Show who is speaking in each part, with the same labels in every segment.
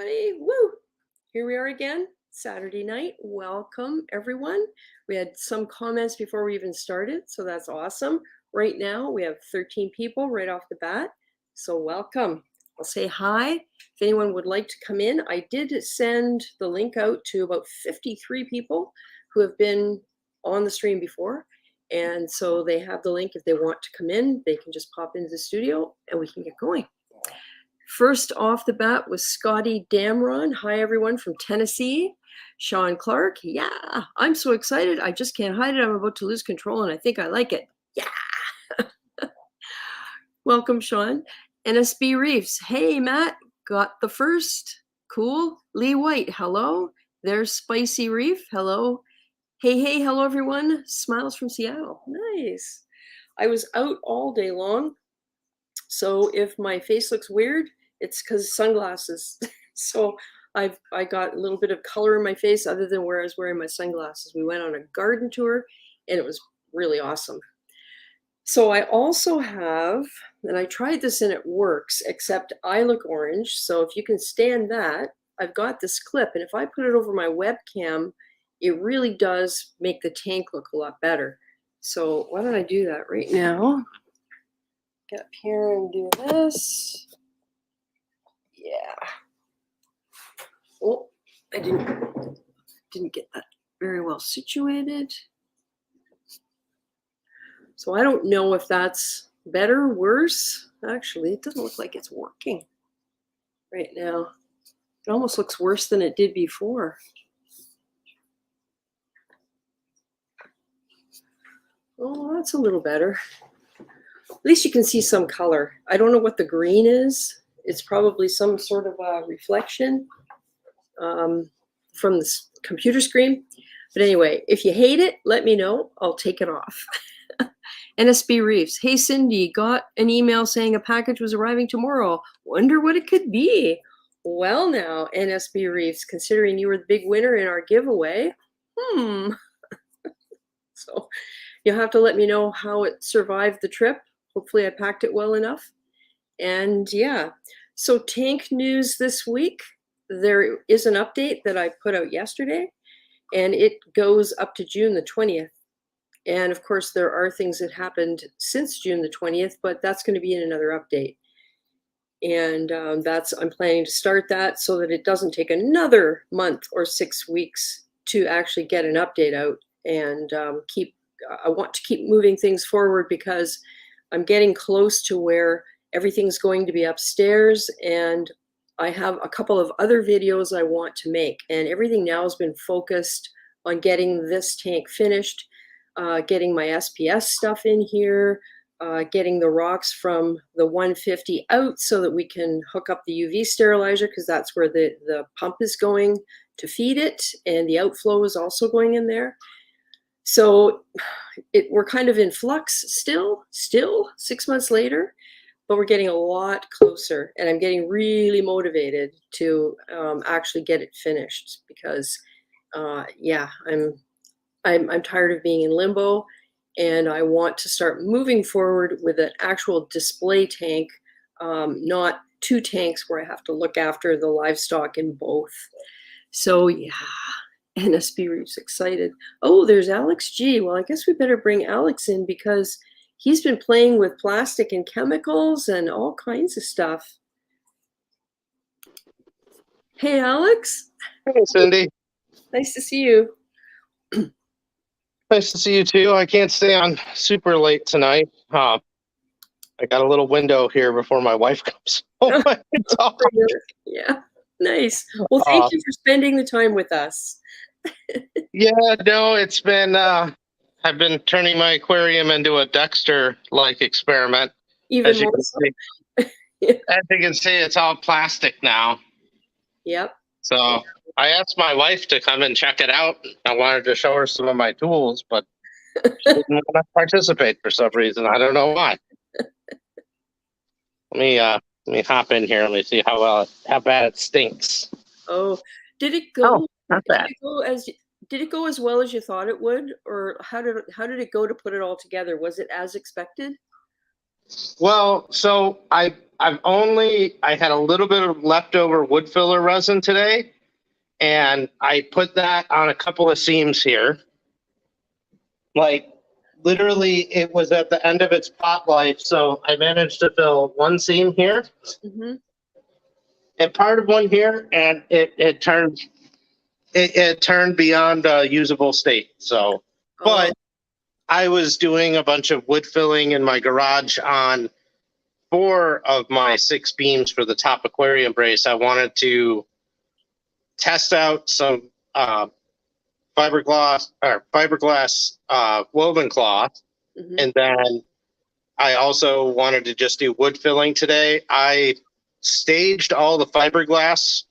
Speaker 1: everybody. Woo! Here we are again, Saturday night. Welcome, everyone. We had some comments before we even started, so that's awesome. Right now, we have 13 people right off the bat, so welcome. I'll say hi. If anyone would like to come in, I did send the link out to about 53 people who have been on the stream before, and so they have the link. If they want to come in, they can just pop into the studio and we can get going. First off the bat was Scotty Damron. Hi, everyone from Tennessee. Sean Clark. Yeah, I'm so excited. I just can't hide it. I'm about to lose control, and I think I like it. Yeah. Welcome, Sean. NSB Reefs. Hey, Matt. Got the first. Cool. Lee White. Hello. There's Spicy Reef. Hello. Hey, hello, everyone. Smiles from Seattle. Nice. I was out all day long, so if my face looks weird, it's because sunglasses. So I got a little bit of color in my face other than where I was wearing my sunglasses. We went on a garden tour and it was really awesome. So I also have, and I tried this and it works, except I look orange. So if you can stand that, I've got this clip, and if I put it over my webcam, it really does make the tank look a lot better. So why don't I do that right now? Get up here and do this. Yeah. Oh, I didn't get that very well situated. So I don't know if that's better, worse. Actually, it doesn't look like it's working right now. It almost looks worse than it did before. Oh, that's a little better. At least you can see some color. I don't know what the green is. It's probably some sort of a reflection from the computer screen. But anyway, if you hate it, let me know. I'll take it off. NSB Reefs. Hey, Cindy, got an email saying a package was arriving tomorrow. Wonder what it could be. Well, now, NSB Reefs, considering you were the big winner in our giveaway, So you'll have to let me know how it survived the trip. Hopefully I packed it well enough. And yeah, so tank news this week. There is an update that I put out yesterday, and it goes up to June the 20th. And of course, there are things that happened since June the 20th, but that's going to be in another update. And I'm planning to start that so that it doesn't take another month or 6 weeks to actually get an update out. And I want to keep moving things forward because I'm getting close to where everything's going to be upstairs, and I have a couple of other videos I want to make, and everything now has been focused on getting this tank finished, getting my SPS stuff in here, getting the rocks from the 150 out so that we can hook up the UV sterilizer, because that's where the pump is going to feed it, and the outflow is also going in there. So we're kind of in flux still 6 months later, but we're getting a lot closer, and I'm getting really motivated to actually get it finished because, yeah, I'm tired of being in limbo, and I want to start moving forward with an actual display tank, not two tanks where I have to look after the livestock in both. So yeah. NSB Reef's excited. Oh, there's Alex G. Well, I guess we better bring Alex in because he's been playing with plastic and chemicals and all kinds of stuff. Hey, Alex.
Speaker 2: Hey, Cindy.
Speaker 1: Nice to see you.
Speaker 2: Nice to see you too. I can't stay on super late tonight. I got a little window here before my wife comes home.
Speaker 1: Yeah, nice. Well, thank you for spending the time with us.
Speaker 2: Yeah, no, it's been, I've been turning my aquarium into a Dexter-like experiment.
Speaker 1: Even more
Speaker 2: so. As you can see, it's all plastic now.
Speaker 1: Yep.
Speaker 2: So I asked my wife to come and check it out. I wanted to show her some of my tools, but she didn't want to participate for some reason. I don't know why. Let me hop in here. Let me see how bad it stinks.
Speaker 1: Oh, did it go?
Speaker 2: Oh, not bad.
Speaker 1: Did it go as well as you thought it would, or how did it go to put it all together? Was it as expected?
Speaker 2: Well, so I I had a little bit of leftover wood filler resin today, and I put that on a couple of seams here. Like literally, it was at the end of its pot life, so I managed to fill one seam here
Speaker 1: Mm-hmm.
Speaker 2: and part of one here, and it turned beyond a usable state. So, but I was doing a bunch of wood filling in my garage on 4 of my 6 beams for the top aquarium brace. I wanted to test out some fiberglass woven cloth,
Speaker 1: Mm-hmm.
Speaker 2: and then I also wanted to just do wood filling today. I staged all the fiberglass.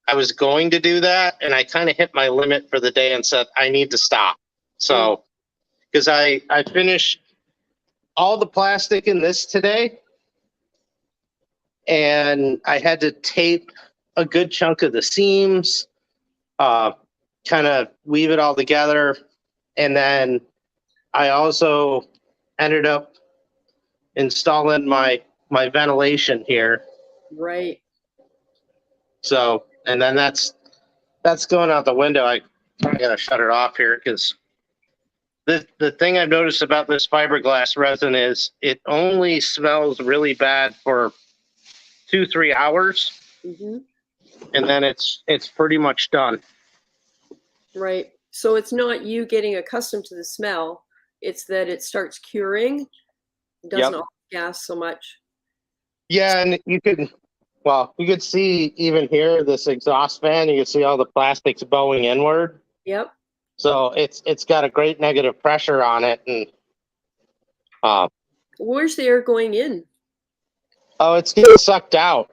Speaker 2: I was going to do that, and I kind of hit my limit for the day and said I need to stop. So, because I finished all the plastic in this today, and I had to tape a good chunk of the seams, kind of weave it all together, and then I also ended up installing my ventilation here.
Speaker 1: Right.
Speaker 2: So, and then that's going out the window. I gotta shut it off here because the thing I've noticed about this fiberglass resin is it only smells really bad for 2-3 hours,
Speaker 1: Mm-hmm.
Speaker 2: and then it's pretty much done.
Speaker 1: Right. So it's not you getting accustomed to the smell, it's that it starts curing, doesn't
Speaker 2: Yep.
Speaker 1: gas so much.
Speaker 2: Yeah, and you could see even here this exhaust fan. You can see all the plastics bowing inward.
Speaker 1: Yep.
Speaker 2: So it's got a great negative pressure on it, and
Speaker 1: Where's the air going in?
Speaker 2: it's getting sucked out.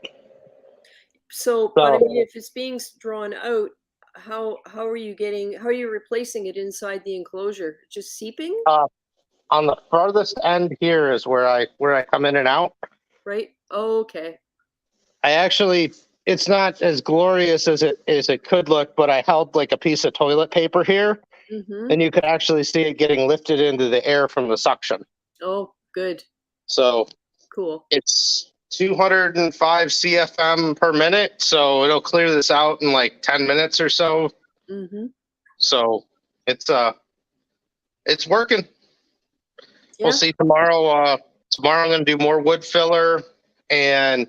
Speaker 1: So, but I mean, if it's being drawn out, how are you replacing it inside the enclosure? Just seeping?
Speaker 2: On the farthest end here is where I come in and out.
Speaker 1: Right? Oh, okay.
Speaker 2: It's not as glorious as it could look, but I held like a piece of toilet paper here,
Speaker 1: Mm-hmm.
Speaker 2: and you could actually see it getting lifted into the air from the suction.
Speaker 1: Oh, good.
Speaker 2: So
Speaker 1: Cool.
Speaker 2: it's 205 CFM per minute, so it'll clear this out in like 10 minutes or so.
Speaker 1: Mm-hmm.
Speaker 2: So it's working.
Speaker 1: Yeah.
Speaker 2: We'll see tomorrow. Tomorrow I'm going to do more wood filler and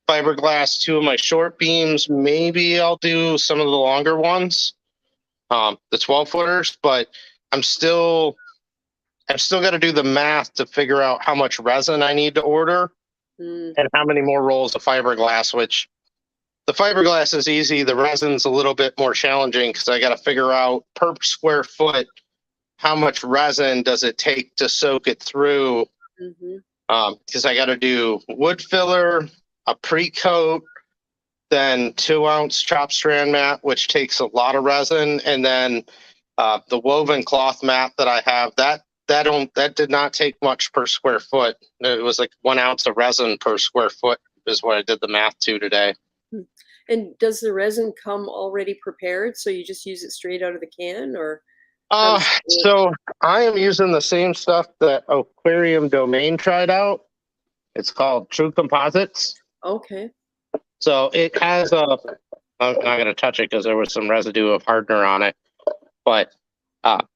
Speaker 2: fiberglass 2 of my short beams. Maybe I'll do some of the longer ones, the 12-footers. But I'm still got to do the math to figure out how much resin I need to order and how many more rolls of fiberglass. Which the fiberglass is easy. The resin's a little bit more challenging because I got to figure out per square foot how much resin does it take to soak it through. Because I got to do wood filler, a pre-coat, then 2-ounce chop strand mat, which takes a lot of resin, and then the woven cloth mat that I have that did not take much per square foot. It was like 1 ounce of resin per square foot is what I did the math to today.
Speaker 1: And does the resin come already prepared, so you just use it straight out of the can, or?
Speaker 2: So I am using the same stuff that Aquarium Domain tried out. It's called True Composites.
Speaker 1: Okay.
Speaker 2: So it has I'm not going to touch it because there was some residue of hardener on it, but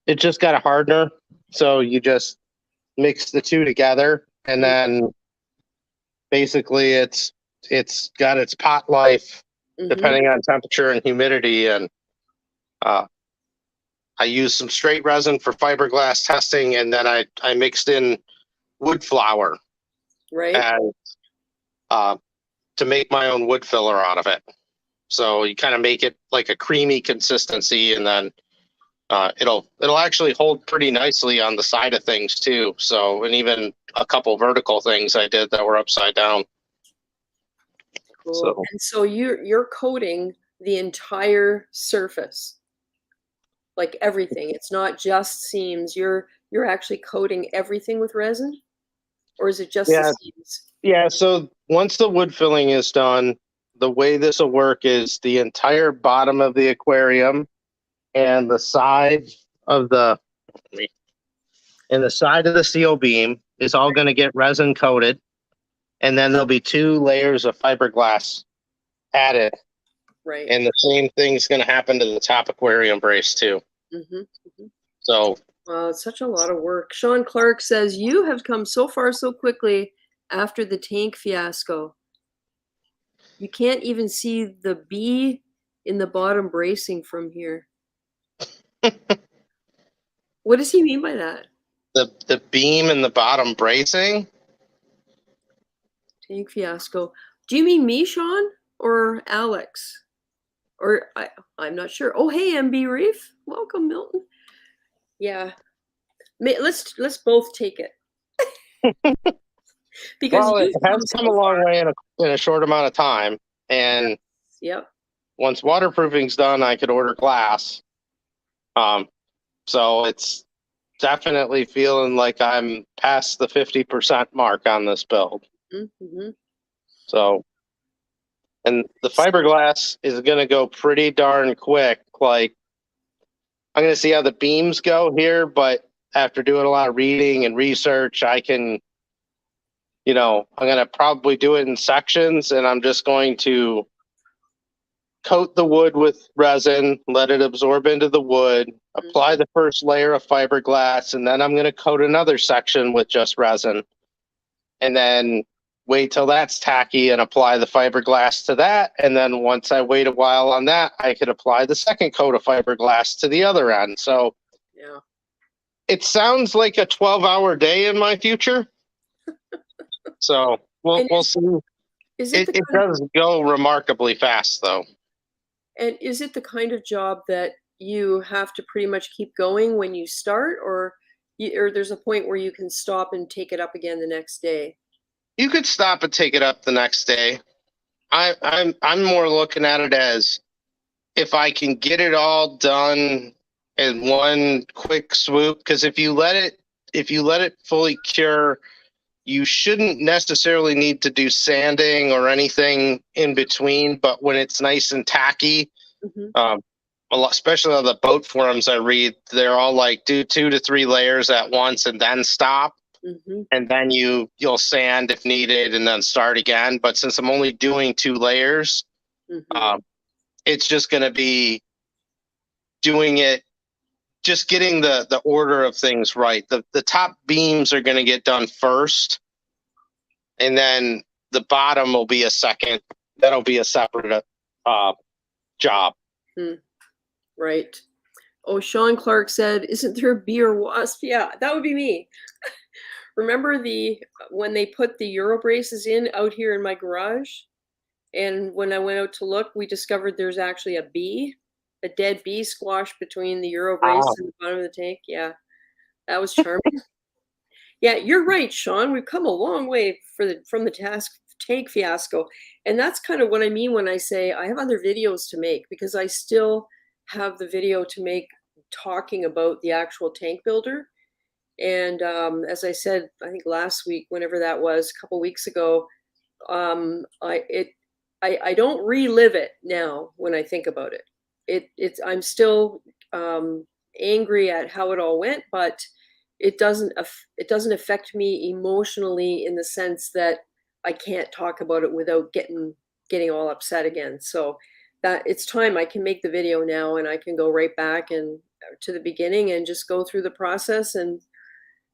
Speaker 2: it just got a hardener. So you just mix the two together, and then basically it's got its pot life depending on temperature and humidity. And I used some straight resin for fiberglass testing, and then I mixed in wood flour,
Speaker 1: Right.
Speaker 2: and to make my own wood filler out of it. So you kind of make it like a creamy consistency, and then it'll actually hold pretty nicely on the side of things too. So, and even a couple vertical things I did that were upside down.
Speaker 1: Cool.
Speaker 2: So,
Speaker 1: and so you're coating the entire surface, like everything. It's not just seams. You're actually coating everything with resin, or is it just the seams?
Speaker 2: Yeah. So once the wood filling is done, the way this will work is the entire bottom of the aquarium and the side of the seal beam is all going to get resin coated. and then there'll be 2 layers of fiberglass added.
Speaker 1: Right.
Speaker 2: And the same thing's going to happen to the top aquarium brace too.
Speaker 1: Mm-hmm. Mm-hmm.
Speaker 2: So,
Speaker 1: wow, it's such a lot of work. Sean Clark says, you have come so far so quickly after the tank fiasco. You can't even see the B in the bottom bracing from here. What does he mean by that?
Speaker 2: the beam in the bottom bracing.
Speaker 1: Tank fiasco. Do you mean me, Sean, or Alex? Or I'm not sure. Oh, hey, MB Reef. Welcome, Milton. Yeah. Let's both take it. Because
Speaker 2: Well, it
Speaker 1: you've
Speaker 2: has
Speaker 1: come
Speaker 2: come a
Speaker 1: so
Speaker 2: long
Speaker 1: far.
Speaker 2: way in a short amount of time. And
Speaker 1: Yep.
Speaker 2: once waterproofing's done, I could order glass. So it's definitely feeling like I'm past the 50% mark on this build.
Speaker 1: Mm-hmm.
Speaker 2: So, and the fiberglass is going to go pretty darn quick. Like, I'm going to see how the beams go here, but after doing a lot of reading and research, I can, I'm going to probably do it in sections, and I'm just going to coat the wood with resin, let it absorb into the wood, apply the first layer of fiberglass, and then I'm going to coat another section with just resin. And then wait till that's tacky and apply the fiberglass to that. And then once I wait a while on that, I could apply the second coat of fiberglass to the other end. So
Speaker 1: yeah,
Speaker 2: it sounds like a 12-hour day in my future. So we'll see. It does go remarkably fast, though.
Speaker 1: And is it the kind of job that you have to pretty much keep going when you start, or there's a point where you can stop and take it up again the next day?
Speaker 2: You could stop and take it up the next day. I'm more looking at it as if I can get it all done in one quick swoop. Because if you let it fully cure, you shouldn't necessarily need to do sanding or anything in between. But when it's nice and tacky, especially on the boat forums I read, they're all like, do 2 to 3 layers at once and then stop. And then you'll sand if needed and then start again. But since I'm only doing 2 layers, it's just going to be doing it, just getting the order of things right. The top beams are going to get done first, and then the bottom will be a second. That'll be a separate job.
Speaker 1: Right. Oh, Sean Clark said, isn't there a bee or wasp? Yeah, that would be me. Remember when they put the Euro braces in out here in my garage? And when I went out to look, we discovered there's actually a dead bee squashed between the Euro brace and the bottom of the tank. Yeah, that was charming. Yeah, you're right, Sean. We've come a long way from the tank fiasco. And that's kind of what I mean when I say I have other videos to make, because I still have the video to make talking about the actual tank builder. And as I said, I think last week, whenever that was, a couple weeks ago, I don't relive it now when I think about it. I'm still angry at how it all went, but it doesn't affect me emotionally in the sense that I can't talk about it without getting all upset again. So that it's time I can make the video now, and I can go right back and to the beginning and just go through the process and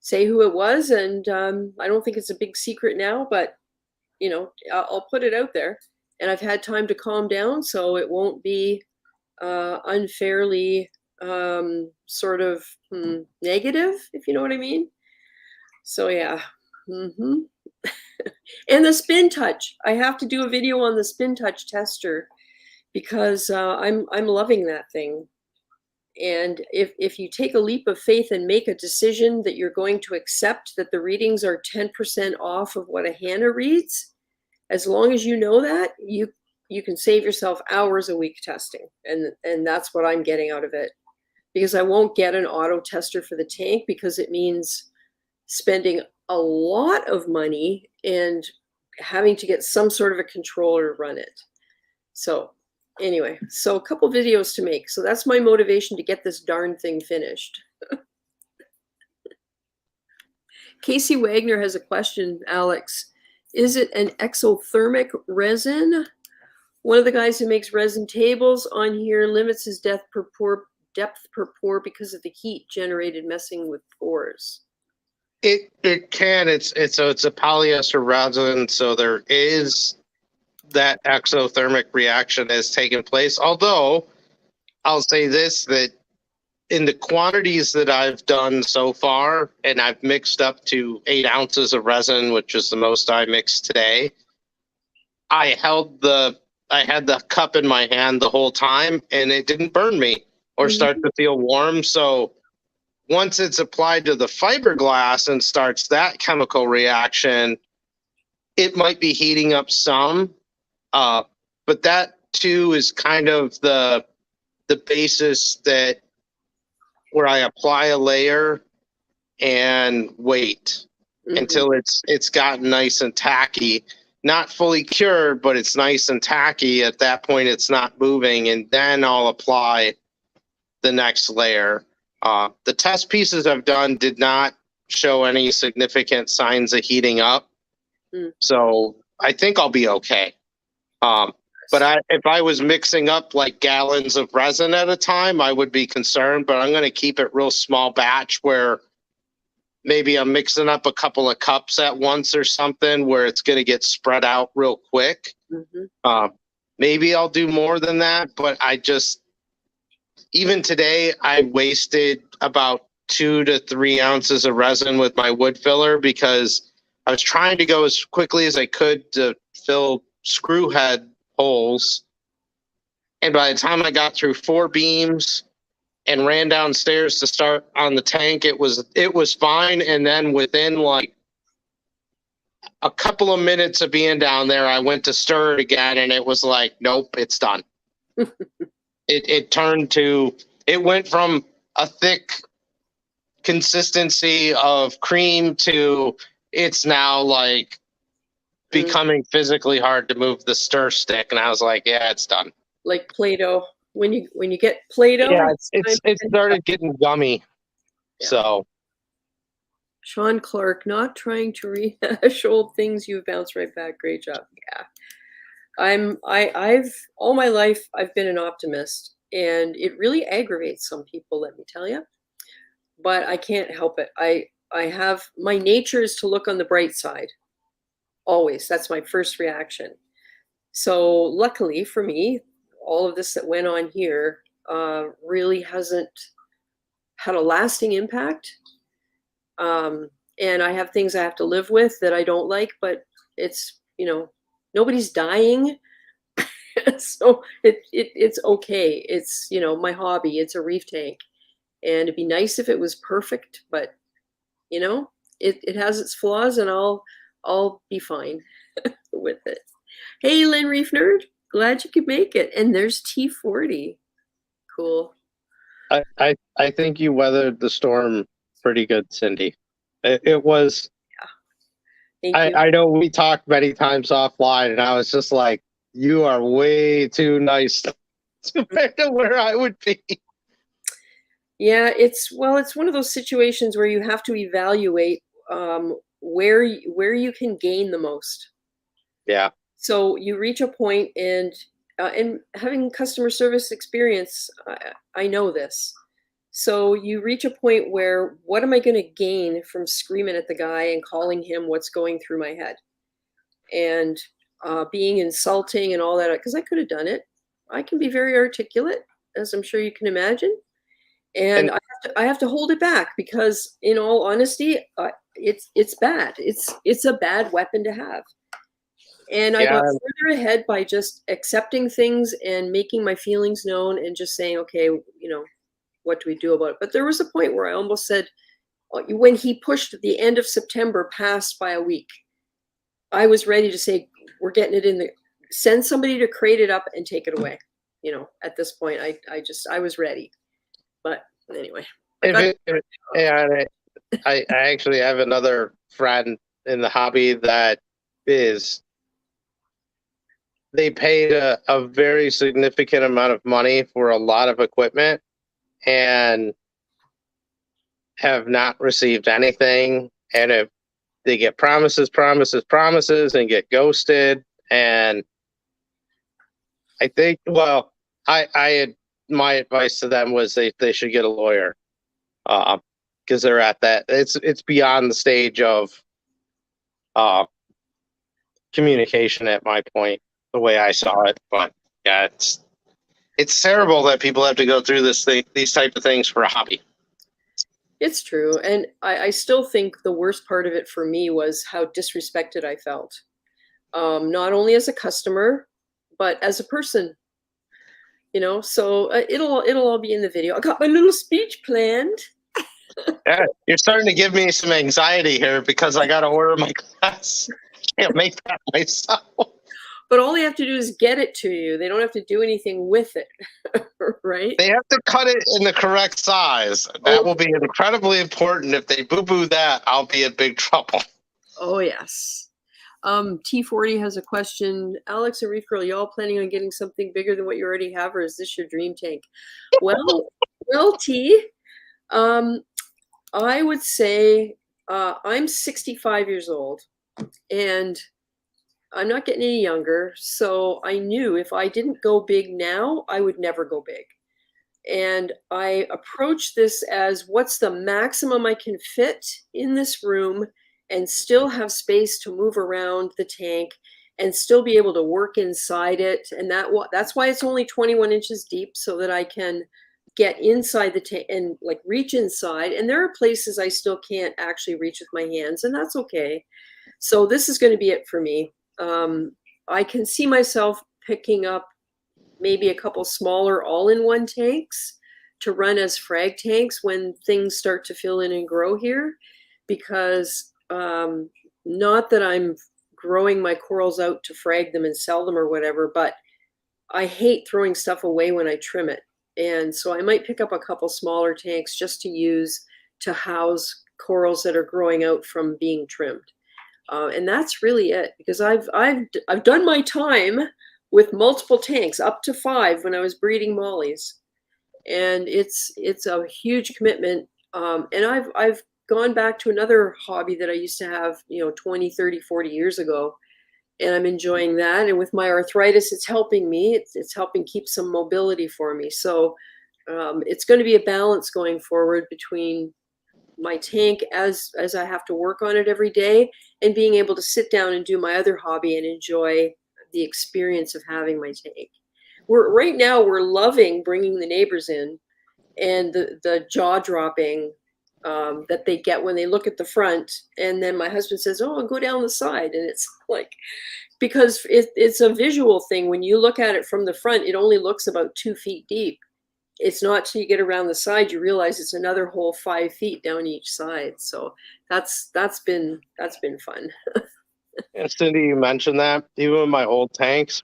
Speaker 1: say who it was. And I don't think it's a big secret now, but I'll put it out there, and I've had time to calm down, so it won't be unfairly sort of negative, if you know what I mean. So yeah. And the spin touch, I have to do a video on the spin touch tester, because I'm loving that thing. And if you take a leap of faith and make a decision that you're going to accept that the readings are 10% off of what a Hannah reads, as long as you know that, you can save yourself hours a week testing. And that's what I'm getting out of it. Because I won't get an auto tester for the tank, because it means spending a lot of money and having to get some sort of a controller to run it. So anyway, so a couple videos to make. So that's my motivation to get this darn thing finished. Casey Wagner has a question, Alex. Is it an exothermic resin? One of the guys who makes resin tables on here limits his depth per pore because of the heat generated messing with pores.
Speaker 2: It can. It's a polyester resin, so there is that exothermic reaction has taken place. Although I'll say this, that in the quantities that I've done so far, and I've mixed up to 8 ounces of resin, which is the most I mixed today, I had the cup in my hand the whole time, and it didn't burn me or start to feel warm. So once it's applied to the fiberglass and starts that chemical reaction, it might be heating up some. But that too is kind of the basis that where I apply a layer and wait until it's gotten nice and tacky. Not fully cured, but it's nice and tacky. At that point, it's not moving, and then I'll apply the next layer. The test pieces I've done did not show any significant signs of heating up, so I think I'll be okay. But if I was mixing up like gallons of resin at a time, I would be concerned. But I'm going to keep it real small batch where maybe I'm mixing up a couple of cups at once or something where it's going to get spread out real quick. Maybe I'll do more than that, but even today, I wasted about 2 to 3 ounces of resin with my wood filler because I was trying to go as quickly as I could to fill screw head holes. And by the time I got through 4 beams and ran downstairs to start on the tank, it was fine. And then within like a couple of minutes of being down there, I went to stir it again, and it was like, nope, it's done. It went from a thick consistency of cream to it's now like becoming physically hard to move the stir stick. And I was like, yeah, it's done.
Speaker 1: Like Play-Doh. When you get Play-Doh,
Speaker 2: yeah, it started getting gummy. Yeah. So
Speaker 1: Sean Clark, not trying to rehash old things, you bounce right back. Great job. Yeah. I've all my life I've been an optimist, and it really aggravates some people, let me tell you. But I can't help it. I have, my nature is to look on the bright side. Always. That's my first reaction. So luckily for me, all of this that went on here really hasn't had a lasting impact. And I have things I have to live with that I don't like, but it's, nobody's dying. So it's okay. It's, my hobby. It's a reef tank. And it'd be nice if it was perfect, but it has its flaws, and I'll be fine with it. Hey, Lynn Reef Nerd, glad you could make it. And there's T40. Cool.
Speaker 2: I think you weathered the storm pretty good, Cindy. It was. Yeah. Thank you. I know we talked many times offline, and I was just like, you are way too nice compared to where I would be.
Speaker 1: Yeah, it's one of those situations where you have to evaluate where you can gain the most.
Speaker 2: Yeah.
Speaker 1: So you reach a point, and having customer service experience, I know this. So you reach a point where, what am I going to gain from screaming at the guy and calling him what's going through my head, and being insulting and all that? Because I could have done it. I can be very articulate, as I'm sure you can imagine. And I have to hold it back because, in all honesty, it's bad. It's a bad weapon to have. And I got further ahead by just accepting things and making my feelings known and just saying, okay, what do we do about it? But there was a point where I almost said, when he pushed the end of September past by a week, I was ready to say, we're getting it in the, send somebody to crate it up and take it away. At this point, I was ready. But anyway.
Speaker 2: I actually have another friend in the hobby that they paid a very significant amount of money for a lot of equipment and have not received anything, and they get promises and get ghosted. And I think, well, I had, my advice to them was they should get a lawyer, because they're at that, it's beyond the stage of communication at my point, the way I saw it. But yeah, it's terrible that people have to go through these type of things for a hobby.
Speaker 1: It's true. And I still think the worst part of it for me was how disrespected I felt. Not only as a customer, but as a person, so it'll all be in the video. I got my little speech planned.
Speaker 2: Yeah, you're starting to give me some anxiety here because I got to order my glass. I can't make that myself.
Speaker 1: But all they have to do is get it to you. They don't have to do anything with it, right?
Speaker 2: They have to cut it in the correct size. That will be incredibly important. If they boo-boo that, I'll be in big trouble.
Speaker 1: Oh, yes. T40 has a question. Alex and ReefGrrl, y'all planning on getting something bigger than what you already have, or is this your dream tank? Well, T, I would say I'm 65 years old, and I'm not getting any younger. So I knew if I didn't go big now, I would never go big. And I approach this as what's the maximum I can fit in this room and still have space to move around the tank and still be able to work inside it. And that's why it's only 21 inches deep, so that I can get inside the tank and like reach inside. And there are places I still can't actually reach with my hands, and that's okay. So this is going to be it for me. I can see myself picking up maybe a couple smaller all-in-one tanks to run as frag tanks when things start to fill in and grow here, because not that I'm growing my corals out to frag them and sell them or whatever, but I hate throwing stuff away when I trim it. And so I might pick up a couple smaller tanks just to use to house corals that are growing out from being trimmed. And that's really it, because I've done my time with multiple tanks, up to 5 when I was breeding mollies, and it's a huge commitment. And I've gone back to another hobby that I used to have, 20, 30, 40 years ago, and I'm enjoying that. And with my arthritis, it's helping me. It's helping keep some mobility for me. So it's going to be a balance going forward between my tank as I have to work on it every day, and being able to sit down and do my other hobby and enjoy the experience of having my tank. Right now we're loving bringing the neighbors in, and the jaw dropping that they get when they look at the front, and then my husband says, "Oh, I'll go down the side," and it's like, because it's a visual thing. When you look at it from the front, it only looks about 2 feet deep. It's not till you get around the side you realize it's another whole 5 feet down each side. So that's been fun.
Speaker 2: And Cindy, you mentioned that even with my old tanks,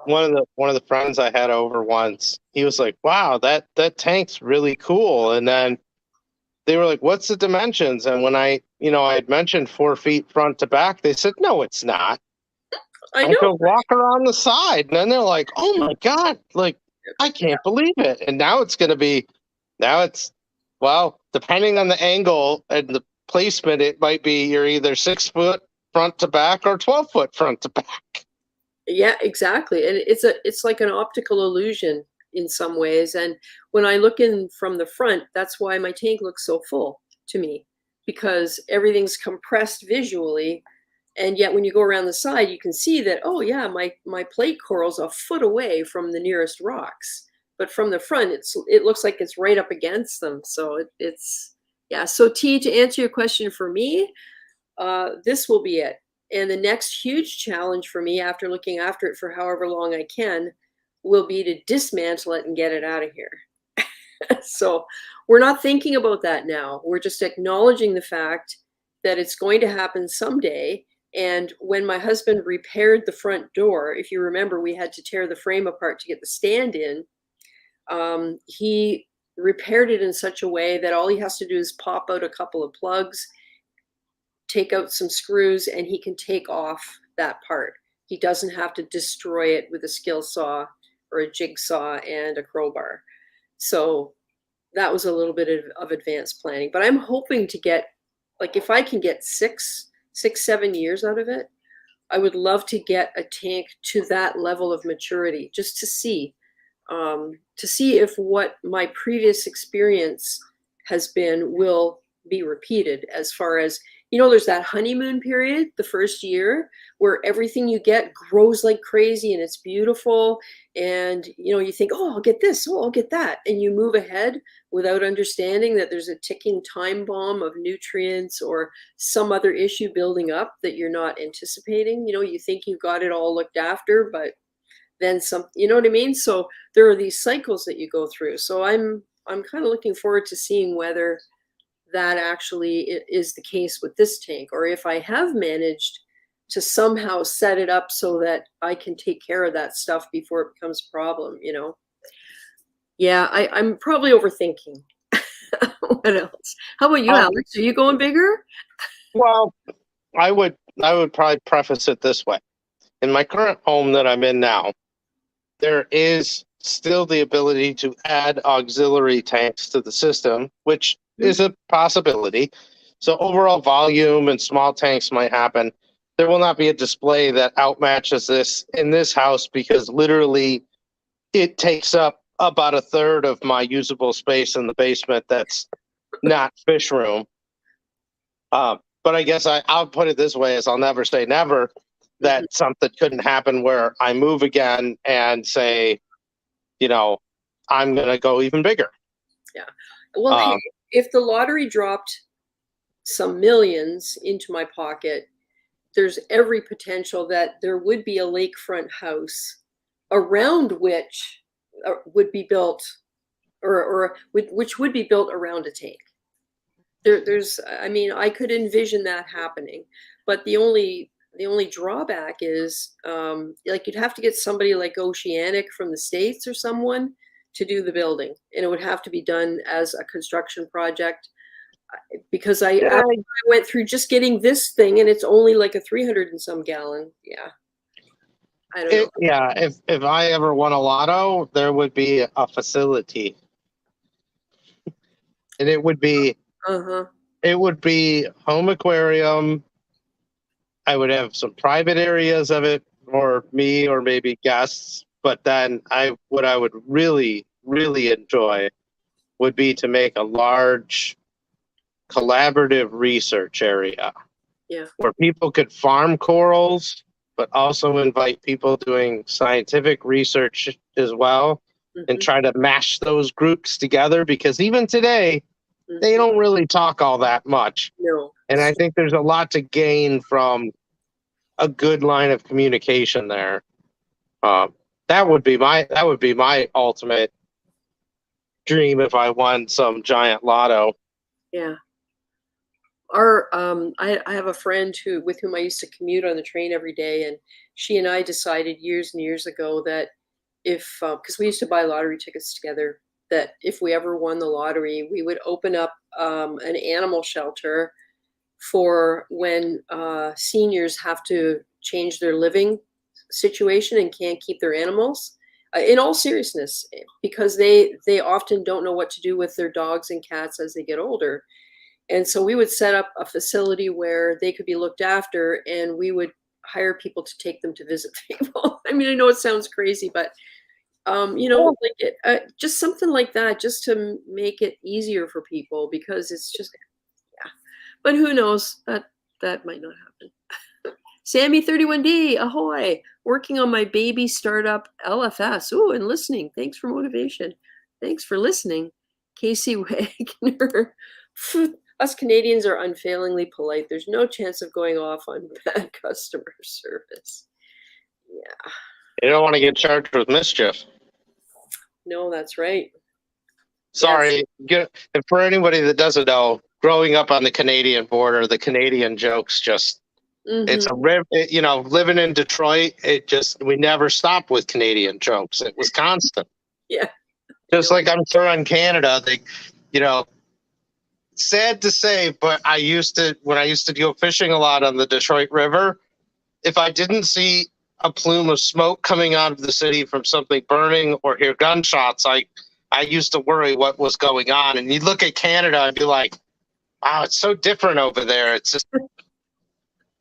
Speaker 2: one of the friends I had over once, he was like, "Wow, that tank's really cool." And then they were like, "What's the dimensions?" And when I had mentioned 4 feet front to back, they said, "No, it's not."
Speaker 1: I know.
Speaker 2: Go walk around the side, and then they're like, "Oh my God, like I can't believe it." And now it's well, depending on the angle and the placement, it might be you're either 6 foot front to back or 12 foot front to back.
Speaker 1: Yeah, exactly. And it's like an optical illusion in some ways. And when I look in from the front, that's why my tank looks so full to me, because everything's compressed visually. And yet when you go around the side, you can see that, oh yeah, my plate coral's a foot away from the nearest rocks. But from the front, it looks like it's right up against them. So yeah. So T, to answer your question, for me, this will be it. And the next huge challenge for me, after looking after it for however long I can, will be to dismantle it and get it out of here. So we're not thinking about that now. We're just acknowledging the fact that it's going to happen someday. And when my husband repaired the front door, if you remember, we had to tear the frame apart to get the stand in. He repaired it in such a way that all he has to do is pop out a couple of plugs, take out some screws, and he can take off that part. He doesn't have to destroy it with a skill saw or a jigsaw and a crowbar. So that was a little bit of advanced planning, but I'm hoping to get like if I can get 7 years out of it, I would love to get a tank to that level of maturity, just to see if what my previous experience has been will be repeated. As far as, there's that honeymoon period, the first year, where everything you get grows like crazy and it's beautiful. And, you think, oh, I'll get this, oh, I'll get that. And you move ahead without understanding that there's a ticking time bomb of nutrients or some other issue building up that you're not anticipating. You think you got it all looked after, but then some, you know what I mean? So there are these cycles that you go through. So I'm kind of looking forward to seeing whether that actually is the case with this tank, or if I have managed to somehow set it up so that I can take care of that stuff before it becomes a problem. Yeah, I'm probably overthinking. What else? How about you, Alex? Are you going bigger?
Speaker 2: Well, I would probably preface it this way. In my current home that I'm in now, there is still the ability to add auxiliary tanks to the system, which is a possibility. So overall volume and small tanks might happen. There will not be a display that outmatches this in this house, because literally it takes up about a third of my usable space in the basement that's not fish room. But I guess I'll put it this way, as I'll never say never, that something couldn't happen where I move again and say, I'm going to go even bigger.
Speaker 1: Yeah. Well, hey, if the lottery dropped some millions into my pocket, there's every potential that there would be a lakefront house around which would be built, or which would be built around a tank. I could envision that happening, but the only drawback is, you'd have to get somebody like Oceanic from the States or someone to do the building, and it would have to be done as a construction project, because I went through just getting this thing, and it's only like a 300 and some gallon. Yeah. I don't know.
Speaker 2: Yeah, if I ever won a lotto, there would be a facility. And it would be home aquarium. I would have some private areas of it, or me, or maybe guests. But then what I would really, really enjoy would be to make a large collaborative research area.
Speaker 1: Yeah.
Speaker 2: Where people could farm corals, but also invite people doing scientific research as well, and try to mash those groups together, because even today, they don't really talk all that much.
Speaker 1: No.
Speaker 2: And I think there's a lot to gain from a good line of communication there. That would be my ultimate dream if I won some giant lotto.
Speaker 1: Yeah. I have a friend with whom I used to commute on the train every day, and she and I decided years and years ago that because we used to buy lottery tickets together, that if we ever won the lottery, we would open up an animal shelter for when seniors have to change their living situation and can't keep their animals. In all seriousness, because they often don't know what to do with their dogs and cats as they get older. And so we would set up a facility where they could be looked after, and we would hire people to take them to visit people. I know it sounds crazy, but just something like that, just to make it easier for people, because it's just, yeah. But who knows? That might not happen. Sammy 31D, ahoy! Working on my baby startup LFS. Ooh, and listening. Thanks for motivation. Thanks for listening, Casey Wagner. Us Canadians are unfailingly polite. There's no chance of going off on bad customer service. Yeah.
Speaker 2: You don't want to get charged with mischief.
Speaker 1: No, that's right.
Speaker 2: Sorry. Yes. For anybody that doesn't know, growing up on the Canadian border, the Canadian jokes just, it's a living in Detroit, we never stopped with Canadian jokes. It was constant.
Speaker 1: Yeah.
Speaker 2: Just like I'm sure in Canada, they, sad to say, but when I used to go fishing a lot on the Detroit River, if I didn't see a plume of smoke coming out of the city from something burning or hear gunshots, I used to worry what was going on. And you'd look at Canada and be like, wow, it's so different over there. It's just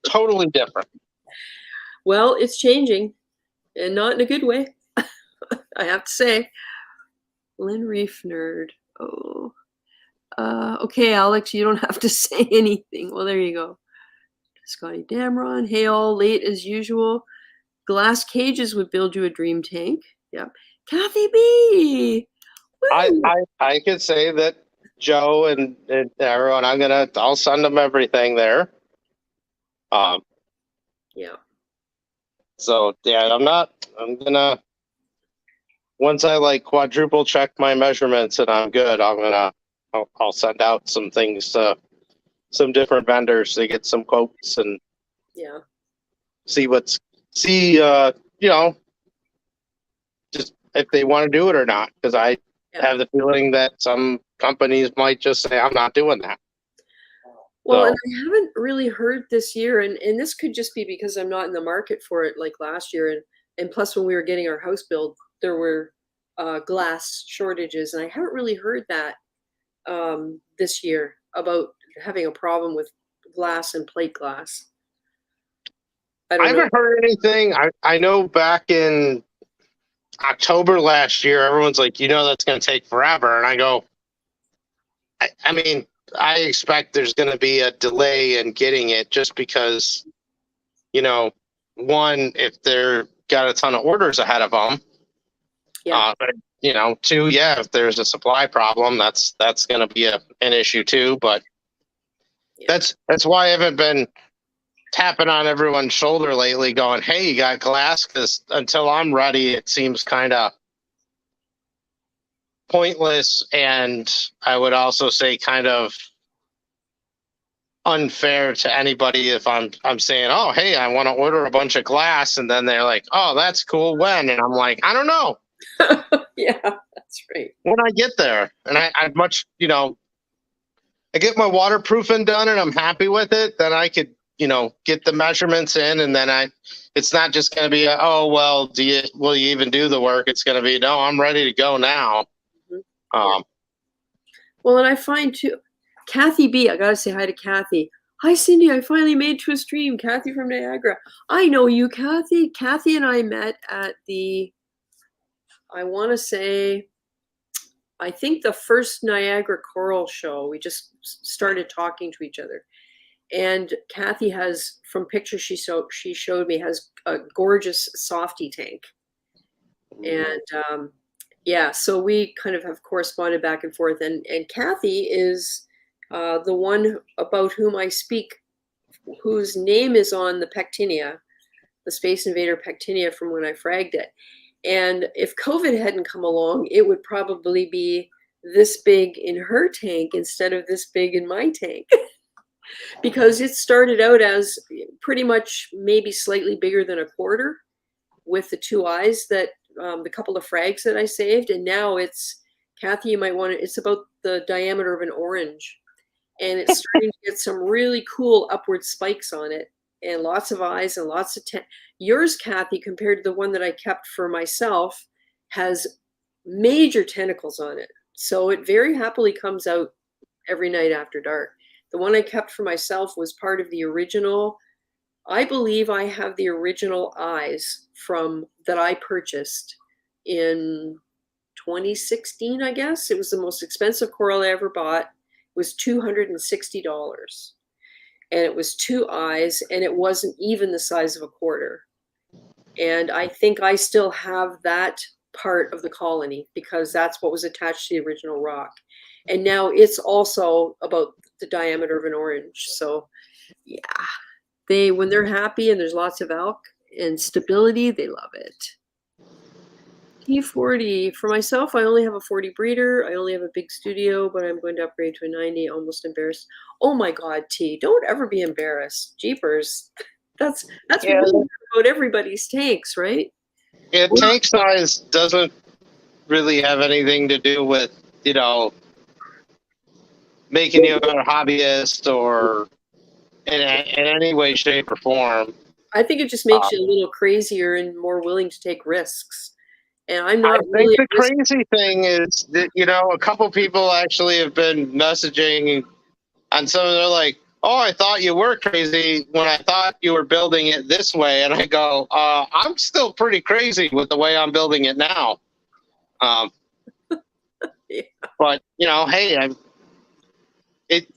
Speaker 2: totally different.
Speaker 1: Well, it's changing, and not in a good way, I have to say. Lynn Reef nerd. Oh. Okay, Alex, you don't have to say anything. Well, there you go. Scotty Damron. Hey, all late as usual. Glass cages would build you a dream tank. Yep. Kathy B. Woo!
Speaker 2: I could say that Joe and everyone, I'll send them everything there.
Speaker 1: Yeah.
Speaker 2: So yeah, once I like quadruple check my measurements and I'm good, I'll send out some things to some different vendors to get some quotes and
Speaker 1: Yeah.
Speaker 2: you know, just if they want to do it or not, because I have the feeling that some companies might just say, I'm not doing that.
Speaker 1: Well,
Speaker 2: So,
Speaker 1: and I haven't really heard this year, and this could just be because I'm not in the market for it like last year, and plus when we were getting our house built, there were glass shortages, and I haven't really heard that this year about having a problem with glass and plate glass. I
Speaker 2: haven't heard anything. I know back in October last year, everyone's like, that's going to take forever. And I go, I mean, I expect there's going to be a delay in getting it just because, one, if they're got a ton of orders ahead of them, two, if there's a supply problem, that's going to be an issue too. But that's why I haven't been tapping on everyone's shoulder lately going, hey, you got glass? Because until I'm ready, it seems kind of pointless, and I would also say kind of unfair to anybody if I'm saying, oh, hey, I want to order a bunch of glass, and then they're like, oh, that's cool, when? And I'm like, I don't know.
Speaker 1: Yeah, that's right.
Speaker 2: When I get there, and I'd much, I get my waterproofing done and I'm happy with it, then I could, get the measurements in, and then it's not just going to be, oh, well, will you even do the work? It's going to be, no, I'm ready to go now.
Speaker 1: Mm-hmm. Well, and I find too, Kathy B, I gotta say hi to Kathy. Hi, Cindy, I finally made it to a stream. Kathy from Niagara. I know you, Kathy. Kathy and I met at I want to say, I think the first Niagara Coral show. We just started talking to each other. And Kathy has, from pictures she showed me, has a gorgeous softy tank. And so we kind of have corresponded back and forth. And Kathy is the one about whom I speak, whose name is on the Pectinia, the Space Invader Pectinia from when I fragged it. And if COVID hadn't come along, it would probably be this big in her tank instead of this big in my tank. Because it started out as pretty much maybe slightly bigger than a quarter with the two eyes that the couple of frags that I saved. And now it's, Kathy, you might want to, it's about the diameter of an orange. And it's starting to get some really cool upward spikes on it, and lots of eyes and lots of yours, Kathy, compared to the one that I kept for myself, has major tentacles on it. So it very happily comes out every night after dark. The one I kept for myself was part of the original. I believe I have the original eyes from that I purchased in 2016, I guess. It was the most expensive coral I ever bought. It was $260. And it was two eyes, and it wasn't even the size of a quarter. And I think I still have that part of the colony because that's what was attached to the original rock. And now it's also about the diameter of an orange. So yeah, when they're happy and there's lots of elk and stability, they love it. T40. For myself, I only have a 40 breeder. I only have a big studio, but I'm going to upgrade to a 90. Almost embarrassed. Oh my God, T, don't ever be embarrassed. Jeepers. That's really about everybody's tanks, right?
Speaker 2: Yeah, tank size doesn't really have anything to do with, making you a better hobbyist or in any way, shape, or form.
Speaker 1: I think it just makes you a little crazier and more willing to take risks. And I'm not really.
Speaker 2: I think the crazy thing is that, a couple people actually have been messaging And so they're like, "Oh, I thought you were crazy when I thought you were building it this way." And I go, "I'm still pretty crazy with the way I'm building it now." Um,
Speaker 1: Yeah.
Speaker 2: but hey,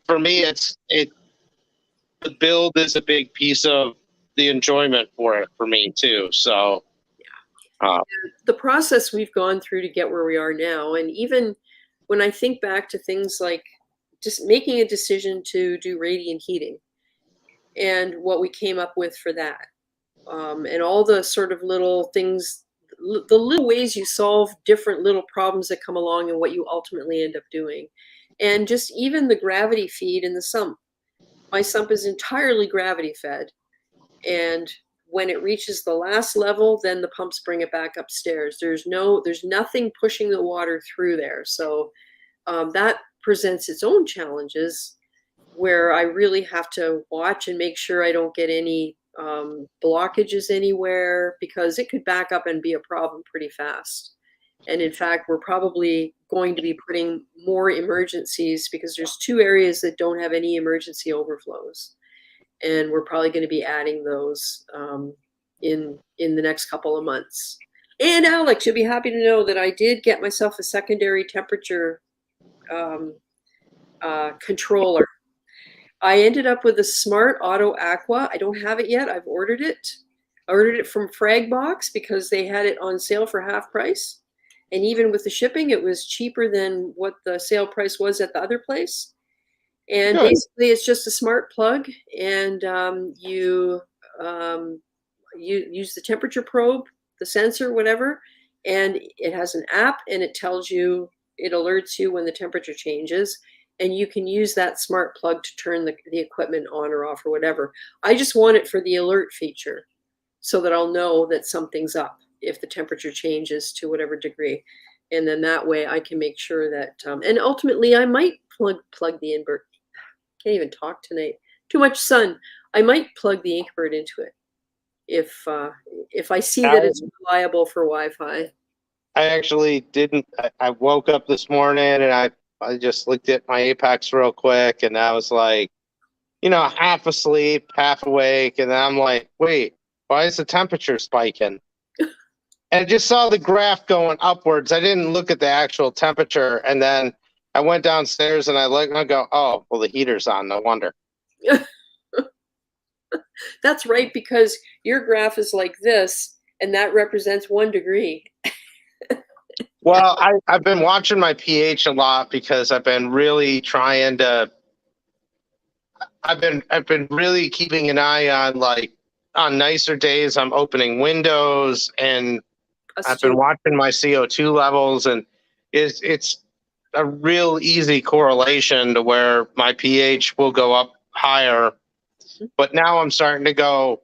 Speaker 2: for me, the build is a big piece of the enjoyment for it for me too. So,
Speaker 1: The process we've gone through to get where we are now, and even when I think back to things like just making a decision to do radiant heating and what we came up with for that, and all the sort of little things, the little ways you solve different little problems that come along and what you ultimately end up doing. And just even the gravity feed in the sump. My sump is entirely gravity fed. And when it reaches the last level, then the pumps bring it back upstairs. There's nothing pushing the water through there. So that presents its own challenges where I really have to watch and make sure I don't get any blockages anywhere because it could back up and be a problem pretty fast. And in fact, we're probably going to be putting more emergencies because there's two areas that don't have any emergency overflows. And we're probably going to be adding those in the next couple of months. And Alex, you'll be happy to know that I did get myself a secondary temperature um, controller. I ended up with a Smart Auto Aqua. I don't have it yet. I've ordered it. I ordered it from Fragbox because they had it on sale for half price. And even with the shipping, it was cheaper than what the sale price was at the other place. And
Speaker 2: good.
Speaker 1: basically, it's just a smart plug, and you use the temperature probe, the sensor, whatever, and it has an app, and it tells you, it alerts you when the temperature changes, and you can use that smart plug to turn the equipment on or off or whatever. I just want it for the alert feature so that I'll know that something's up if the temperature changes to whatever degree. And then that way I can make sure that, and ultimately I might plug the invert. Can't even talk tonight. Too much sun. I might plug the Inkbird into it if I see that it's reliable for Wi-Fi.
Speaker 2: I actually didn't. I woke up this morning and I just looked at my Apex real quick, and I was like, half asleep, half awake, and I'm like, wait, why is the temperature spiking? And I just saw the graph going upwards. I didn't look at the actual temperature, and then I went downstairs and I look and I go, oh, well, the heater's on. No wonder.
Speaker 1: That's right, because your graph is like this, and that represents 1 degree.
Speaker 2: Well, I've been watching my pH a lot because I've been really trying to. I've been really keeping an eye on, like, on nicer days I'm opening windows, and I've been watching my CO2 levels, and it's a real easy correlation to where my pH will go up higher. But now I'm starting to go,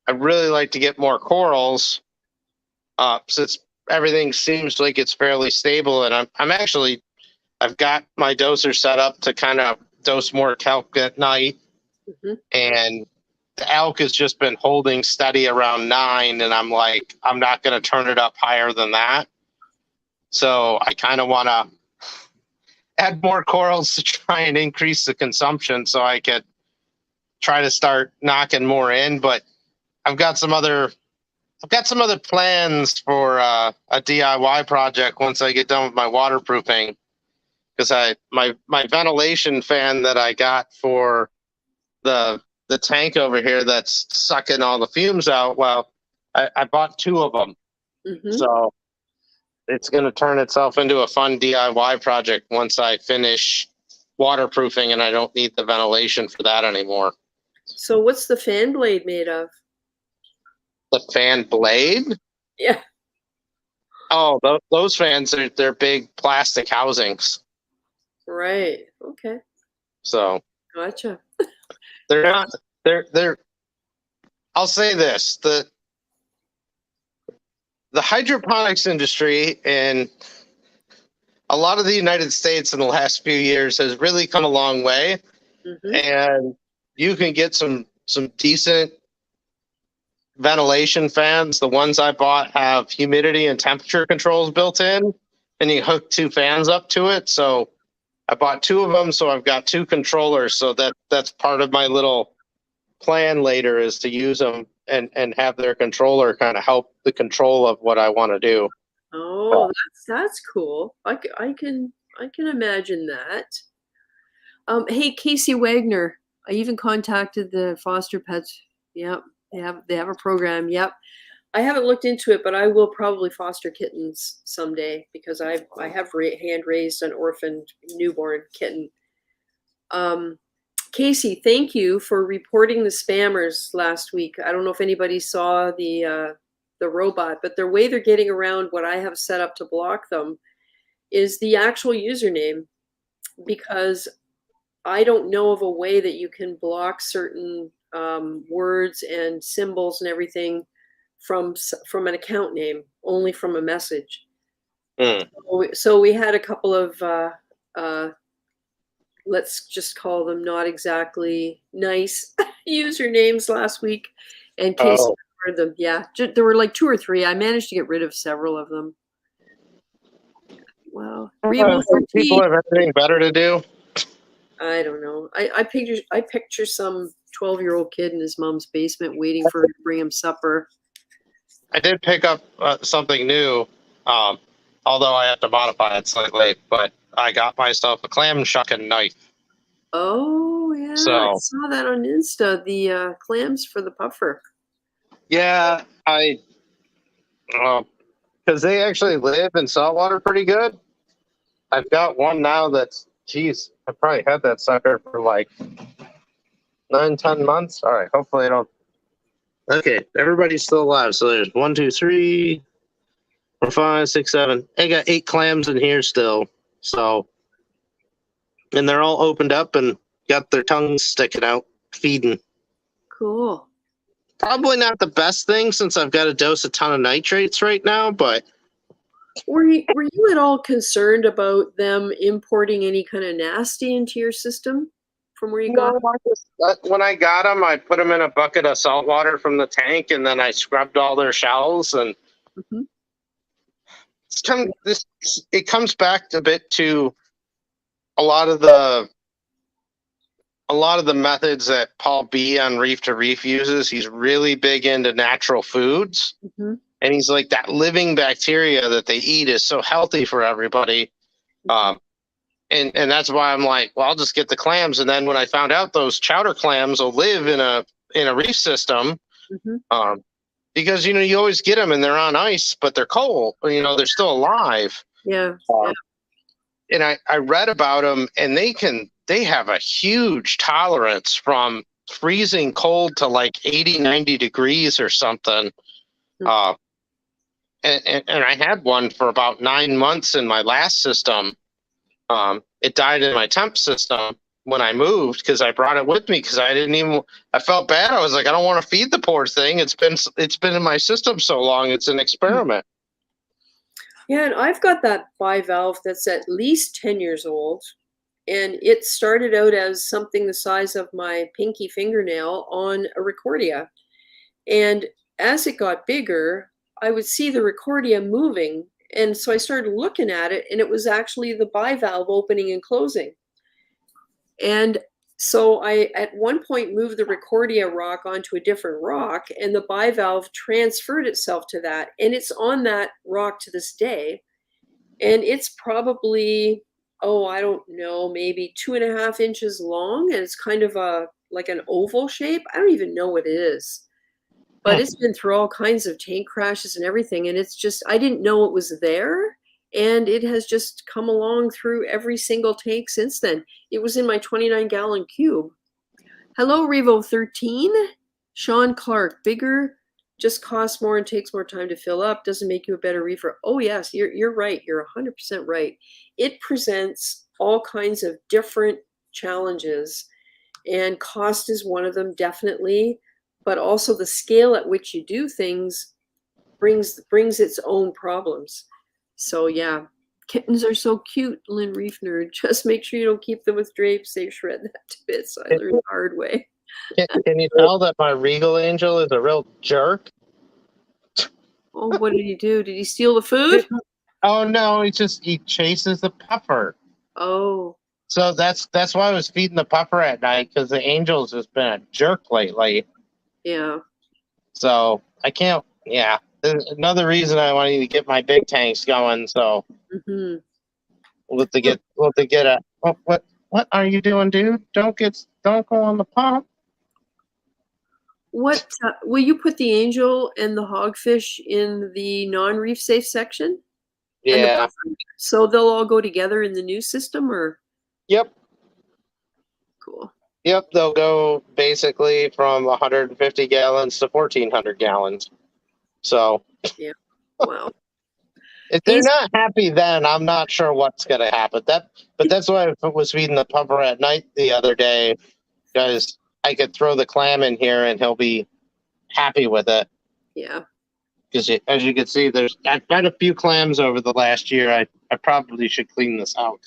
Speaker 2: I'd really like to get more corals, since everything seems like it's fairly stable. And I've got my doser set up to kind of dose more kelp at night.
Speaker 1: Mm-hmm.
Speaker 2: And the elk has just been holding steady around 9. And I'm like, I'm not going to turn it up higher than that. So I kind of want to add more corals to try and increase the consumption so I could try to start knocking more in. But I've got some other plans for a DIY project once I get done with my waterproofing, because my ventilation fan that I got for the tank over here that's sucking all the fumes out. Well, I bought 2 of them.
Speaker 1: Mm-hmm.
Speaker 2: So it's going to turn itself into a fun DIY project once I finish waterproofing and I don't need the ventilation for that anymore.
Speaker 1: So what's the fan blade made of?
Speaker 2: The fan blade?
Speaker 1: Yeah.
Speaker 2: Oh, those fans they're big plastic housings.
Speaker 1: Right. Okay.
Speaker 2: So
Speaker 1: Gotcha.
Speaker 2: they're not. They're. I'll say this: the hydroponics industry in a lot of the United States in the last few years has really come a long way,
Speaker 1: Mm-hmm.
Speaker 2: and you can get some decent ventilation fans. The ones I bought have humidity and temperature controls built in, and you hook 2 fans up to it. So I bought 2 of them, so I've got 2 controllers. So that's part of my little plan later is to use them and have their controller kind of help the control of what I want to do.
Speaker 1: Oh, that's cool. I can imagine that. Hey, Casey Wagner. I even contacted the foster pets. Yep, they have a program. Yep. I haven't looked into it, but I will probably foster kittens someday because I have hand raised an orphaned newborn kitten. Casey, thank you for reporting the spammers last week. I don't know if anybody saw the robot, but the way they're getting around what I have set up to block them is the actual username, because I don't know of a way that you can block certain words and symbols and everything from an account name, only from a message. So we had a couple of let's just call them not exactly nice usernames last week, and Casey heard them. Yeah, there were like 2 or 3. I managed to get rid of several of them. Wow.
Speaker 2: People have anything better to do.
Speaker 1: I don't know. I picture some 12-year-old kid in his mom's basement waiting for her to bring him supper.
Speaker 2: I did pick up something new, although I have to modify it slightly. But I got myself a clam shucking knife.
Speaker 1: Oh yeah, I saw that on Insta. The clams for the puffer.
Speaker 2: Yeah, because they actually live in saltwater pretty good. I've got one now that's, geez, I probably had that sucker for like 9-10 months. All right, hopefully I don't. Okay, everybody's still alive. So there's 1, 2, 3, 4, 5, 6, 7. I got 8 clams in here still. So, and they're all opened up and got their tongues sticking out, feeding.
Speaker 1: Cool.
Speaker 2: Probably not the best thing since I've got to dose a ton of nitrates right now, but.
Speaker 1: Were you at all concerned about them importing any kind of nasty into your system from where you got them?
Speaker 2: When I got them, I put them in a bucket of salt water from the tank, and then I scrubbed all their shells. And it comes back a bit to a lot of the methods that Paul B on Reef to Reef uses. He's really big into natural foods. And he's like, that living bacteria that they eat is so healthy for everybody. And that's why I'm like, well, I'll just get the clams. And then when I found out those chowder clams will live in a reef system, because, you always get them and they're on ice, but they're cold, they're still alive.
Speaker 1: Yeah.
Speaker 2: And I read about them, and they have a huge tolerance from freezing cold to like 80, 90 degrees or something. And I had one for about 9 months in my last system. It died in my temp system when I moved because I brought it with me because I felt bad. I was like, I don't want to feed the poor thing. It's been in my system so long. It's an experiment.
Speaker 1: Yeah, and I've got that bivalve that's at least 10 years old. And it started out as something the size of my pinky fingernail on a Recordia. And as it got bigger, I would see the Recordia moving. And so I started looking at it, and it was actually the bivalve opening and closing. And so I, at one point, moved the Recordia rock onto a different rock, and the bivalve transferred itself to that. And it's on that rock to this day. And it's probably, I don't know, maybe 2.5 inches long. And it's kind of like an oval shape. I don't even know what it is. But it's been through all kinds of tank crashes and everything. And it's just, I didn't know it was there. And it has just come along through every single tank since then. It was in my 29-gallon cube. Hello, Revo 13. Sean Clark, bigger, just costs more and takes more time to fill up. Doesn't make you a better reefer. Oh, yes, you're right. You're 100% right. It presents all kinds of different challenges. And cost is one of them, definitely. But also the scale at which you do things brings its own problems. So yeah, kittens are so cute, Lynn Reef Nerd. Just make sure you don't keep them with drapes. They shred that to bits. I learned the hard way.
Speaker 2: Can you tell that my Regal Angel is a real jerk?
Speaker 1: Oh, what did he do? Did he steal the food?
Speaker 2: Oh no, he chases the puffer.
Speaker 1: Oh.
Speaker 2: So that's why I was feeding the puffer at night, because the Angel's has been a jerk lately.
Speaker 1: Yeah.
Speaker 2: So I can't. Yeah, there's another reason I wanted to get my big tanks going. So
Speaker 1: Hmm.
Speaker 2: we'll have to get a. Oh, what are you doing, dude? Don't go on the pump.
Speaker 1: What will you put the angel and the hogfish in the non-reef safe section and the
Speaker 2: Yeah.
Speaker 1: puffer? So they'll all go together in the new system, or
Speaker 2: Yep.
Speaker 1: cool.
Speaker 2: Yep. They'll go basically from 150 gallons to 1,400 gallons. So
Speaker 1: Yeah. Wow.
Speaker 2: if
Speaker 1: Hey,
Speaker 2: they're not happy, then I'm not sure what's going to happen. But that's why I was feeding the puffer at night the other day, because I could throw the clam in here and he'll be happy with it.
Speaker 1: yeah.
Speaker 2: Because as you can see, I've got a few clams over the last year. I probably should clean this out.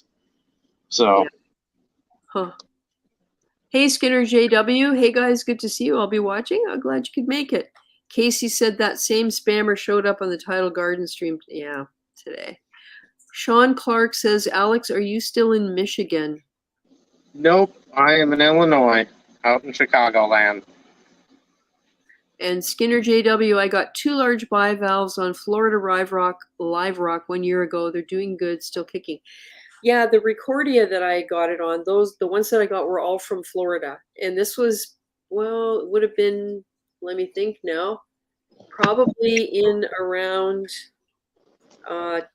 Speaker 2: So
Speaker 1: Yeah. Huh. Hey, Skinner JW. Hey, guys, good to see you. I'll be watching. I'm glad you could make it. Casey said that same spammer showed up on the Tidal Garden stream. Yeah, today. Sean Clark says, Alex, are you still in Michigan?
Speaker 2: nope, I am in Illinois, out in Chicagoland.
Speaker 1: And Skinner JW, I got 2 large bivalves on Florida Live Rock 1 year ago. They're doing good, still kicking. Yeah, the Recordia that I got it on, the ones that I got were all from Florida. And this was, well, it would have been, let me think now, probably in around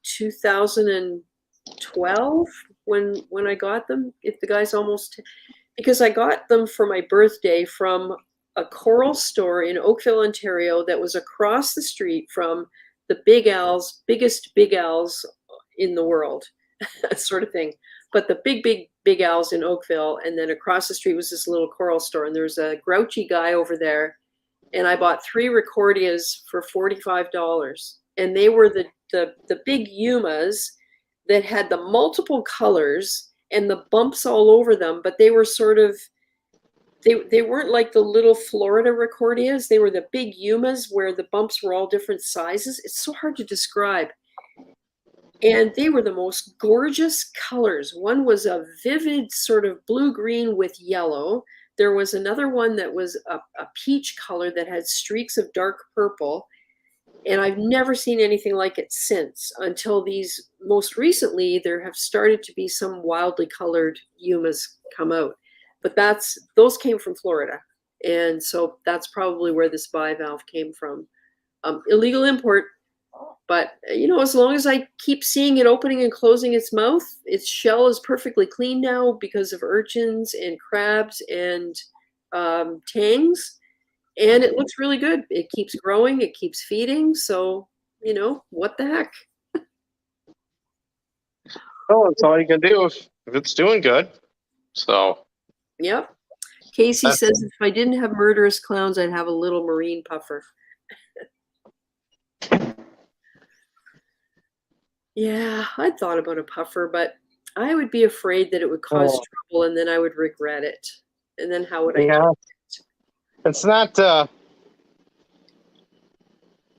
Speaker 1: 2012 when I got them. If the guy's almost, because I got them for my birthday from a coral store in Oakville, Ontario, that was across the street from the biggest Big Al's in the world, sort of thing. But the big Al's in Oakville, and then across the street was this little coral store, and there's a grouchy guy over there, and I bought 3 Recordias for $45, and they were the big Yumas that had the multiple colors and the bumps all over them, but they were sort of, they weren't like the little Florida Recordias. They were the big Yumas where the bumps were all different sizes. It's so hard to describe. And they were the most gorgeous colors. One was a vivid sort of blue-green with yellow. There was another one that was a peach color that had streaks of dark purple. And I've never seen anything like it since, until these most recently, there have started to be some wildly colored Yumas come out. But those came from Florida. And so that's probably where this bivalve came from. Illegal import, but as long as I keep seeing it opening and closing its mouth, its shell is perfectly clean now because of urchins and crabs and tangs, and it looks really good. It keeps growing, it keeps feeding, so what the heck?
Speaker 2: Oh, that's all you can do if it's doing good. So
Speaker 1: Yep. Casey says if I didn't have murderous clowns, I'd have a little marine puffer. Yeah, I thought about a puffer, but I would be afraid that it would cause trouble, and then I would regret it. And then how would I?
Speaker 2: yeah, it's not.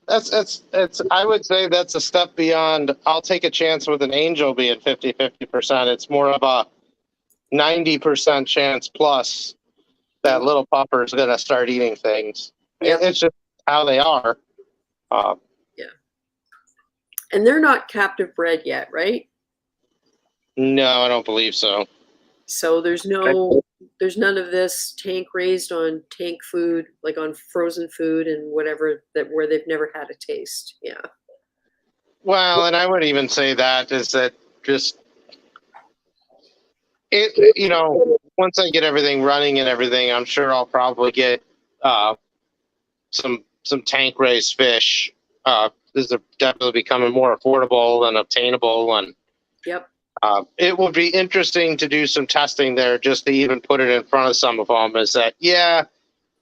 Speaker 2: It's I would say that's a step beyond. I'll take a chance with an angel being 50%. It's more of a 90% chance plus that little puffer is going to start eating things.
Speaker 1: Yep.
Speaker 2: It's just how they are.
Speaker 1: Yeah. And they're not captive bred yet, right?
Speaker 2: No, I don't believe so.
Speaker 1: So there's none of this tank raised on tank food, like on frozen food and whatever, where they've never had a taste. Yeah.
Speaker 2: Well, and I would even say that is that just once I get everything running and everything, I'm sure I'll probably get some tank raised fish. These are definitely becoming more affordable and obtainable, and
Speaker 1: yep.
Speaker 2: It will be interesting to do some testing there, just to even put it in front of some of them. Is that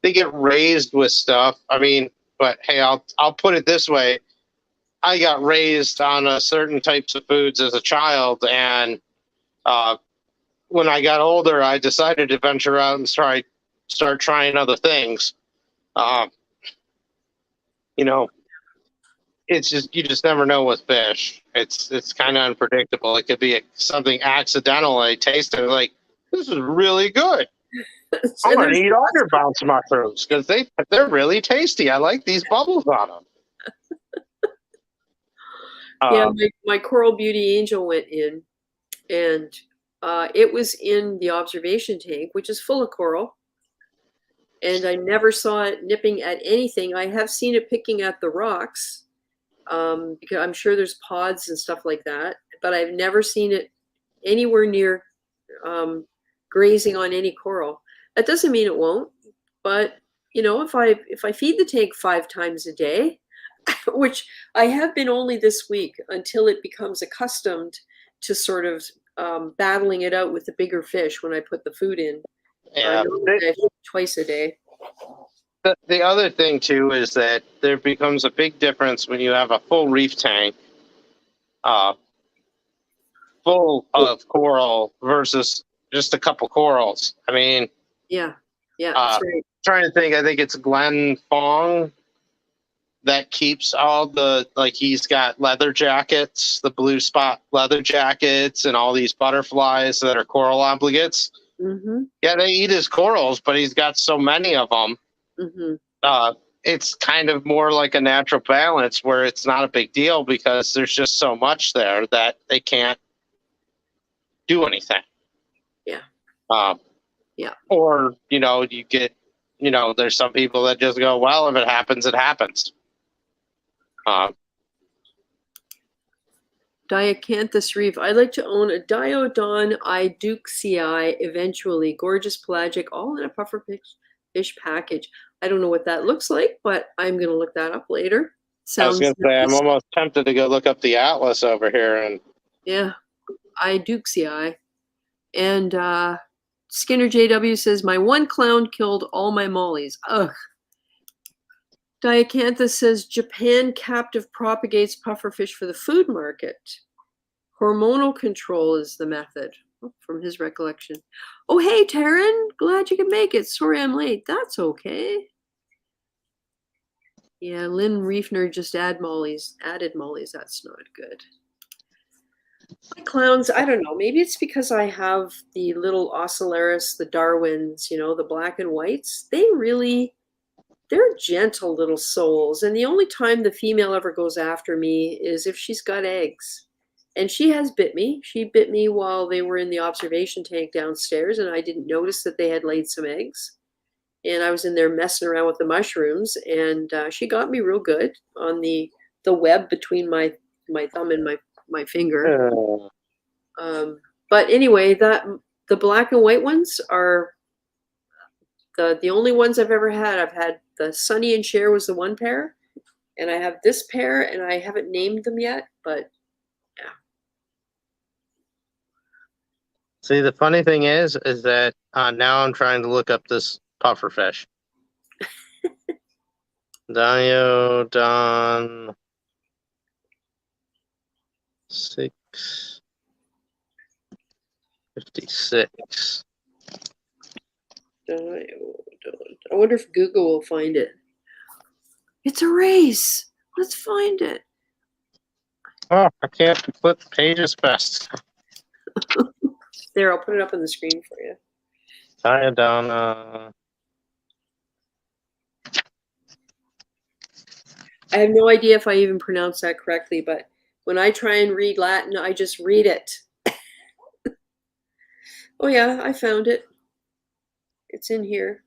Speaker 2: they get raised with stuff. I mean, but hey, I'll put it this way: I got raised on a certain types of foods as a child, and when I got older, I decided to venture out and start trying other things. it's just, you just never know with fish. It's kind of unpredictable. It could be something accidental. I tasted it, like, this is really good. I'm
Speaker 1: And
Speaker 2: gonna
Speaker 1: there's
Speaker 2: eat all your bounce mushrooms because they're really tasty. I like these bubbles on them.
Speaker 1: yeah, my Coral Beauty Angel went in, and it was in the observation tank, which is full of coral. And I never saw it nipping at anything. I have seen it picking at the rocks, because I'm sure there's pods and stuff like that, but I've never seen it anywhere near grazing on any coral. That doesn't mean it won't, but if I feed the tank 5 times a day, which I have been only this week until it becomes accustomed to sort of battling it out with the bigger fish when I put the food in.
Speaker 2: Yeah.
Speaker 1: Normally I feed twice a day.
Speaker 2: The other thing too is that there becomes a big difference when you have a full reef tank, full of coral versus just a couple corals. I mean,
Speaker 1: Yeah, that's right.
Speaker 2: trying to think. I think it's Glenn Fong that keeps all the, like, he's got leather jackets, the blue spot leather jackets, and all these butterflies that are coral obligates.
Speaker 1: Mm-hmm.
Speaker 2: Yeah, they eat his corals, but he's got so many of them.
Speaker 1: Mm-hmm.
Speaker 2: It's kind of more like a natural balance where it's not a big deal because there's just so much there that they can't do anything.
Speaker 1: Yeah.
Speaker 2: Yeah. Or, you get, there's some people that just go, well, if it happens, it happens.
Speaker 1: Diacanthus reef. I'd like to own a Diodon iduxii eventually. Gorgeous pelagic, all in a pufferfish package. I don't know what that looks like, but I'm going to look that up later.
Speaker 2: I was
Speaker 1: Sounds
Speaker 2: going to say, I'm
Speaker 1: nice.
Speaker 2: almost tempted to go look up the atlas over here. And
Speaker 1: Yeah, iduxii. And Skinner JW says, my one clown killed all my mollies. Ugh. Diacanthus says, Japan captive propagates pufferfish for the food market. Hormonal control is the method, from his recollection. Oh, hey, Taryn. Glad you could make it. Sorry I'm late. That's okay. Yeah, Lynn Reefner just added mollies. That's not good. My clowns, I don't know. Maybe it's because I have the little Ocellaris, the Darwins, the black and whites. They're gentle little souls. And the only time the female ever goes after me is if she's got eggs. And she has bit me. She bit me while they were in the observation tank downstairs, and I didn't notice that they had laid some eggs. And I was in there messing around with the mushrooms, and she got me real good on the web between my thumb and my finger. But anyway, the black and white ones are the only ones I've ever had. I've had the Sunny and Cher was the one pair, and I have this pair, and I haven't named them yet, but yeah.
Speaker 2: See, the funny thing is that now I'm trying to look up this pufferfish. Diodon 656.
Speaker 1: I wonder if Google will find it. It's a race. Let's find it.
Speaker 2: Oh, I can't flip pages fast.
Speaker 1: There, I'll put it up on the screen for you.
Speaker 2: Diodon.
Speaker 1: I have no idea if I even pronounced that correctly, but when I try and read Latin, I just read it. Oh yeah, I found it. It's in here.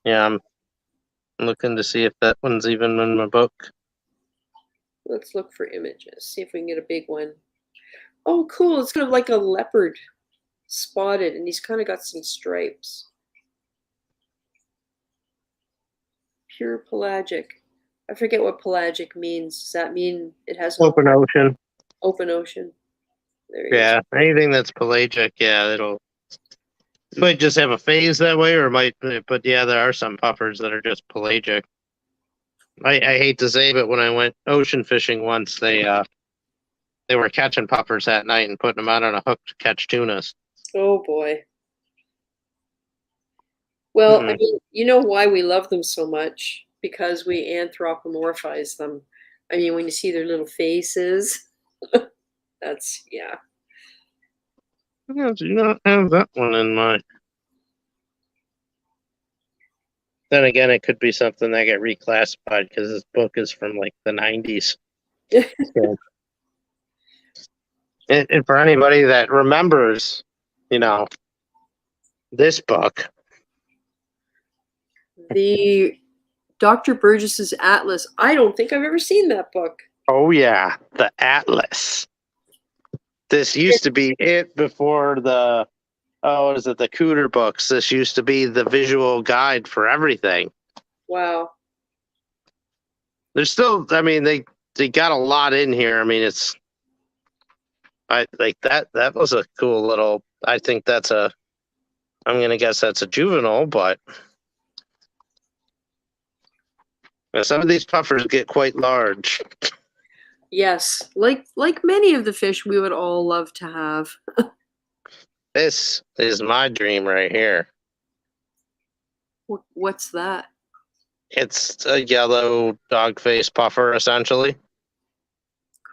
Speaker 2: Yeah, I'm looking to see if that one's even in my book.
Speaker 1: Let's look for images. See if we can get a big one. Oh, cool. It's kind of like a leopard spotted, and he's kind of got some stripes. Pure pelagic. I forget what pelagic means. Does that mean it has
Speaker 2: open ocean?
Speaker 1: Open ocean. There you
Speaker 2: go. Anything that's pelagic, yeah, it might just have a phase that way, or but yeah, there are some puffers that are just pelagic. I hate to say, but when I went ocean fishing once, they were catching puffers at night and putting them out on a hook to catch tunas.
Speaker 1: Oh boy. Well, I mean, you know why we love them so much? because we anthropomorphize them. I mean, when you see their little faces, that's, yeah.
Speaker 2: I do not have that one in mind. Then again, it could be something that get reclassified because this book is from like the 90s. So, and for anybody that remembers, this book.
Speaker 1: The Dr. Burgess's Atlas. I don't think I've ever seen that book.
Speaker 2: Oh, yeah, the Atlas. This used to be it before the, what is it, the Cooter books. This used to be the visual guide for everything.
Speaker 1: Wow.
Speaker 2: There's still, I mean, they got a lot in here. I mean, I like that was a cool little, I think I'm going to guess that's a juvenile, but some of these puffers get quite large.
Speaker 1: Yes, like many of the fish we would all love to have.
Speaker 2: This is my dream right here.
Speaker 1: What's that?
Speaker 2: It's a yellow dog-face puffer, essentially.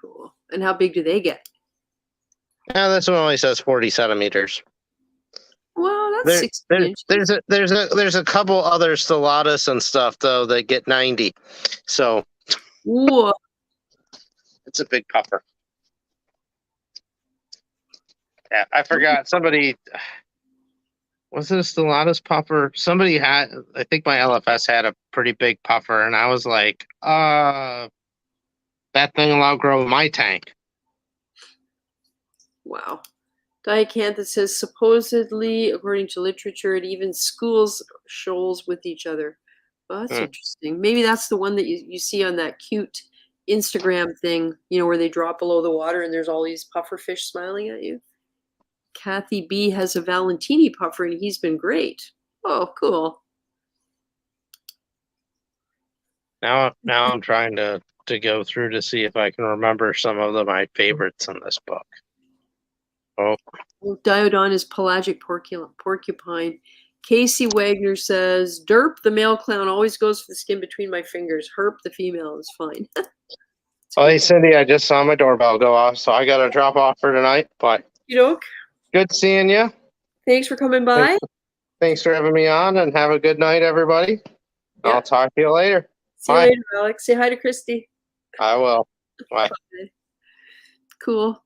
Speaker 1: Cool. And how big do they get?
Speaker 2: Yeah, this one only says 40 centimeters.
Speaker 1: Well, that's 16 inches.
Speaker 2: There's a couple other stellatus and stuff though that get 90. So
Speaker 1: Whoa.
Speaker 2: It's a big puffer. Yeah, I forgot. Somebody was it a stellatus puffer? Somebody had, I think my LFS had a pretty big puffer, and I was like, that thing will outgrow my tank.
Speaker 1: Wow. Diacanthus says supposedly, according to literature, it even schools shoals with each other. Well, that's interesting. Maybe that's the one that you see on that cute Instagram thing, where they drop below the water and there's all these puffer fish smiling at you. Kathy B has a Valentini puffer and he's been great. Oh, cool.
Speaker 2: Now I'm trying to go through to see if I can remember some of my favorites in this book. Oh.
Speaker 1: Diodon is pelagic porcupine. Casey Wagner says, Derp, the male clown, always goes for the skin between my fingers. Herp, the female, is fine.
Speaker 2: Oh, hey, Cindy, I just saw my doorbell go off, so I got to drop off for tonight. But good seeing you.
Speaker 1: Thanks for coming by.
Speaker 2: Thanks for having me on, and have a good night, everybody. Yeah. I'll talk to you later.
Speaker 1: See you later, Alex. Say hi to Christy.
Speaker 2: I will. Bye.
Speaker 1: Bye. Cool.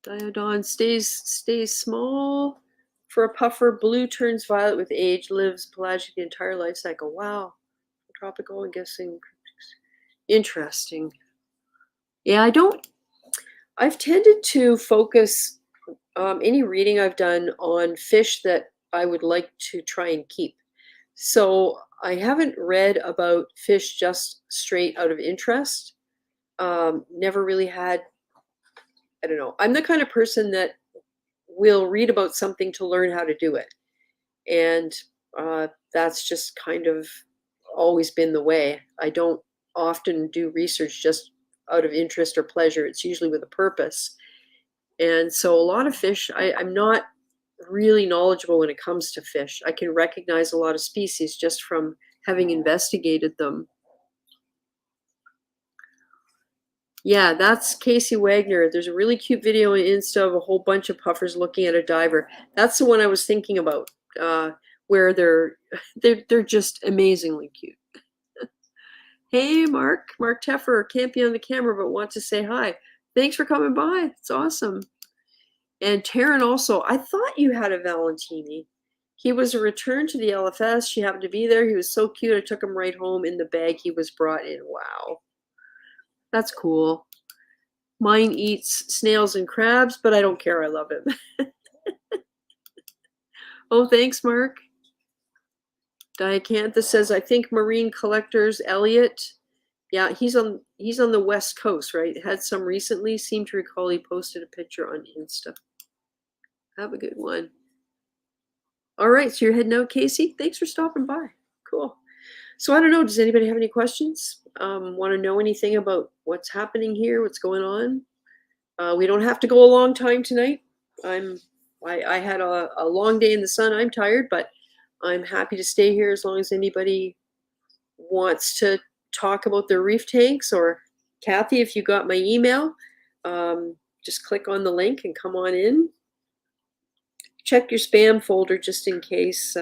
Speaker 1: Diodon stays small. For a puffer, blue turns violet with age, lives pelagic the entire life cycle. Wow. Tropical, I'm guessing. Interesting. Yeah, I've tended to focus any reading I've done on fish that I would like to try and keep. So I haven't read about fish just straight out of interest. Never really had, I don't know. I'm the kind of person that will read about something to learn how to do it. And that's just kind of always been the way. I don't often do research just out of interest or pleasure. It's usually with a purpose. And so a lot of fish, I'm not really knowledgeable when it comes to fish. I can recognize a lot of species just from having investigated them. Yeah, that's Casey Wagner. There's a really cute video on Insta of a whole bunch of puffers looking at a diver. That's the one I was thinking about, where they're just amazingly cute. Hey, Mark Teffer, can't be on the camera but want to say hi. Thanks for coming by. It's awesome. And Taryn also, I thought you had a Valentini. He was a return to the LFS. She happened to be there. He was so cute. I took him right home in the bag he was brought in. Wow. That's cool. Mine eats snails and crabs, but I don't care. I love him. Oh, thanks, Mark. Diacanthus says, I think marine collectors, Elliot. Yeah, he's on the West Coast, right? Had some recently. Seem to recall he posted a picture on Insta. Have a good one. All right, so you're heading out, Casey. Thanks for stopping by. Cool. So I don't know, does anybody have any questions? Want to know anything about what's happening here, what's going on? We don't have to go a long time tonight. I had a long day in the sun. I'm tired, but I'm happy to stay here as long as anybody wants to talk about their reef tanks, or Kathy, if you got my email, just click on the link and come on in. Check your spam folder just in case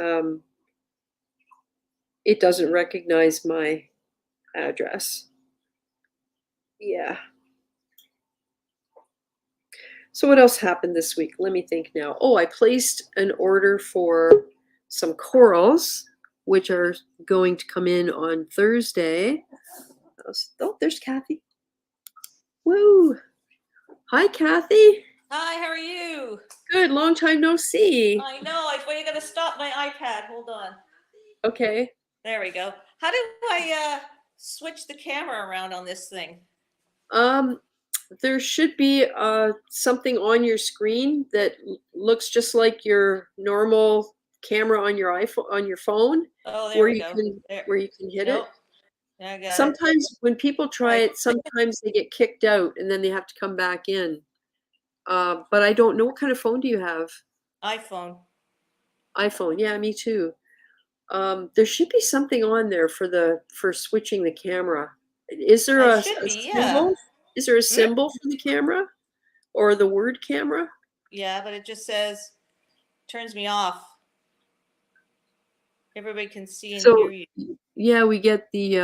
Speaker 1: it doesn't recognize my address. Yeah. So what else happened this week? Let me think now. Oh, I placed an order for some corals, which are going to come in on Thursday. Oh, there's Kathy. Woo! Hi, Kathy.
Speaker 3: Hi, how are you?
Speaker 1: Good. Long time no see.
Speaker 3: I know. Wait, I gotta stop my iPad. Hold on.
Speaker 1: Okay.
Speaker 3: There we go. How do I switch the camera around on this thing?
Speaker 1: There should be something on your screen that looks just like your normal camera on your iPhone, on your phone,
Speaker 3: Oh, there we go.
Speaker 1: Where you can hit
Speaker 3: Nope.
Speaker 1: it.
Speaker 3: I got
Speaker 1: Sometimes when people try
Speaker 3: Right.
Speaker 1: it, sometimes they get kicked out and then they have to come back in. But I don't know, what kind of phone do you have?
Speaker 3: iPhone.
Speaker 1: iPhone. Yeah, me too. There should be something on there for switching the camera. Is there a
Speaker 3: Should be,
Speaker 1: symbol?
Speaker 3: yeah.
Speaker 1: Is there a symbol for the camera or the word camera?
Speaker 3: Yeah, but it just says turns me off. Everybody can see and hear you.
Speaker 1: Yeah, we get the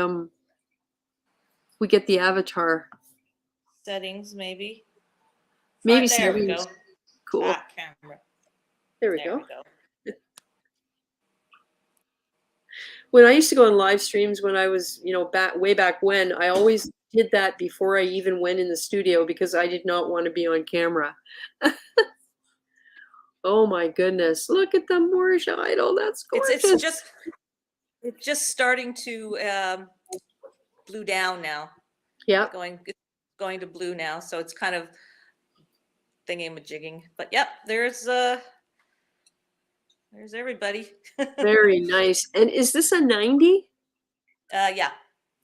Speaker 1: avatar.
Speaker 3: Settings, maybe.
Speaker 1: Maybe
Speaker 3: there we go.
Speaker 1: Cool.
Speaker 3: Camera.
Speaker 1: There we go. When I used to go on live streams when I was, way back when, I always did that before I even went in the studio because I did not want to be on camera. Oh my goodness. Look at the Moorish idol. That's gorgeous.
Speaker 3: It's just starting to blue down now.
Speaker 1: Yeah.
Speaker 3: It's going to blue now, so it's kind of thingy-majigging. But yep, there's everybody.
Speaker 1: Very nice. And is this a 90?
Speaker 3: Yeah.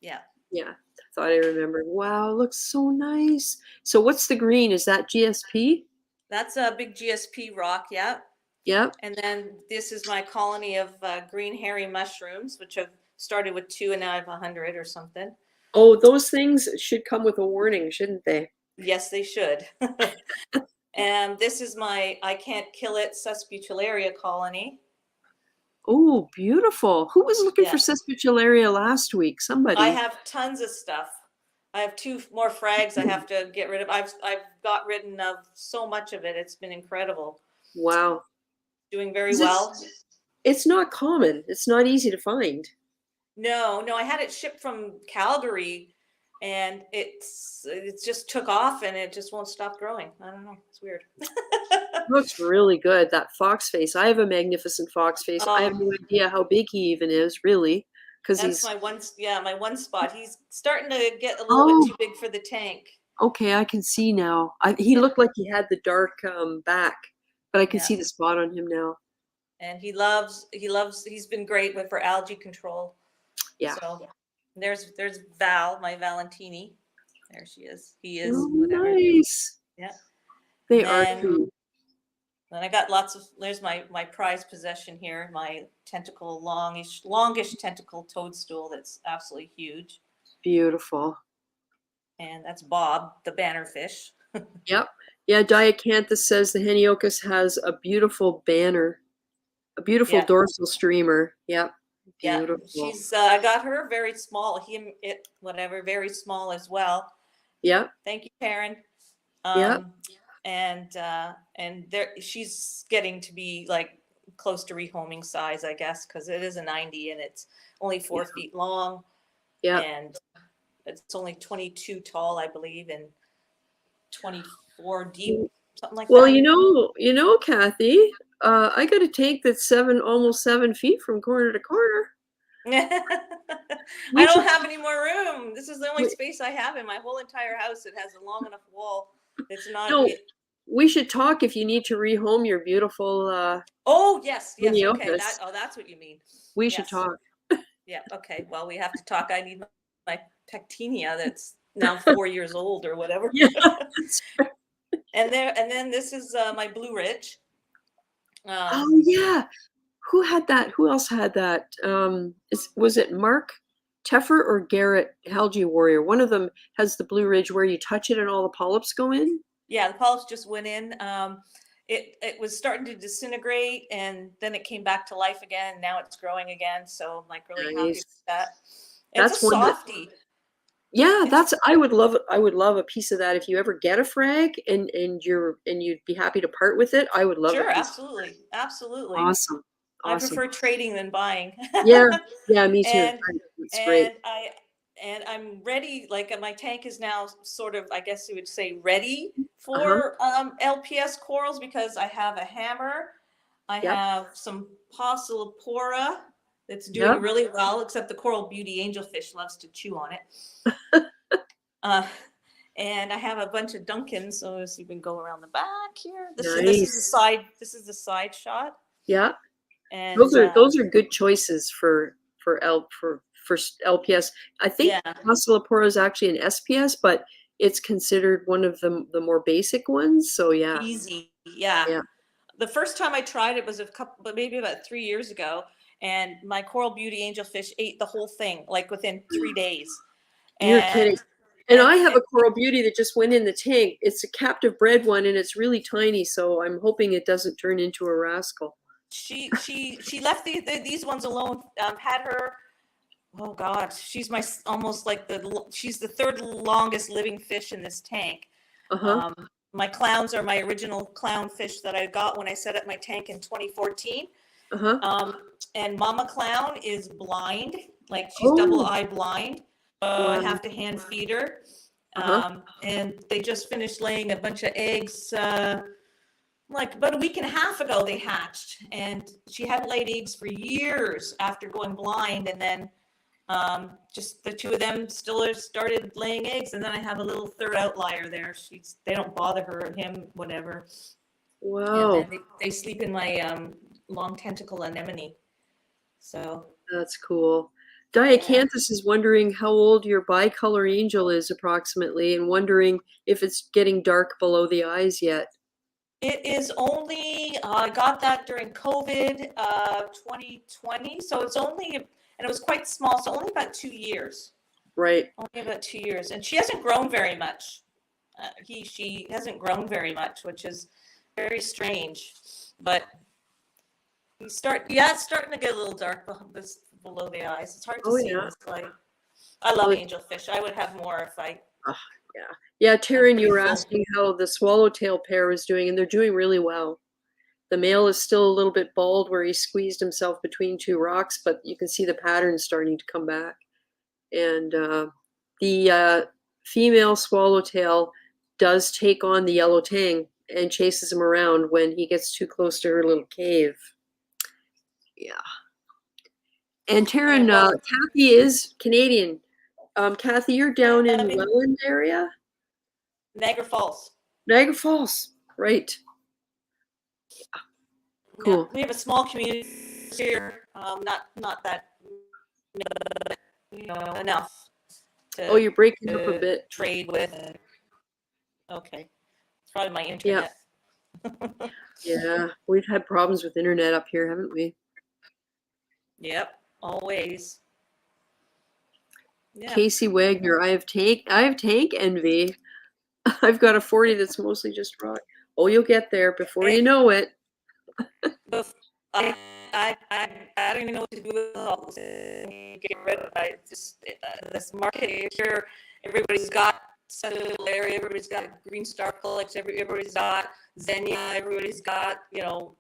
Speaker 1: Yeah, thought I remembered. Wow, looks so nice. So what's the green? Is that GSP?
Speaker 3: That's a big GSP rock, yeah.
Speaker 1: Yep.
Speaker 3: And then this is my colony of green hairy mushrooms, which have started with 2 and now I have 100 or something.
Speaker 1: Oh, those things should come with a warning, shouldn't they?
Speaker 3: Yes, they should. And this is my I can't kill it Susputularia colony.
Speaker 1: Oh, beautiful. Who was looking for Susputularia last week? Somebody.
Speaker 3: I have tons of stuff. I have 2 more frags I have to get rid of. I've got rid of so much of it. It's been incredible.
Speaker 1: Wow.
Speaker 3: Doing very well.
Speaker 1: It's not common. It's not easy to find. No,
Speaker 3: I had it shipped from Calgary and it just took off and it just won't stop growing. I don't know. It's weird.
Speaker 1: Looks really good. That fox face. I have a magnificent fox face. I have no idea how big he even is, really.
Speaker 3: That's my one spot. He's starting to get a little bit too big for the tank.
Speaker 1: Okay, I can see now. He looked like he had the dark back, but I can see the spot on him now.
Speaker 3: And he's been great for algae control.
Speaker 1: Yeah.
Speaker 3: So there's Val, my Valentini. There she is. He is.
Speaker 1: Oh,
Speaker 3: whatever.
Speaker 1: Nice.
Speaker 3: Yeah.
Speaker 1: They are cute.
Speaker 3: Then I got there's my prized possession here, my longish tentacle toadstool that's absolutely huge.
Speaker 1: Beautiful.
Speaker 3: And that's Bob, the bannerfish.
Speaker 1: Yep. Yeah, Diacanthus says the Heniochus has a beautiful banner, a beautiful dorsal streamer. Yep. Beautiful.
Speaker 3: Yeah, she's I got her very small, very small as well.
Speaker 1: Yeah.
Speaker 3: Thank you, Karen. And she's getting to be like close to rehoming size, I guess, because it is a 90 and it's only 4 feet long.
Speaker 1: Yeah.
Speaker 3: And it's only 22 tall, I believe, and 24 deep, something like that.
Speaker 1: Well, you know, Kathy, I got a tank that's almost 7 feet from corner to corner.
Speaker 3: I don't have any more room. This is the only space I have in my whole entire house. It has a long enough wall. It's not.
Speaker 1: No, we should talk if you need to rehome your beautiful.
Speaker 3: Oh yes.
Speaker 1: Heniochus.
Speaker 3: Okay. That's what you mean.
Speaker 1: We should talk.
Speaker 3: Yeah. Okay. Well, we have to talk. I need my Pectinia that's now 4 years old or whatever.
Speaker 1: Yeah. That's right.
Speaker 3: And then this is my Blue Ridge.
Speaker 1: Oh yeah. Who had that? Who else had that? Was it Mark Teffer or Garrett Algae Warrior. One of them has the blue ridge where you touch it and all the polyps go in.
Speaker 3: Yeah, the polyps just went in. It was starting to disintegrate, and then it came back to life again. Now it's growing again, so I'm like really happy
Speaker 1: Nice.
Speaker 3: with that.
Speaker 1: That's
Speaker 3: It's a
Speaker 1: one that-
Speaker 3: softie.
Speaker 1: Yeah,
Speaker 3: It's-
Speaker 1: I would love a piece of that. If you ever get a frag and you'd be happy to part with it, I would love
Speaker 3: Sure,
Speaker 1: a piece.
Speaker 3: absolutely, absolutely.
Speaker 1: Awesome.
Speaker 3: I
Speaker 1: Awesome.
Speaker 3: prefer trading than buying.
Speaker 1: Yeah, me too.
Speaker 3: And
Speaker 1: It's great.
Speaker 3: I'm ready. Like my tank is now sort of, I guess you would say, ready for LPS corals because I have a hammer. I
Speaker 1: Yep.
Speaker 3: have some Poecilopora that's doing
Speaker 1: Yep.
Speaker 3: really well, except the coral beauty angelfish loves to chew on it. And I have a bunch of Duncans, so as you can go around the back here. This is the side. This is the side shot.
Speaker 1: Yeah.
Speaker 3: And
Speaker 1: Those are good choices for LPS. I think Poecilopora is actually an SPS, but it's considered one of the more basic ones. So yeah.
Speaker 3: Easy. Yeah. The first time I tried it was maybe about 3 years ago, and my coral beauty angelfish ate the whole thing like within 3 days.
Speaker 1: You're kidding. And I have a coral beauty that just went in the tank. It's a captive bred one, and it's really tiny. So I'm hoping it doesn't turn into a rascal.
Speaker 3: She left these ones alone. Had her. Oh God, she's she's the third longest living fish in this tank. My clowns are my original clown fish that I got when I set up my tank in 2014. And Mama Clown is blind, like she's double eye blind. I have to hand feed her. And they just finished laying a bunch of eggs. Like about a week and a half ago, they hatched, and she hadn't laid eggs for years after going blind. And then just the two of them still started laying eggs. And then I have a little third outlier there. They don't bother her or him, whatever.
Speaker 1: Wow.
Speaker 3: And then they sleep in my long tentacle anemone. So
Speaker 1: that's cool. Diacanthus is wondering how old your bicolor angel is approximately, and wondering if it's getting dark below the eyes yet.
Speaker 3: It is only, I got that during COVID 2020. So it's only, and it was quite small. So only about 2 years.
Speaker 1: Right.
Speaker 3: Only about 2 years. And she hasn't grown very much. She hasn't grown very much, which is very strange. But it's starting to get a little dark below the eyes. It's hard to see in this light. I love angelfish. I would have more if I.
Speaker 1: Yeah, Taryn, you were asking how the swallowtail pair is doing, and they're doing really well. The male is still a little bit bald where he squeezed himself between two rocks, but you can see the pattern starting to come back. And the female swallowtail does take on the yellow tang and chases him around when he gets too close to her little cave. Yeah. And Taryn, Kathy is Canadian. Kathy, you're down in Welland area?
Speaker 3: Niagara Falls.
Speaker 1: Niagara Falls, right. Yeah. Cool.
Speaker 3: Yeah, we have a small community here, not that, enough to
Speaker 1: you're breaking up a bit.
Speaker 3: Trade with. Okay. It's probably my internet.
Speaker 1: Yeah, we've had problems with internet up here, haven't we?
Speaker 3: Yep, always. Yeah.
Speaker 1: Casey Wagner, I have tank envy. I've got a 40 that's mostly just rock. Oh, you'll get there before you know it.
Speaker 3: I don't even know what to do with all this. Get rid of it. Just this market here. Everybody's got cellular area. Everybody's got a green star collects. Everybody's got Xenia. Everybody's got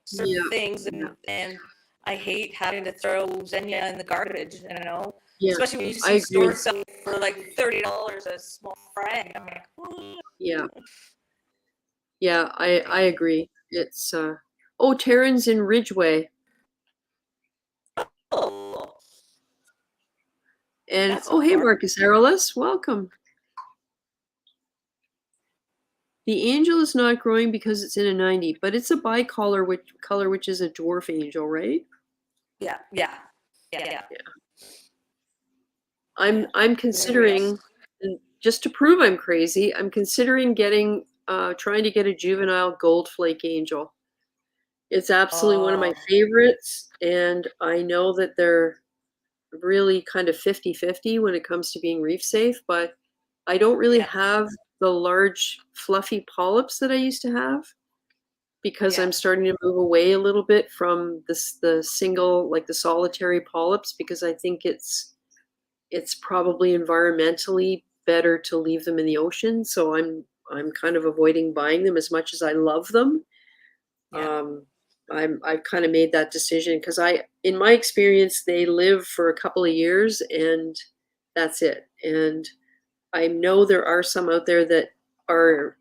Speaker 3: certain things, and I hate having to throw Xenia in the garbage.
Speaker 1: Yeah,
Speaker 3: especially when you see stores selling for like $30 a small frag. I'm like,
Speaker 1: yeah, I agree. It's Taryn's in Ridgeway. And hey, Marcus Arolis, welcome. The angel is not growing because it's in a 90, but it's a bicolor color, which is a dwarf angel, right?
Speaker 3: Yeah.
Speaker 1: I'm considering, just to prove I'm crazy, I'm considering trying to get a juvenile gold flake angel. It's absolutely one of my favorites, and I know that they're really kind of 50-50 when it comes to being reef safe, but I don't really
Speaker 3: Yeah.
Speaker 1: have the large fluffy polyps that I used to have because
Speaker 3: Yeah.
Speaker 1: I'm starting to move away a little bit from the single, like the solitary polyps, because I think it's probably environmentally better to leave them in the ocean. So I'm kind of avoiding buying them as much as I love them.
Speaker 3: Yeah.
Speaker 1: I've kind of made that decision because in my experience, they live for a couple of years and that's it. And I know there are some out there that are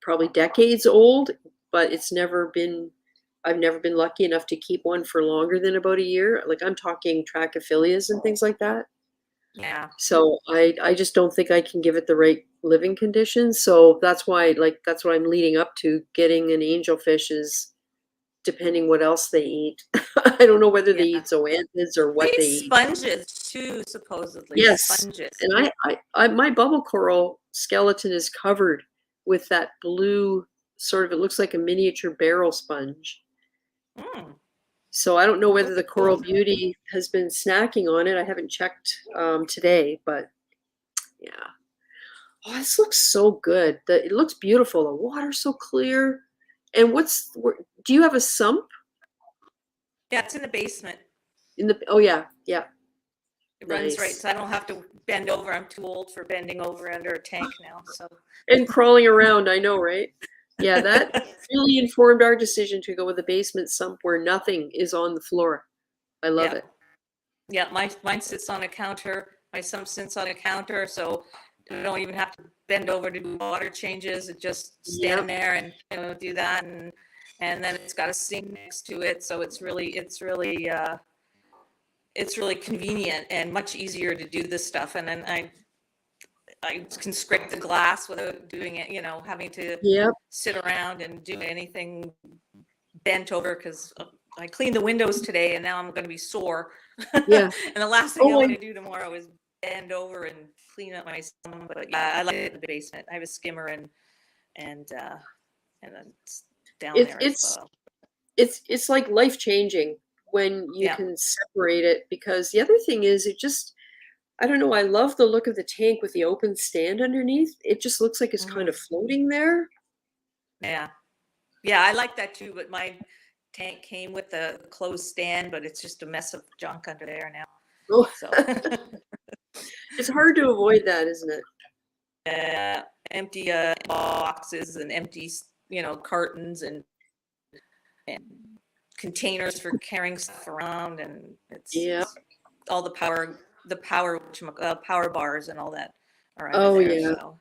Speaker 1: probably decades old, but I've never been lucky enough to keep one for longer than about a year. Like I'm talking Trachyphilias and things like that.
Speaker 3: Yeah.
Speaker 1: So I just don't think I can give it the right living conditions. So that's why, like, that's what I'm leading up to getting an angelfish is depending what else they eat. I don't know whether they
Speaker 3: Yeah.
Speaker 1: eat zoanthids or
Speaker 3: They
Speaker 1: what they
Speaker 3: eat
Speaker 1: eat.
Speaker 3: sponges too, supposedly.
Speaker 1: Yes.
Speaker 3: Sponges.
Speaker 1: And my bubble coral skeleton is covered with that blue sort of, it looks like a miniature barrel sponge.
Speaker 3: Mm.
Speaker 1: So I don't know whether the
Speaker 3: Cool.
Speaker 1: Coral Beauty has been snacking on it. I haven't checked today, but yeah. Oh, this looks so good. It looks beautiful. The water's so clear. And do you have a sump
Speaker 3: Yeah, it's in the basement.
Speaker 1: oh yeah, yeah.
Speaker 3: It runs right,
Speaker 1: Nice.
Speaker 3: so I don't have to bend over. I'm too old for bending over under a tank now. So
Speaker 1: And crawling around, I know, right? Yeah, that really informed our decision to go with a basement sump where nothing is on the floor. I love
Speaker 3: yeah,
Speaker 1: it.
Speaker 3: yeah. Mine sits on a counter. My sump sits on a counter, so I don't even have to bend over to do water changes. It just stand
Speaker 1: Yep.
Speaker 3: there and do that, and then it's got a sink next to it, so it's really convenient and much easier to do this stuff. And then I can scrape the glass without doing it, having to
Speaker 1: Yep.
Speaker 3: sit around and do anything bent over, because I cleaned the windows today and now I'm going to be sore.
Speaker 1: Yeah.
Speaker 3: And the last thing I
Speaker 1: Oh,
Speaker 3: want to do tomorrow is bend over and clean up my stomach. But yeah, I like it in the basement. I have a skimmer and it's down there as well.
Speaker 1: it's like life changing when you
Speaker 3: Yeah.
Speaker 1: can separate it, because the other thing is I don't know, I love the look of the tank with the open stand underneath. It just looks like it's kind of floating there.
Speaker 3: Yeah. Yeah, I like that too, but my tank came with a closed stand, but it's just a mess of junk under there now.
Speaker 1: Oh,
Speaker 3: So
Speaker 1: it's hard to avoid that, isn't it?
Speaker 3: empty boxes and empty, cartons and containers for carrying stuff around, and
Speaker 1: Yeah.
Speaker 3: it's all the power bars and all that are under
Speaker 1: Oh,
Speaker 3: there.
Speaker 1: yeah.